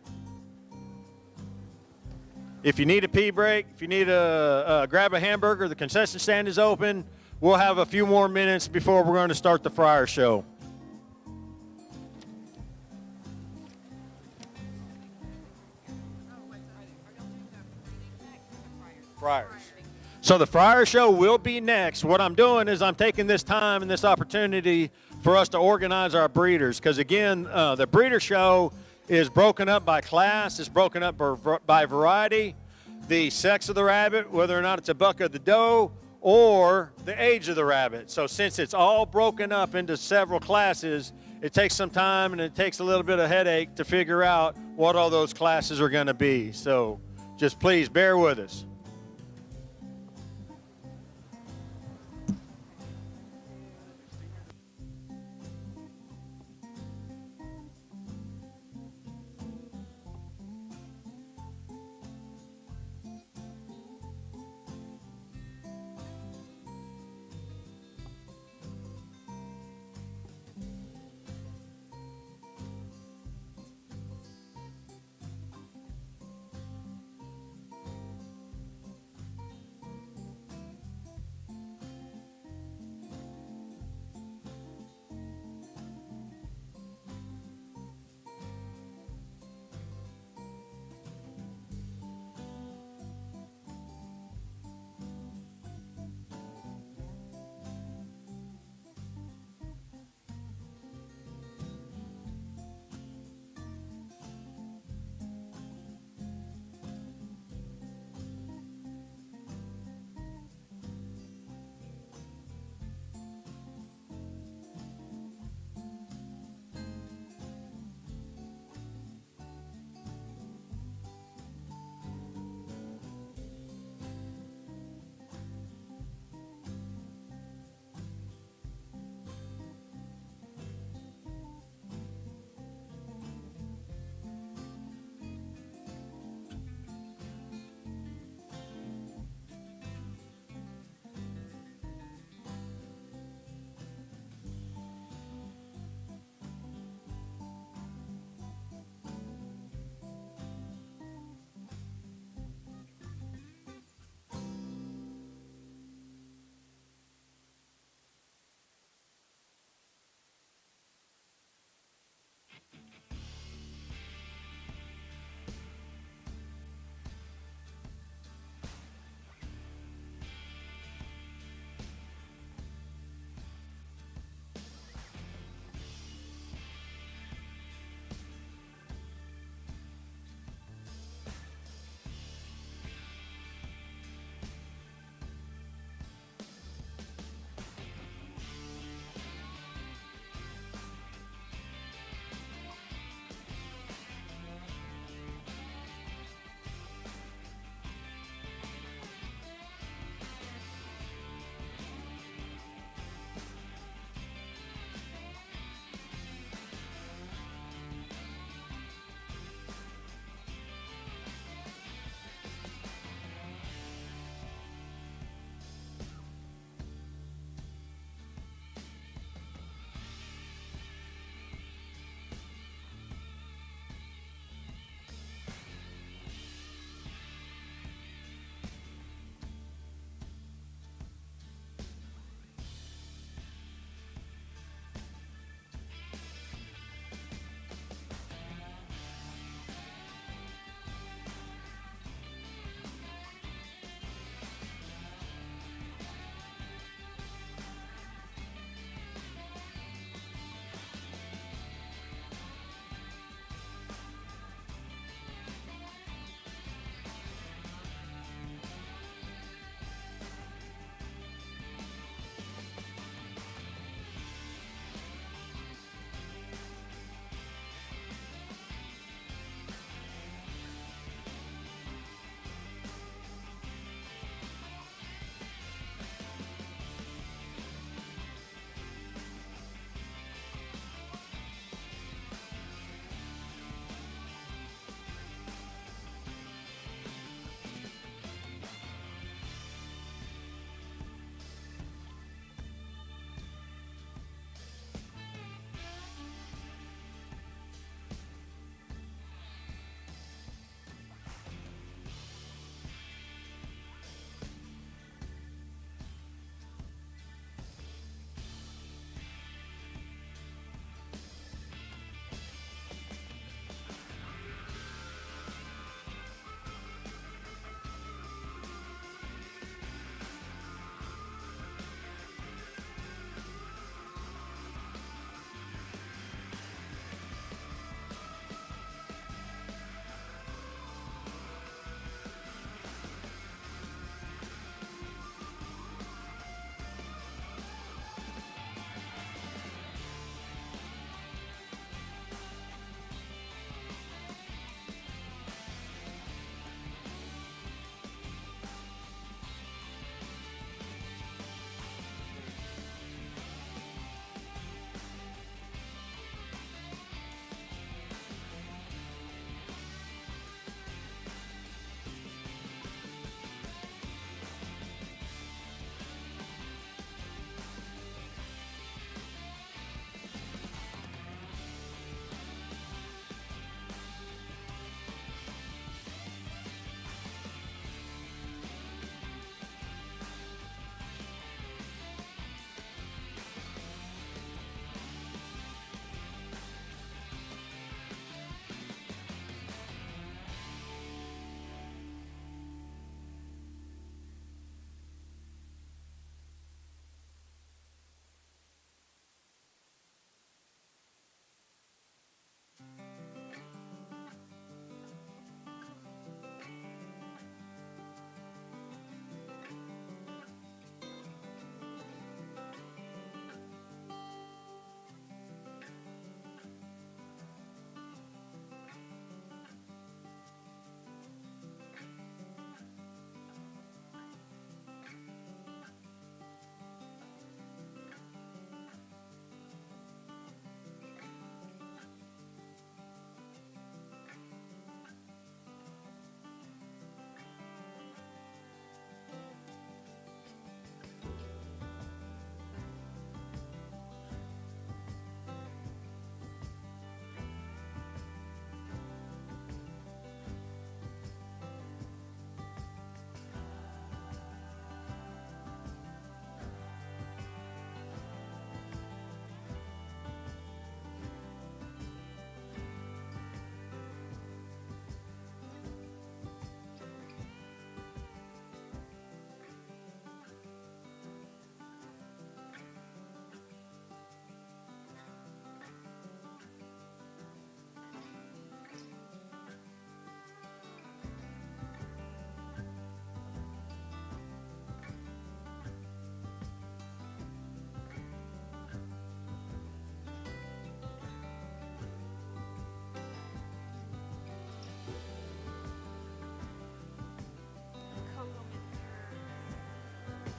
If you need a pee break, if you need to grab a hamburger, the concession stand is open. We'll have a few more minutes before we're going to start the fryer show. Fryers. So the fryer show will be next. What I'm doing is I'm taking this time and this opportunity for us to organize our breeders, because again, the breeder show is broken up by class. It's broken up by variety, the sex of the rabbit, whether or not it's a buck of the doe, or the age of the rabbit. So since it's all broken up into several classes, it takes some time and it takes a little bit of headache to figure out what all those classes are going to be. So just please bear with us.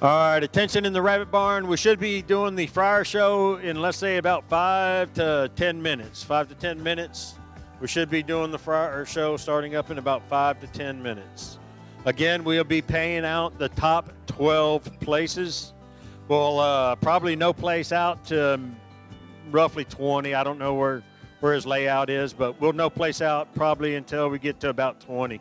All right, attention in the rabbit barn. We should be doing the fryer show in, let's say, about 5 to 10 minutes. 5 to 10 minutes. We should be doing the fryer show starting up in about 5 to 10 minutes. Again, we'll be paying out the top 12 places. We'll probably no place out to roughly 20. I don't know where his layout is, but we'll no place out probably until we get to about 20.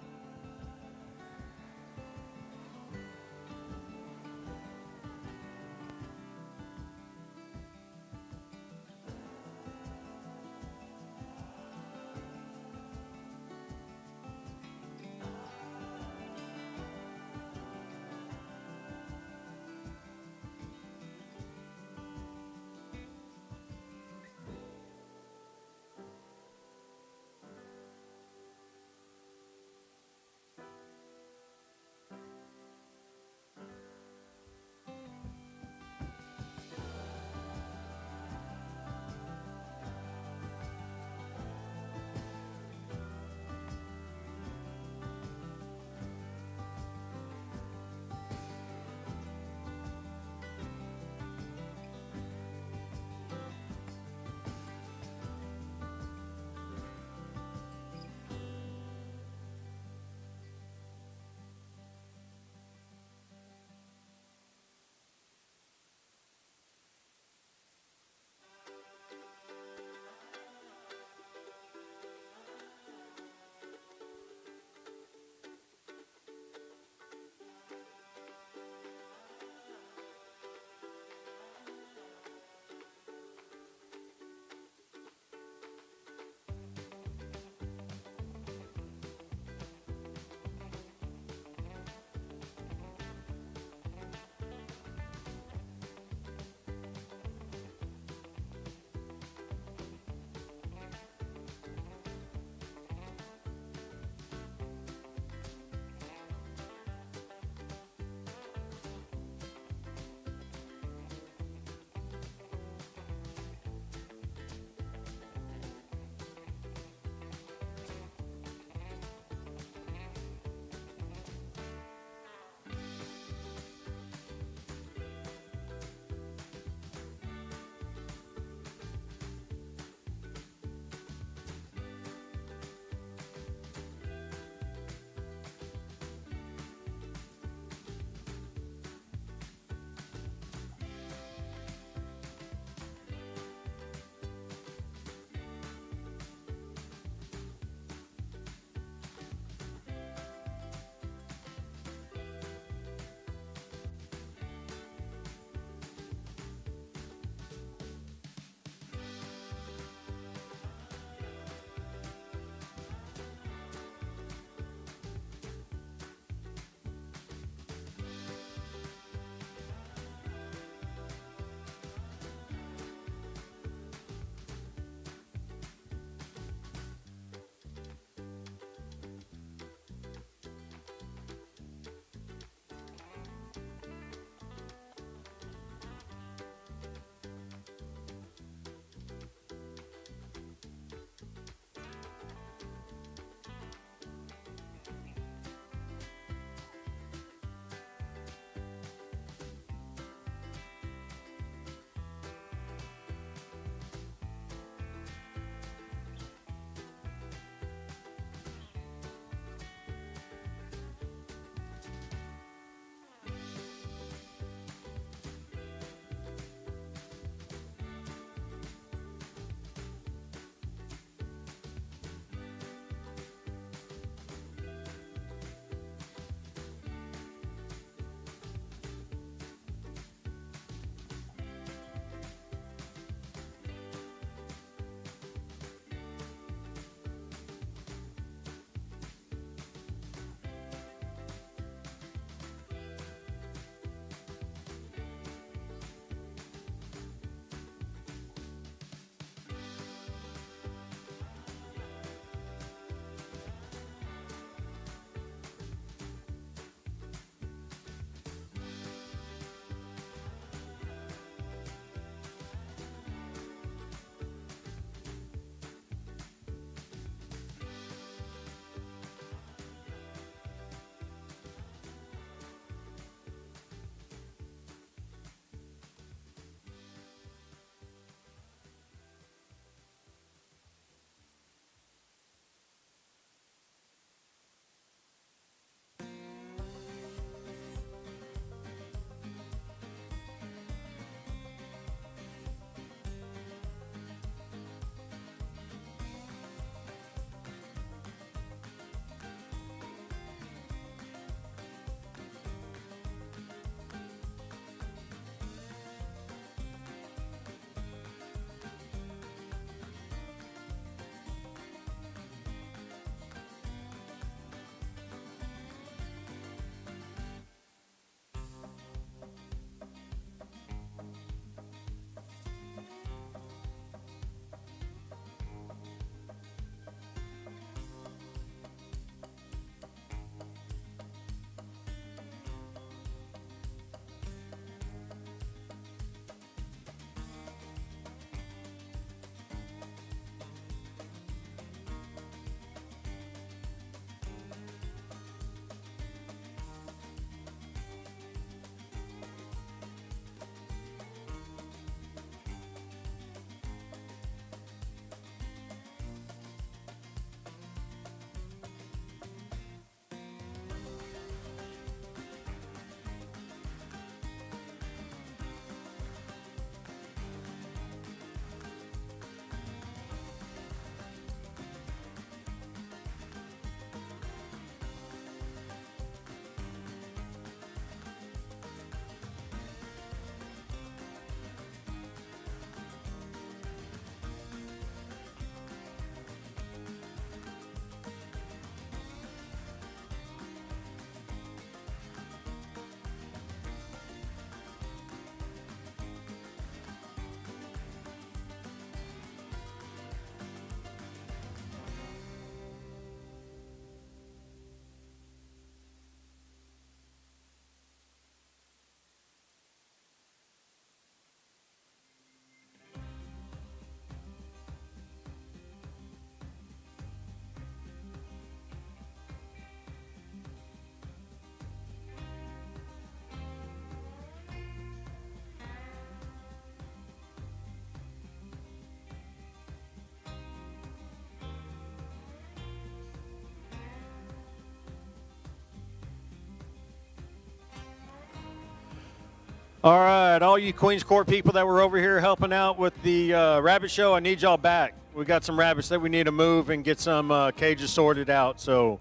All right, all you Queens Court people that were over here helping out with the rabbit show, I need y'all back. We got some rabbits that we need to move and get some cages sorted out. So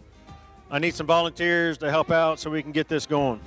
I need some volunteers to help out so we can get this going.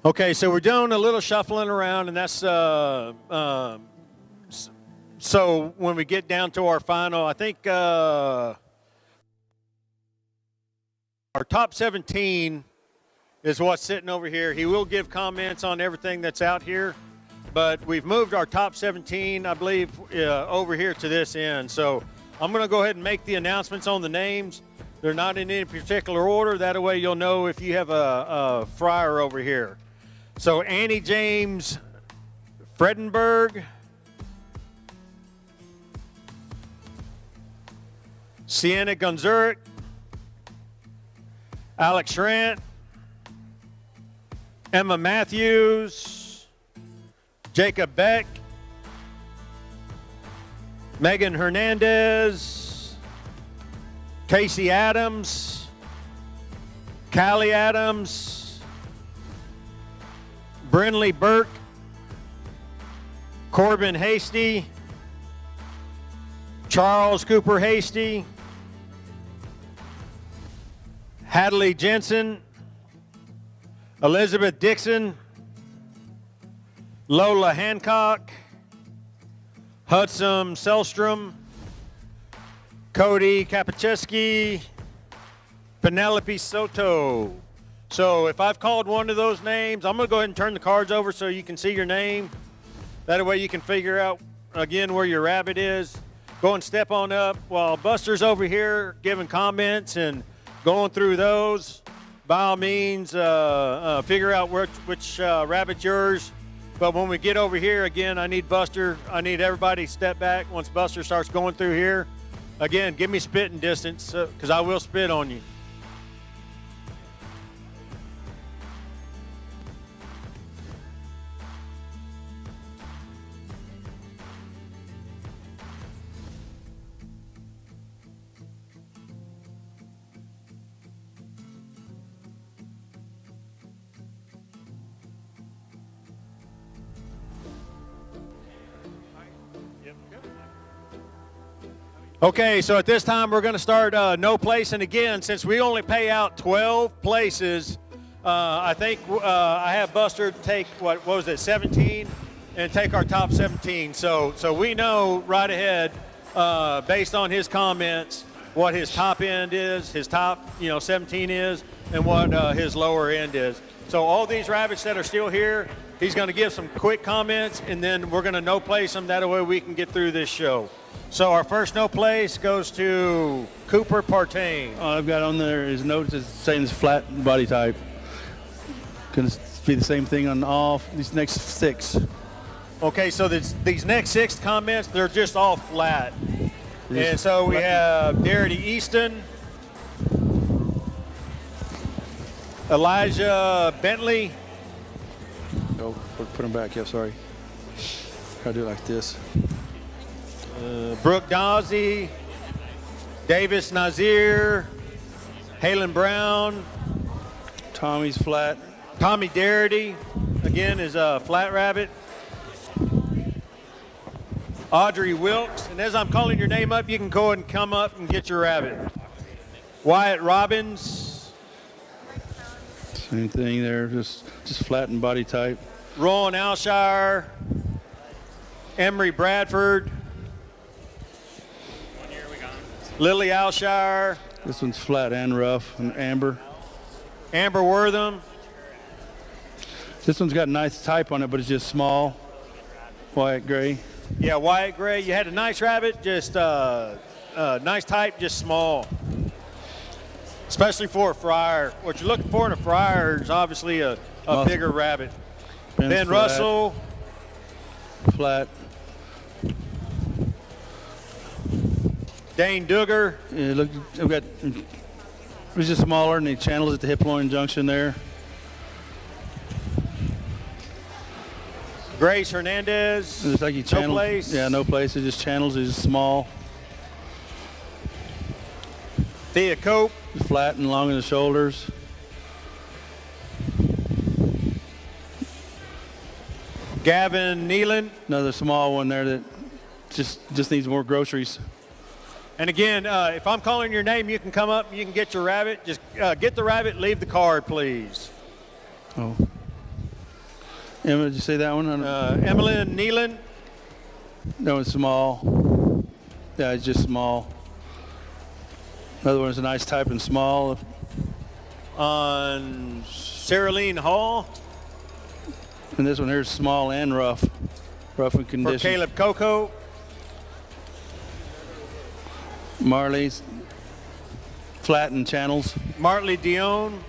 Okay, so we're doing a little shuffling around, and that's so when we get down to our final, I think our top 17 is what's sitting over here. He will give comments on everything that's out here, but we've moved our top 17, I believe, over here to this end. So I'm going to go ahead and make the announcements on the names. They're not in any particular order. That way you'll know if you have a fryer over here. So Annie James Fredenberg, Sienna Gonzurek, Alex Schrant, Emma Matthews, Jacob Beck, Megan Hernandez, Casey Adams, Callie Adams, Brinley Burke, Corbin Hasty, Charles Cooper Hasty, Hadley Jensen, Elizabeth Dixon, Lola Hancock, Hudson Selstrom, Cody Kapacheski, Penelope Soto. So if I've called one of those names, I'm going to go ahead and turn the cards over so you can see your name. That way you can figure out, again, where your rabbit is. Go and step on up while Buster's over here giving comments and going through those. By all means, figure out which rabbit's yours. But when we get over here, again, I need Buster. I need everybody to step back once Buster starts going through here. Again, give me spitting distance because I will spit on you. Okay, so at this time we're going to start no place, and again, since we only pay out 12 places, I think I have Buster take what was it, 17, and take our top 17. So we know right ahead, based on his comments, what his top end is, his top 17 is, and what his lower end is. So all these rabbits that are still here, he's going to give some quick comments, and then we're going to no place them. That way we can get through this show. So our first no place goes to Cooper Partain. All I've got on there is notes is saying it's flat body type. Going to be the same thing on all these next 6. Okay, so these next 6 comments, they're just all flat. And so we have Darity Easton, Elijah Bentley. Oh, put them back. Yeah, sorry. Try to do it like this. Brooke Dawsey, Davis Nazir, Halen Brown. Tommy's flat. Tommy Darity, again, is a flat rabbit. Audrey Wilkes, and as I'm calling your name up, you can go and come up and get your rabbit. Wyatt Robbins. Same thing there, just flat in body type. Rowan Alshire, Emery Bradford. Lily Alshire. This one's flat and rough, and Amber. Amber Wortham. This one's got a nice type on it, but it's just small. White gray. Yeah, white gray. You had a nice rabbit, just nice type, just small. Especially for a fryer. What you're looking for in a fryer is obviously a bigger rabbit. Ben Russell. Flat. Dane Duggar. Yeah, look, I've got. It's just smaller, and he channels at the hip loin junction there. Grace Hernandez. It's like he channels. No place. Yeah, no place. It just channels. It's just small. Thea Cope. Flat and long in the shoulders. Gavin Nealon. Another small one there that just needs more groceries. And again, if I'm calling your name, you can come up and you can get your rabbit. Just get the rabbit, leave the card, please. Oh. Emma, did you say that one? Emmeline Nealon. That one's small. Yeah, it's just small. Another one's a nice type and small. On Saraline Hall. And this one here is small and rough. Rough in condition. For Caleb Coco. Marley's flattened channels, Martley Dion,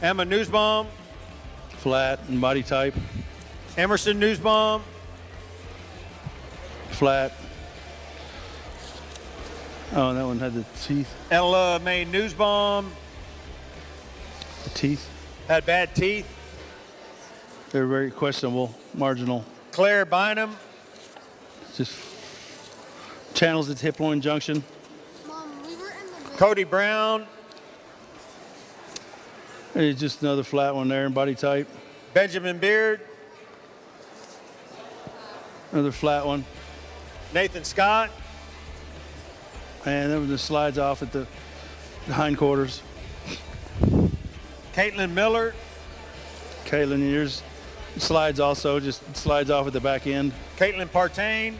Emma Newsbaum, flat and body type, Emerson Newsbaum, flat. Oh, that one had the teeth. Ella May Newsbaum, The teeth. had bad teeth. They're very questionable, marginal. Claire Bynum, Just channels at hip loin junction. Mom, we were in the Cody Brown, It's just another flat one there in body type. Benjamin Beard, Another flat one. Nathan Scott, And then the slides off at the hindquarters. Caitlin Miller, Caitlin, yours slides also, just slides off at the back end. Caitlin Partain,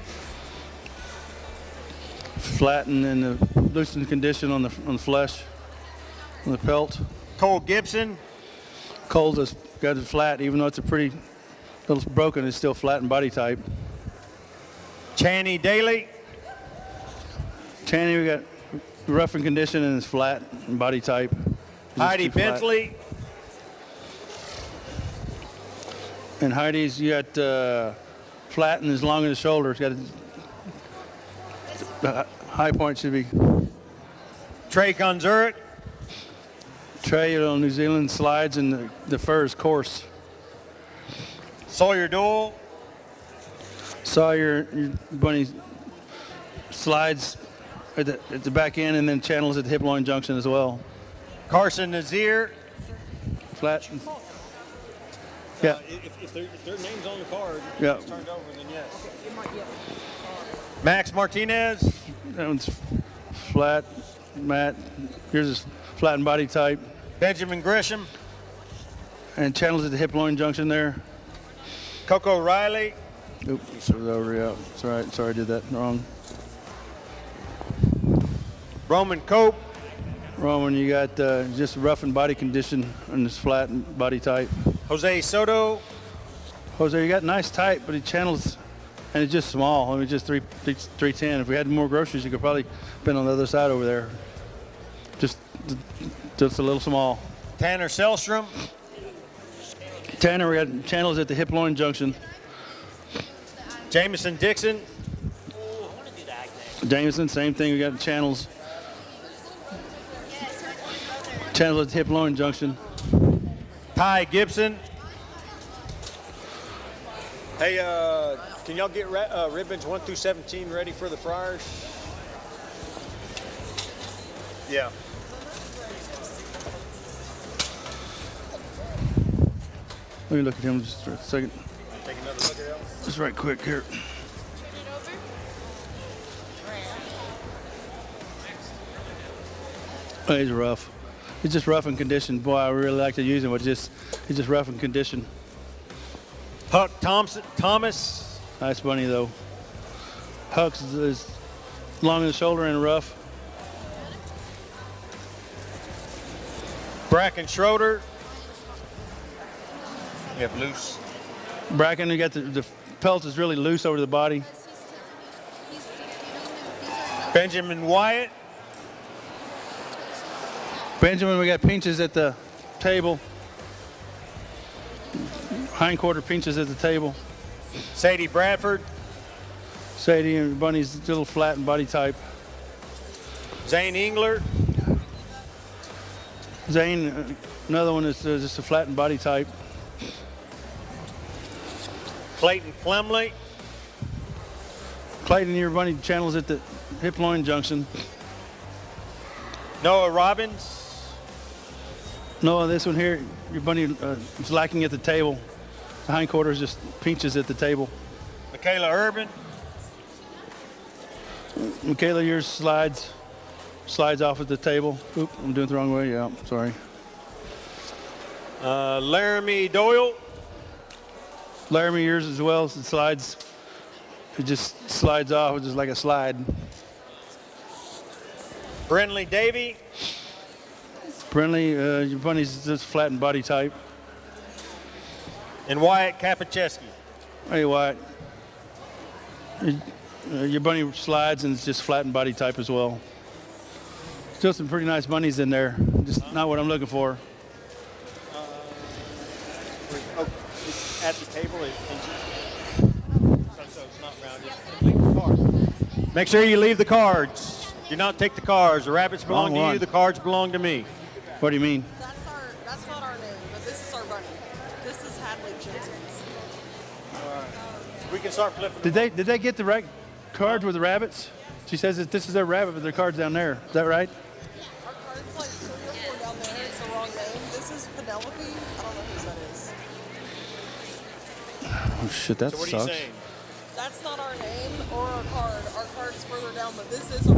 Flatten and the loosened condition on the flesh, on the pelt. Cole Gibson, Cole's has got it flat, even though it's a pretty little broken, it's still flat in body type. Channy Daly, Channy, we got rough in condition and it's flat in body type. It's just Heidi too flat. Bentley, And Heidi's, you got flat and as long as the shoulder. It's got the high point should be. Trey Conzurit, Trey, New Zealand slides and the fur is coarse. Sawyer Dole, Saw your bunny slides at the back end and then channels at the hip loin junction as well. Carson Nazir, Flat. Yeah. If their name's on the card, Yeah. it's turned over, then yes. Max Martinez, That one's flat. Matt, yours is flat in body type. Benjamin Grisham, And channels at the hip loin junction there. Coco Riley, Oops, it was over, yeah. It's all right. Sorry I did that wrong. Roman Cope, Roman, you got just rough in body condition and this flat in body type. Jose Soto, Jose, you got nice type, but he channels, and it's just small. I mean, just 310. If we had more groceries, you could probably been on the other side over there. Just a little small. Tanner Selstrom, Tanner, we got channels at the hip loin junction. Jameson Dixon, Jameson, same thing. We got channels. Channels at the hip loin junction. Ty Gibson. Hey, can y'all get ribbons 1 through 17 ready for the Friars? Yeah. Let me look at him just for a second. Take another look at that. Just right quick here. Oh, he's rough. He's just rough in condition. Boy, I really like to use him, but he's just rough in condition. Huck Thomas. Nice bunny though. Huck's is long in the shoulder and rough. Bracken Schroeder. You have loose. Bracken, you got the pelt is really loose over the body. Benjamin Wyatt. Benjamin, we got pinches at the table. Hindquarter pinches at the table. Sadie Bradford. Sadie and Bunny's a little flat in body type. Zane Engler. Zane, another one is just a flattened body type. Clayton Flemley. Clayton, your bunny channels at the hip loin junction. Noah Robbins. No, this one here, your bunny is lacking at the table. The hindquarters just pinches at the table. Michaela Urban. Michaela, yours slides off at the table. Oop, I'm doing it the wrong way. Yeah, sorry. Laramie Doyle. Laramie, yours as well. It slides. It just slides off, just like a slide. Brenley Davey. Brenley, your bunny's just flat in body type. And Wyatt Kapacheski. Hey, Wyatt. Your bunny slides and it's just flat in body type as well. Still some pretty nice bunnies in there. Just not what I'm looking for. At the table, so it's not rounded. Leave the cards. Make sure you leave the cards. Do not take the cards. The rabbits belong to you. The cards belong to me. What do you mean? That's not our name, but this is our bunny. This is Hadley Jenkins. All right. So we can start flipping. Did they get the right cards with the rabbits? She says that this is their rabbit, but their card's down there. Is that right? Our card's like 3 or 4 down there. It's the wrong name. This is Penelope. I don't know whose that is. Oh shit, that So what sucks. are you saying? That's not our name or our card. Our card's further down, but this is our.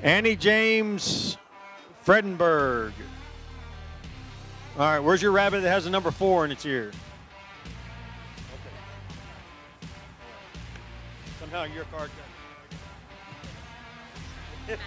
Annie James Fredenberg. All right, where's your rabbit that has a number 4 in its ear? Okay. Somehow your card got.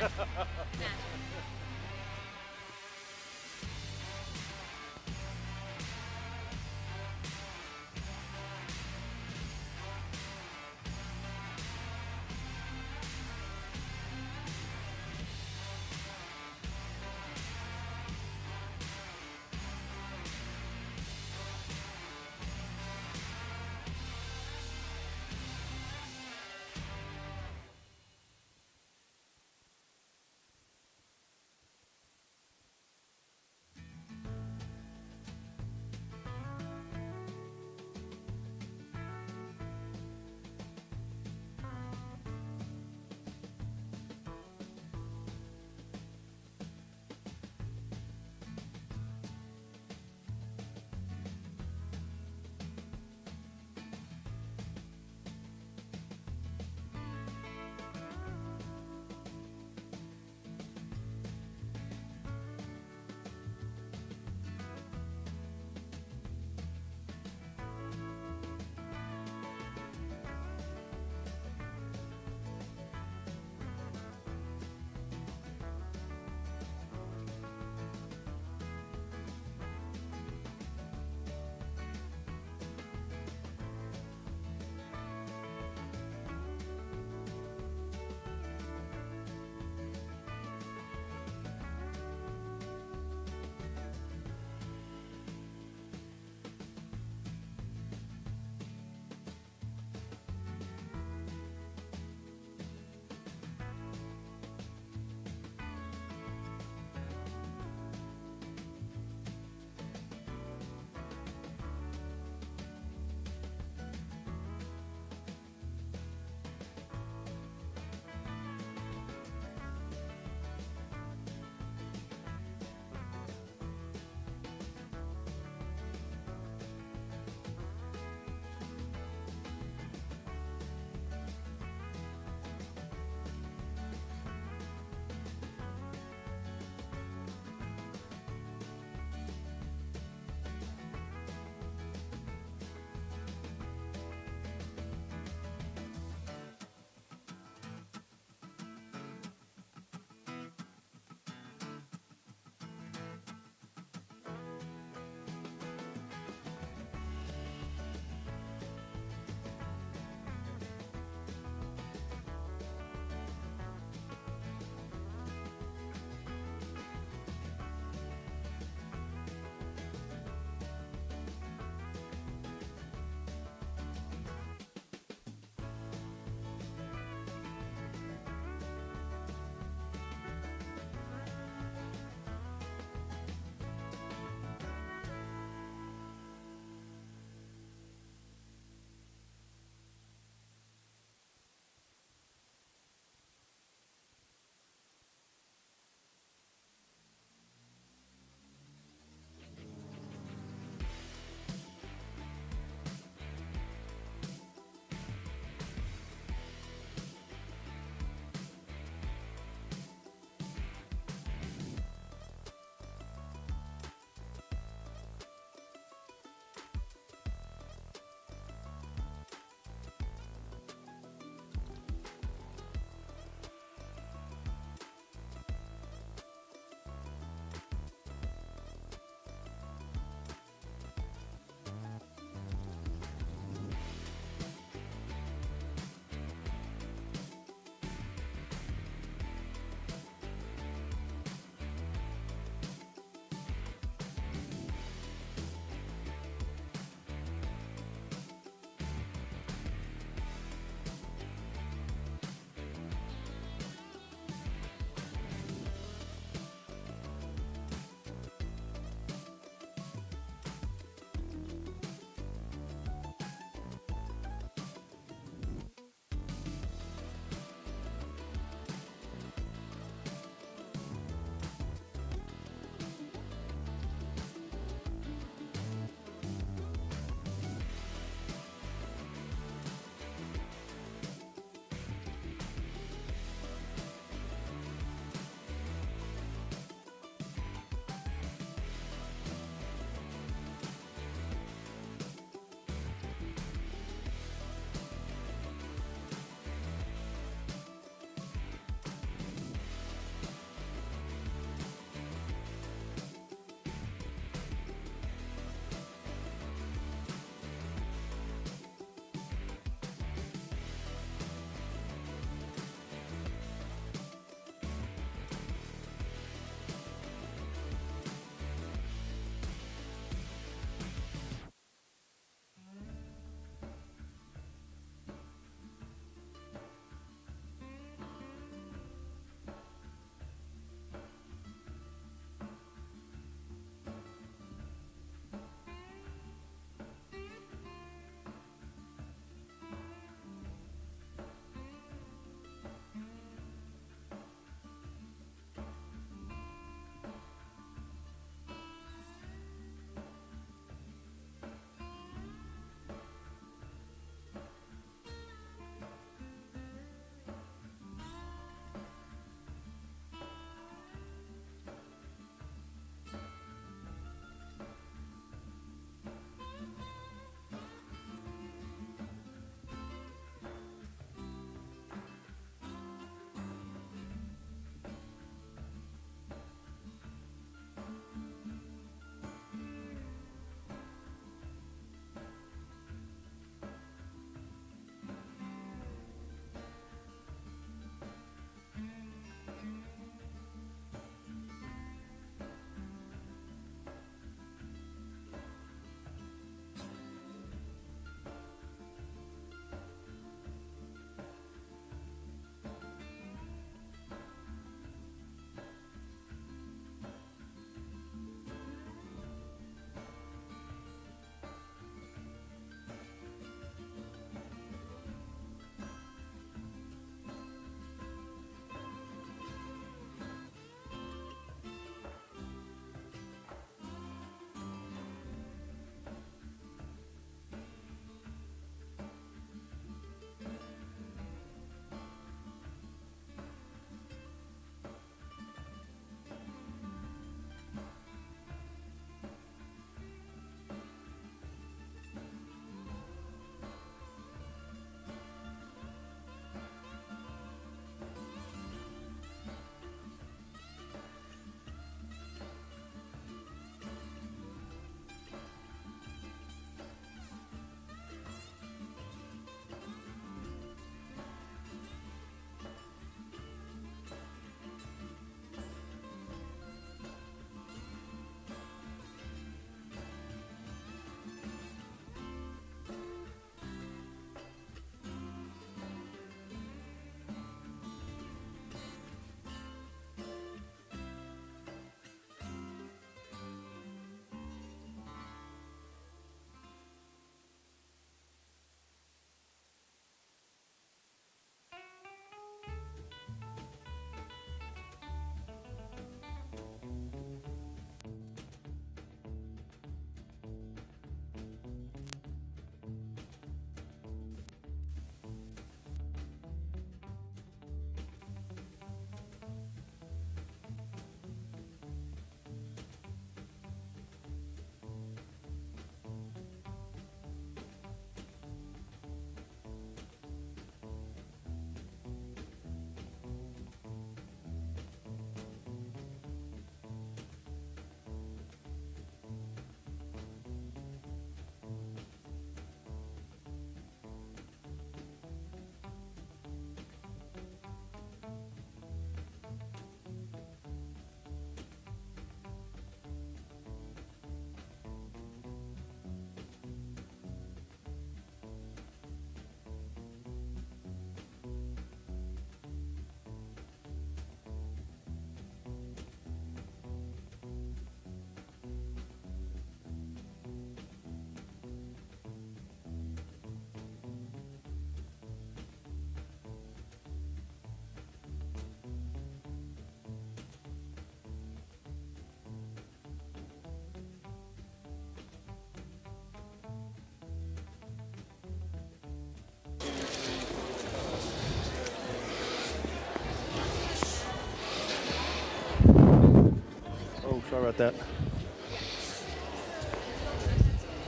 about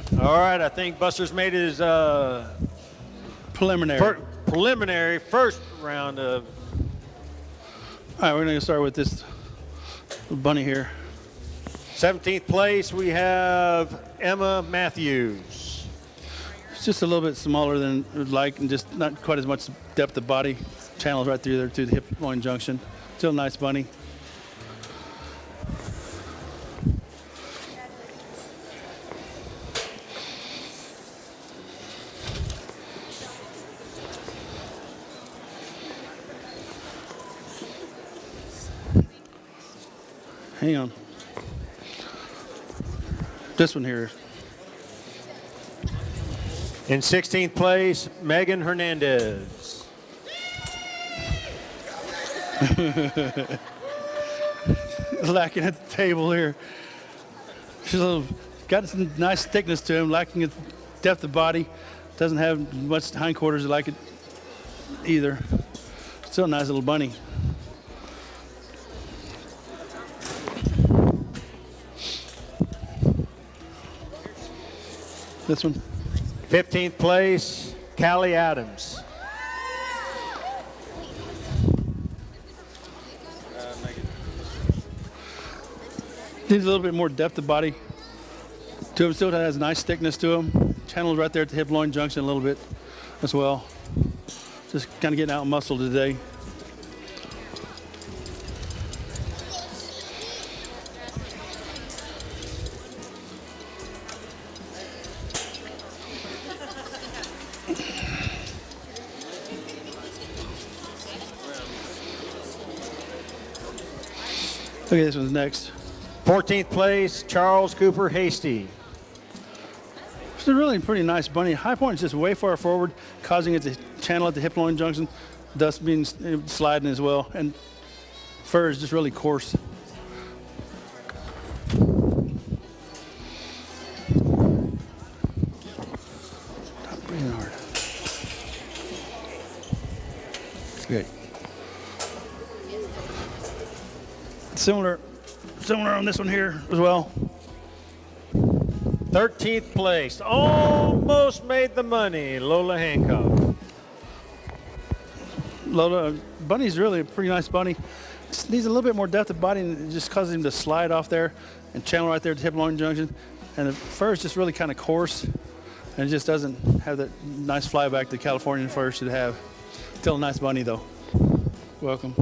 that. All right, I think Buster's made his Preliminary. first round of. All right, we're going to start with this bunny here. 17th place, we have Emma Matthews. It's just a little bit smaller than we'd like, and just not quite as much depth of body. Channels right through there to the hip loin junction. Still a nice bunny. Hang on. This one here. In 16th place, Megan Hernandez. Lacking at the table here. She's got some nice thickness to him, lacking at depth of body. Doesn't have much hindquarters like it either. Still a nice little bunny. This one. 15th place, Callie Adams. Needs a little bit more depth of body to him. Still has nice thickness to him. Channels right there at the hip loin junction a little bit as well. Just kind of getting out muscle today. Okay, this one's next. 14th place, Charles Cooper Hasty. It's a really pretty nice bunny. High point is just way far forward, causing it to channel at the hip loin junction, thus being sliding as well. And fur is just really coarse. Stop breathing hard. Good. Similar on this one here as well. 13th place, almost made the money, Lola Hancock. Lola, bunny's really a pretty nice bunny. Just needs a little bit more depth of body, and it just causes him to slide off there and channel right there at the hip loin junction. And the fur is just really kind of coarse, and it just doesn't have that nice flyback the Californian fur should have. Still a nice bunny though. Welcome.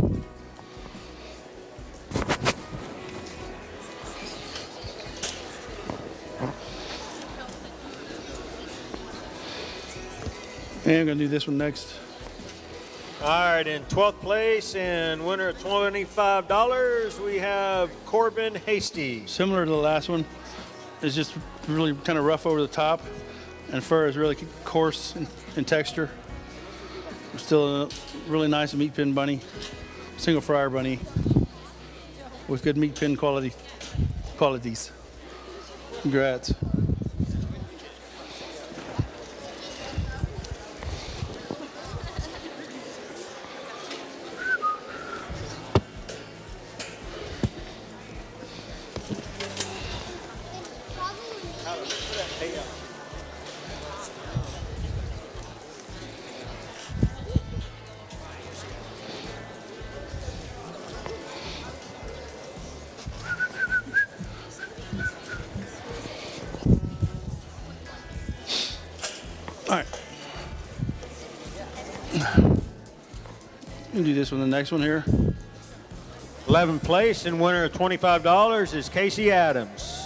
And I'm going to do this one next. All right, in 12th place and winner of $25, we have Corbin Hasty. Similar to the last one. It's just really kind of rough over the top, and fur is really coarse in texture. Still a really nice meat pin bunny, single fryer bunny with good meat pin qualities. Congrats. All right. You do this one, the next one here. 11th place and winner of $25 is Casey Adams.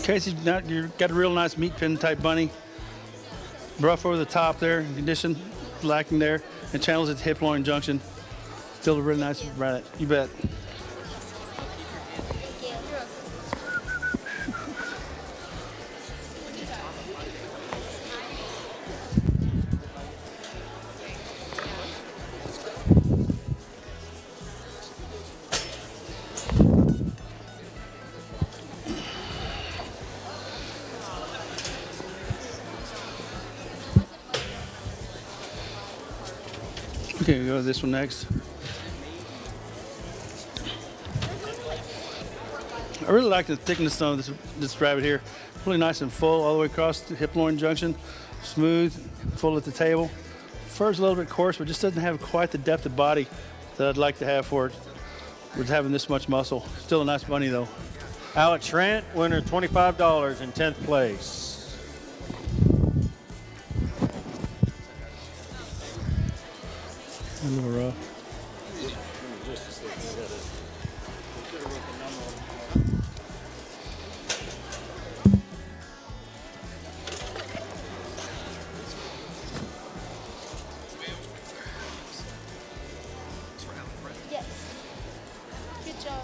Casey's got a real nice meat pin type bunny. Rough over the top there, condition lacking there, and channels at the hip loin junction. Still a really nice rat, you bet. Okay, we go to this one next. I really like the thickness of this rabbit here. Really nice and full all the way across the hip-loin junction. Smooth, full at the table. Fur's a little bit coarse, but just doesn't have quite the depth of body that I'd like to have for it with having this much muscle. Still a nice bunny though. Alex Schrant, winner $25 in 10th place. A little rough. Yes. Good job.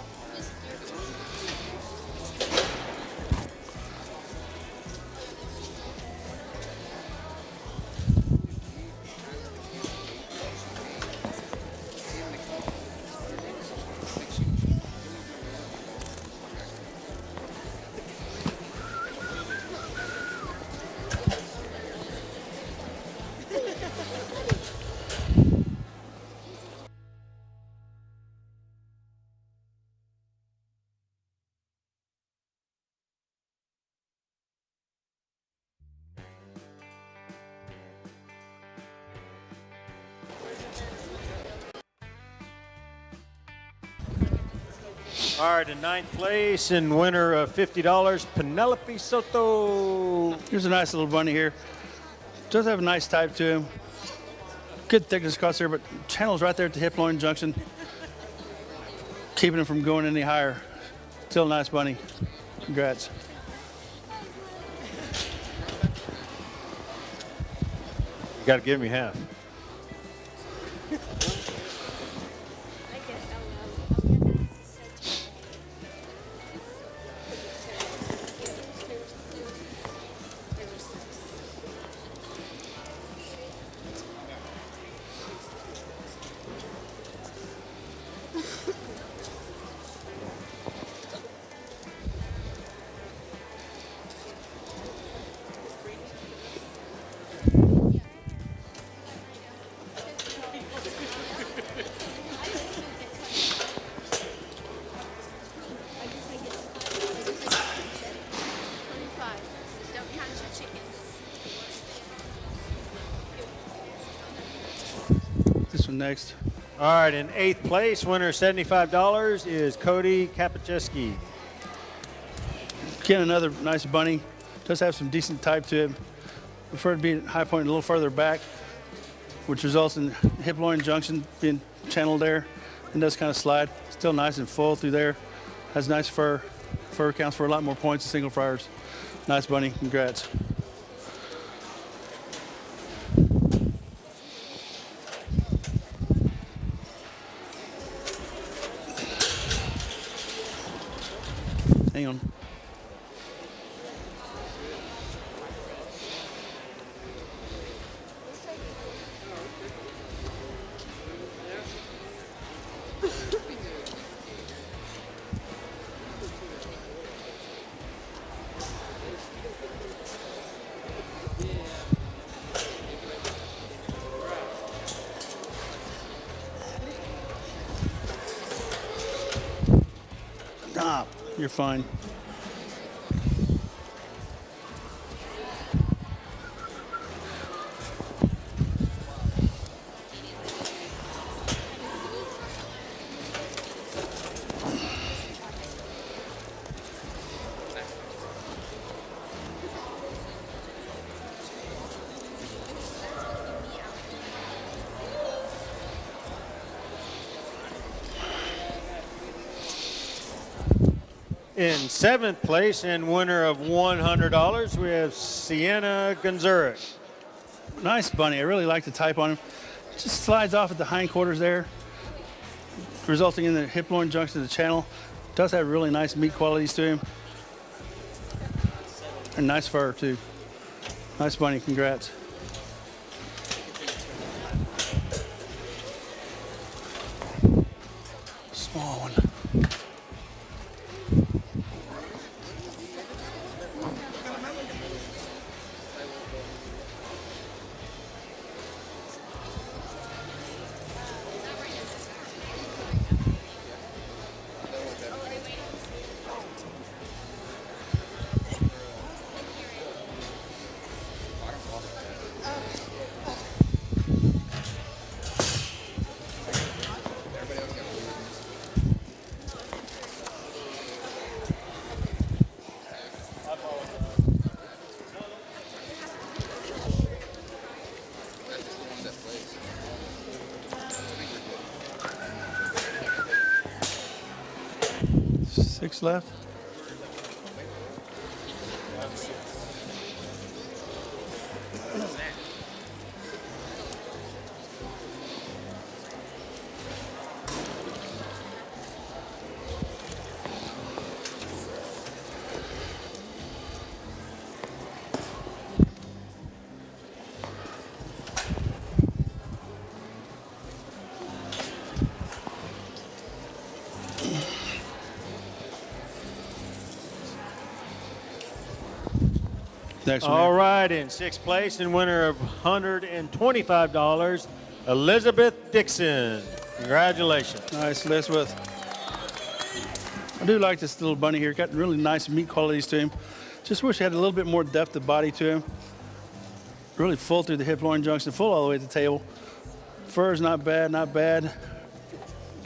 All right, in 9th place and winner of $50, Penelope Soto. Here's a nice little bunny here. Does have a nice type to him. Good thickness across there, but channel's right there at the hip-loin junction, keeping him from going any higher. Still a nice bunny. Congrats. You got to give me half. This one next. All right, in 8th place, winner $75 is Cody Kapacheski. Again, another nice bunny. Does have some decent type to it. Prefer to be at high point a little further back, which results in hip-loin junction being channeled there and does kind of slide. Still nice and full through there. Has nice fur. Fur counts for a lot more points than single fryers. Nice bunny. Congrats. Hang on. Stop. You're fine. In 7th place and winner of $100, we have Sienna Gonzurek. Nice bunny. I really like the type on him. Just slides off at the hindquarters there, resulting in the hip-loin junction of the channel. Does have really nice meat qualities to him. And nice fur, too. Nice bunny. Congrats. Small one. 6 left. Next one. All right, in sixth place and winner of $125, Elizabeth Dixon. Congratulations. Nice, Elizabeth. I do like this little bunny here. Got really nice meat qualities to him. Just wish he had a little bit more depth of body to him. Really full through the hip loin junction, full all the way to the tail. Fur is not bad, not bad.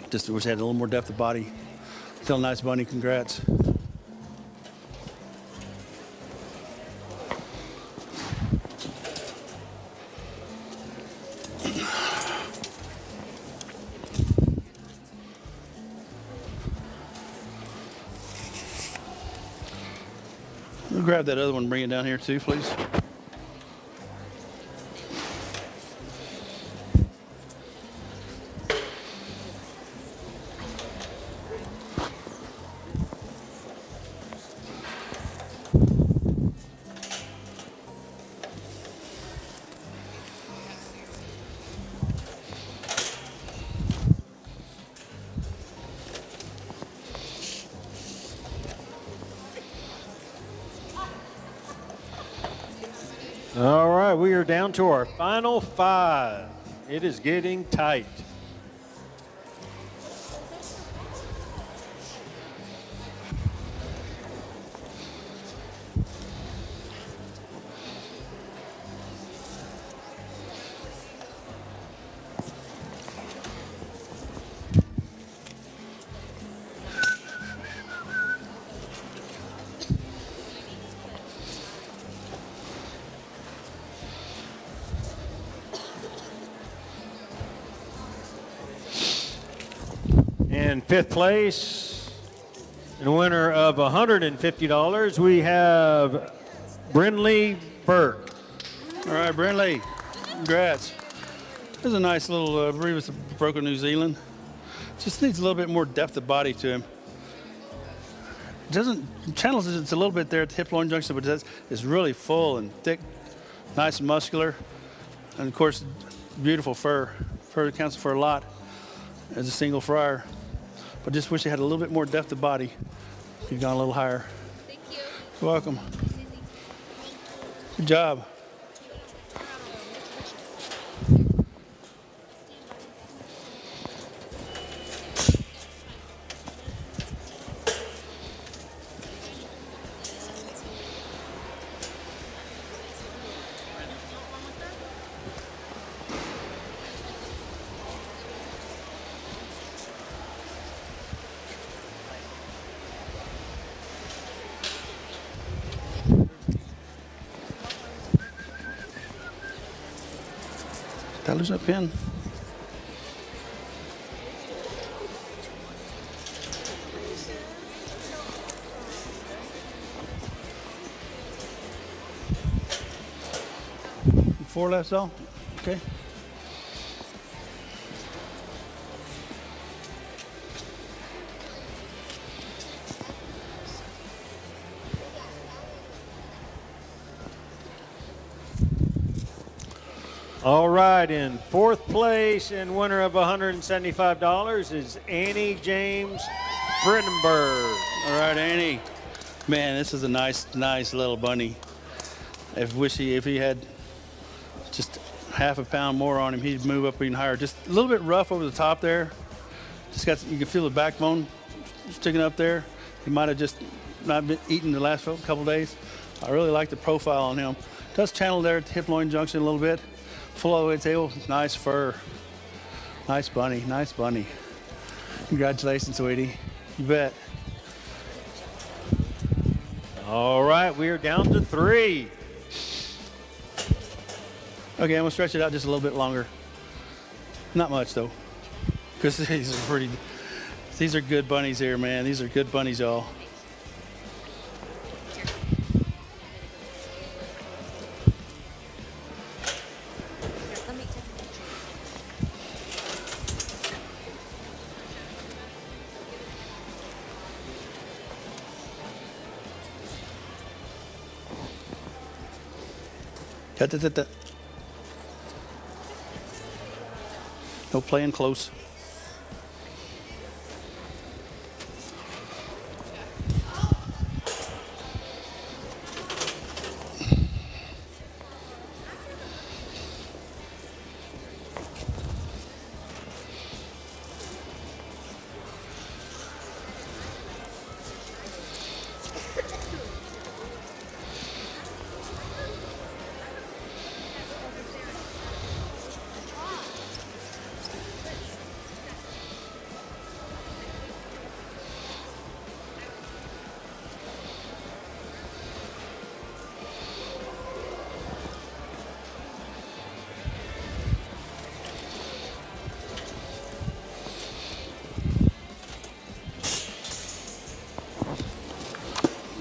Just wish he had a little more depth of body. Still a nice bunny, congrats. We'll grab that other one and bring it down here too, please. All right, we are down to our final 5. It is getting tight. In fifth place, and winner of $150, we have Brinley Burke. All right, Brinley, congrats. This is a nice little breed with broken New Zealand. Just needs a little bit more depth of body to him. It doesn't, channels it's a little bit there at the hip loin junction, but it's really full and thick, nice and muscular. And of course, beautiful fur. Fur counts for a lot as a single fryer. But just wish he had a little bit more depth of body. If he'd gone a little higher. Thank you. You're welcome. Good job. Did I lose that pen? Four left, so okay. All right, in fourth place and winner of $175 is Annie James Friedenberg. All right, Annie. Man, this is a nice little bunny. If he had just half a pound more on him, he'd move up even higher. Just a little bit rough over the top there. Just got, you can feel the backbone sticking up there. He might have just not been eating the last couple days. I really like the profile on him. Does channel there at the hip loin junction a little bit. Full all the way to the tail. Nice fur. Nice bunny. Nice bunny. Congratulations, sweetie. You bet. All right, we are down to 3. Okay, I'm gonna stretch it out just a little bit longer. Not much though, because he's pretty. These are good bunnies here, man. These are good bunnies, y'all. Let me take a picture. Da. No playing close.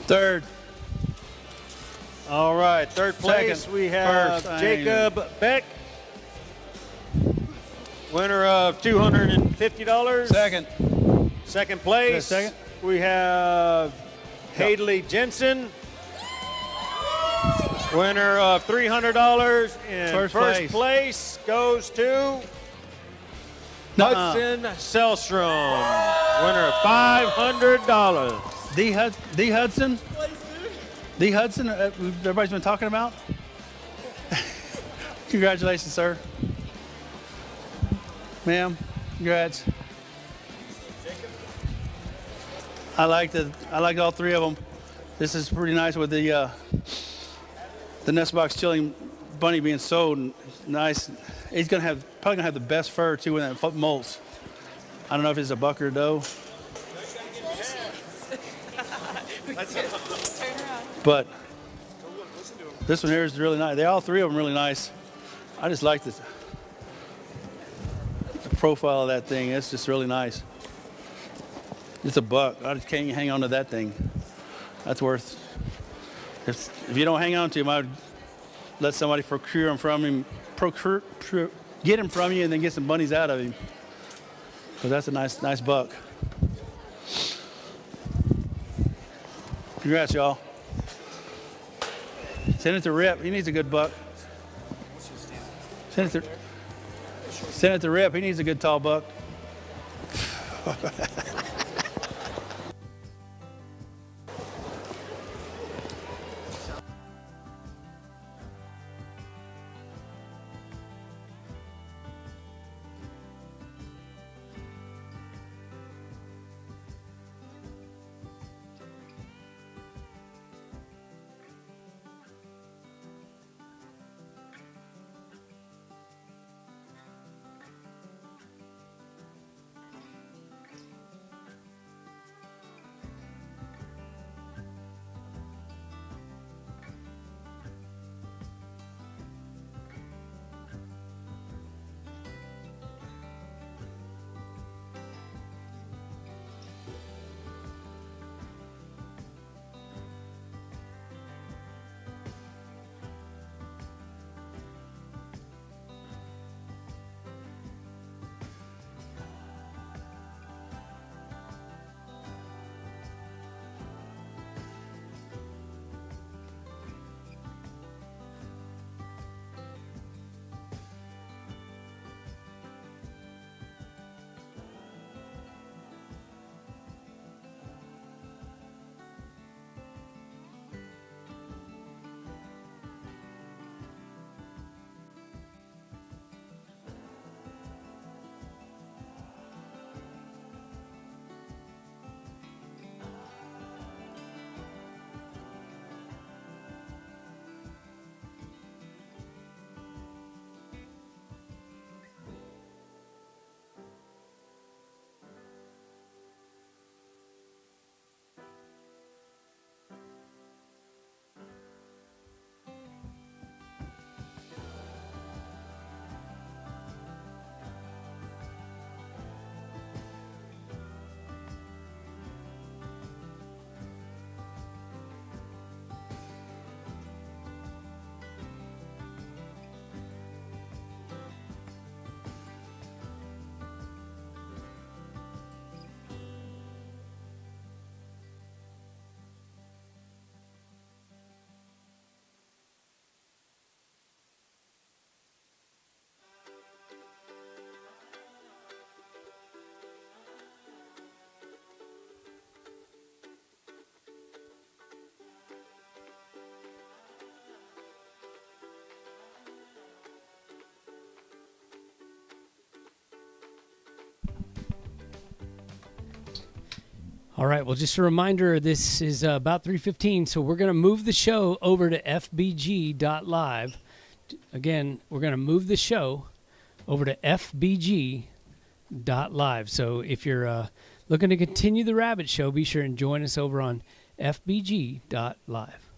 Third. All right, third place Second. we have First, Jacob Beck, winner of $250. Second. Second place, Second. we have Hadley Jensen, winner of $300. And First place goes to Hudson Selstrom, winner of $500. D. Hudson. D. Hudson, everybody's been talking about. Congratulations, sir. Ma'am, congrats. I liked all three of them. This is pretty nice with the nest box chilling bunny being sold. And nice. He's probably gonna have the best fur too when that molts. I don't know if it's a buck or a doe. But this one here is really nice. All three of them really nice. I just like the profile of that thing. It's just really nice. It's a buck. I just can't hang on to that thing. That's worth. If you don't hang on to him, I would let somebody procure him from him. Get him from you, and then get some bunnies out of him. Because that's a nice buck. Congrats, y'all. Send it to Rip. He needs a good buck. Send it to Rip. He needs a good tall buck. All right, well, just a reminder, this is about 3:15, so we're going to move the show over to fbg.live. Again, we're going to move the show over to fbg.live. So if you're looking to continue the Rabbit Show, be sure and join us over on fbg.live.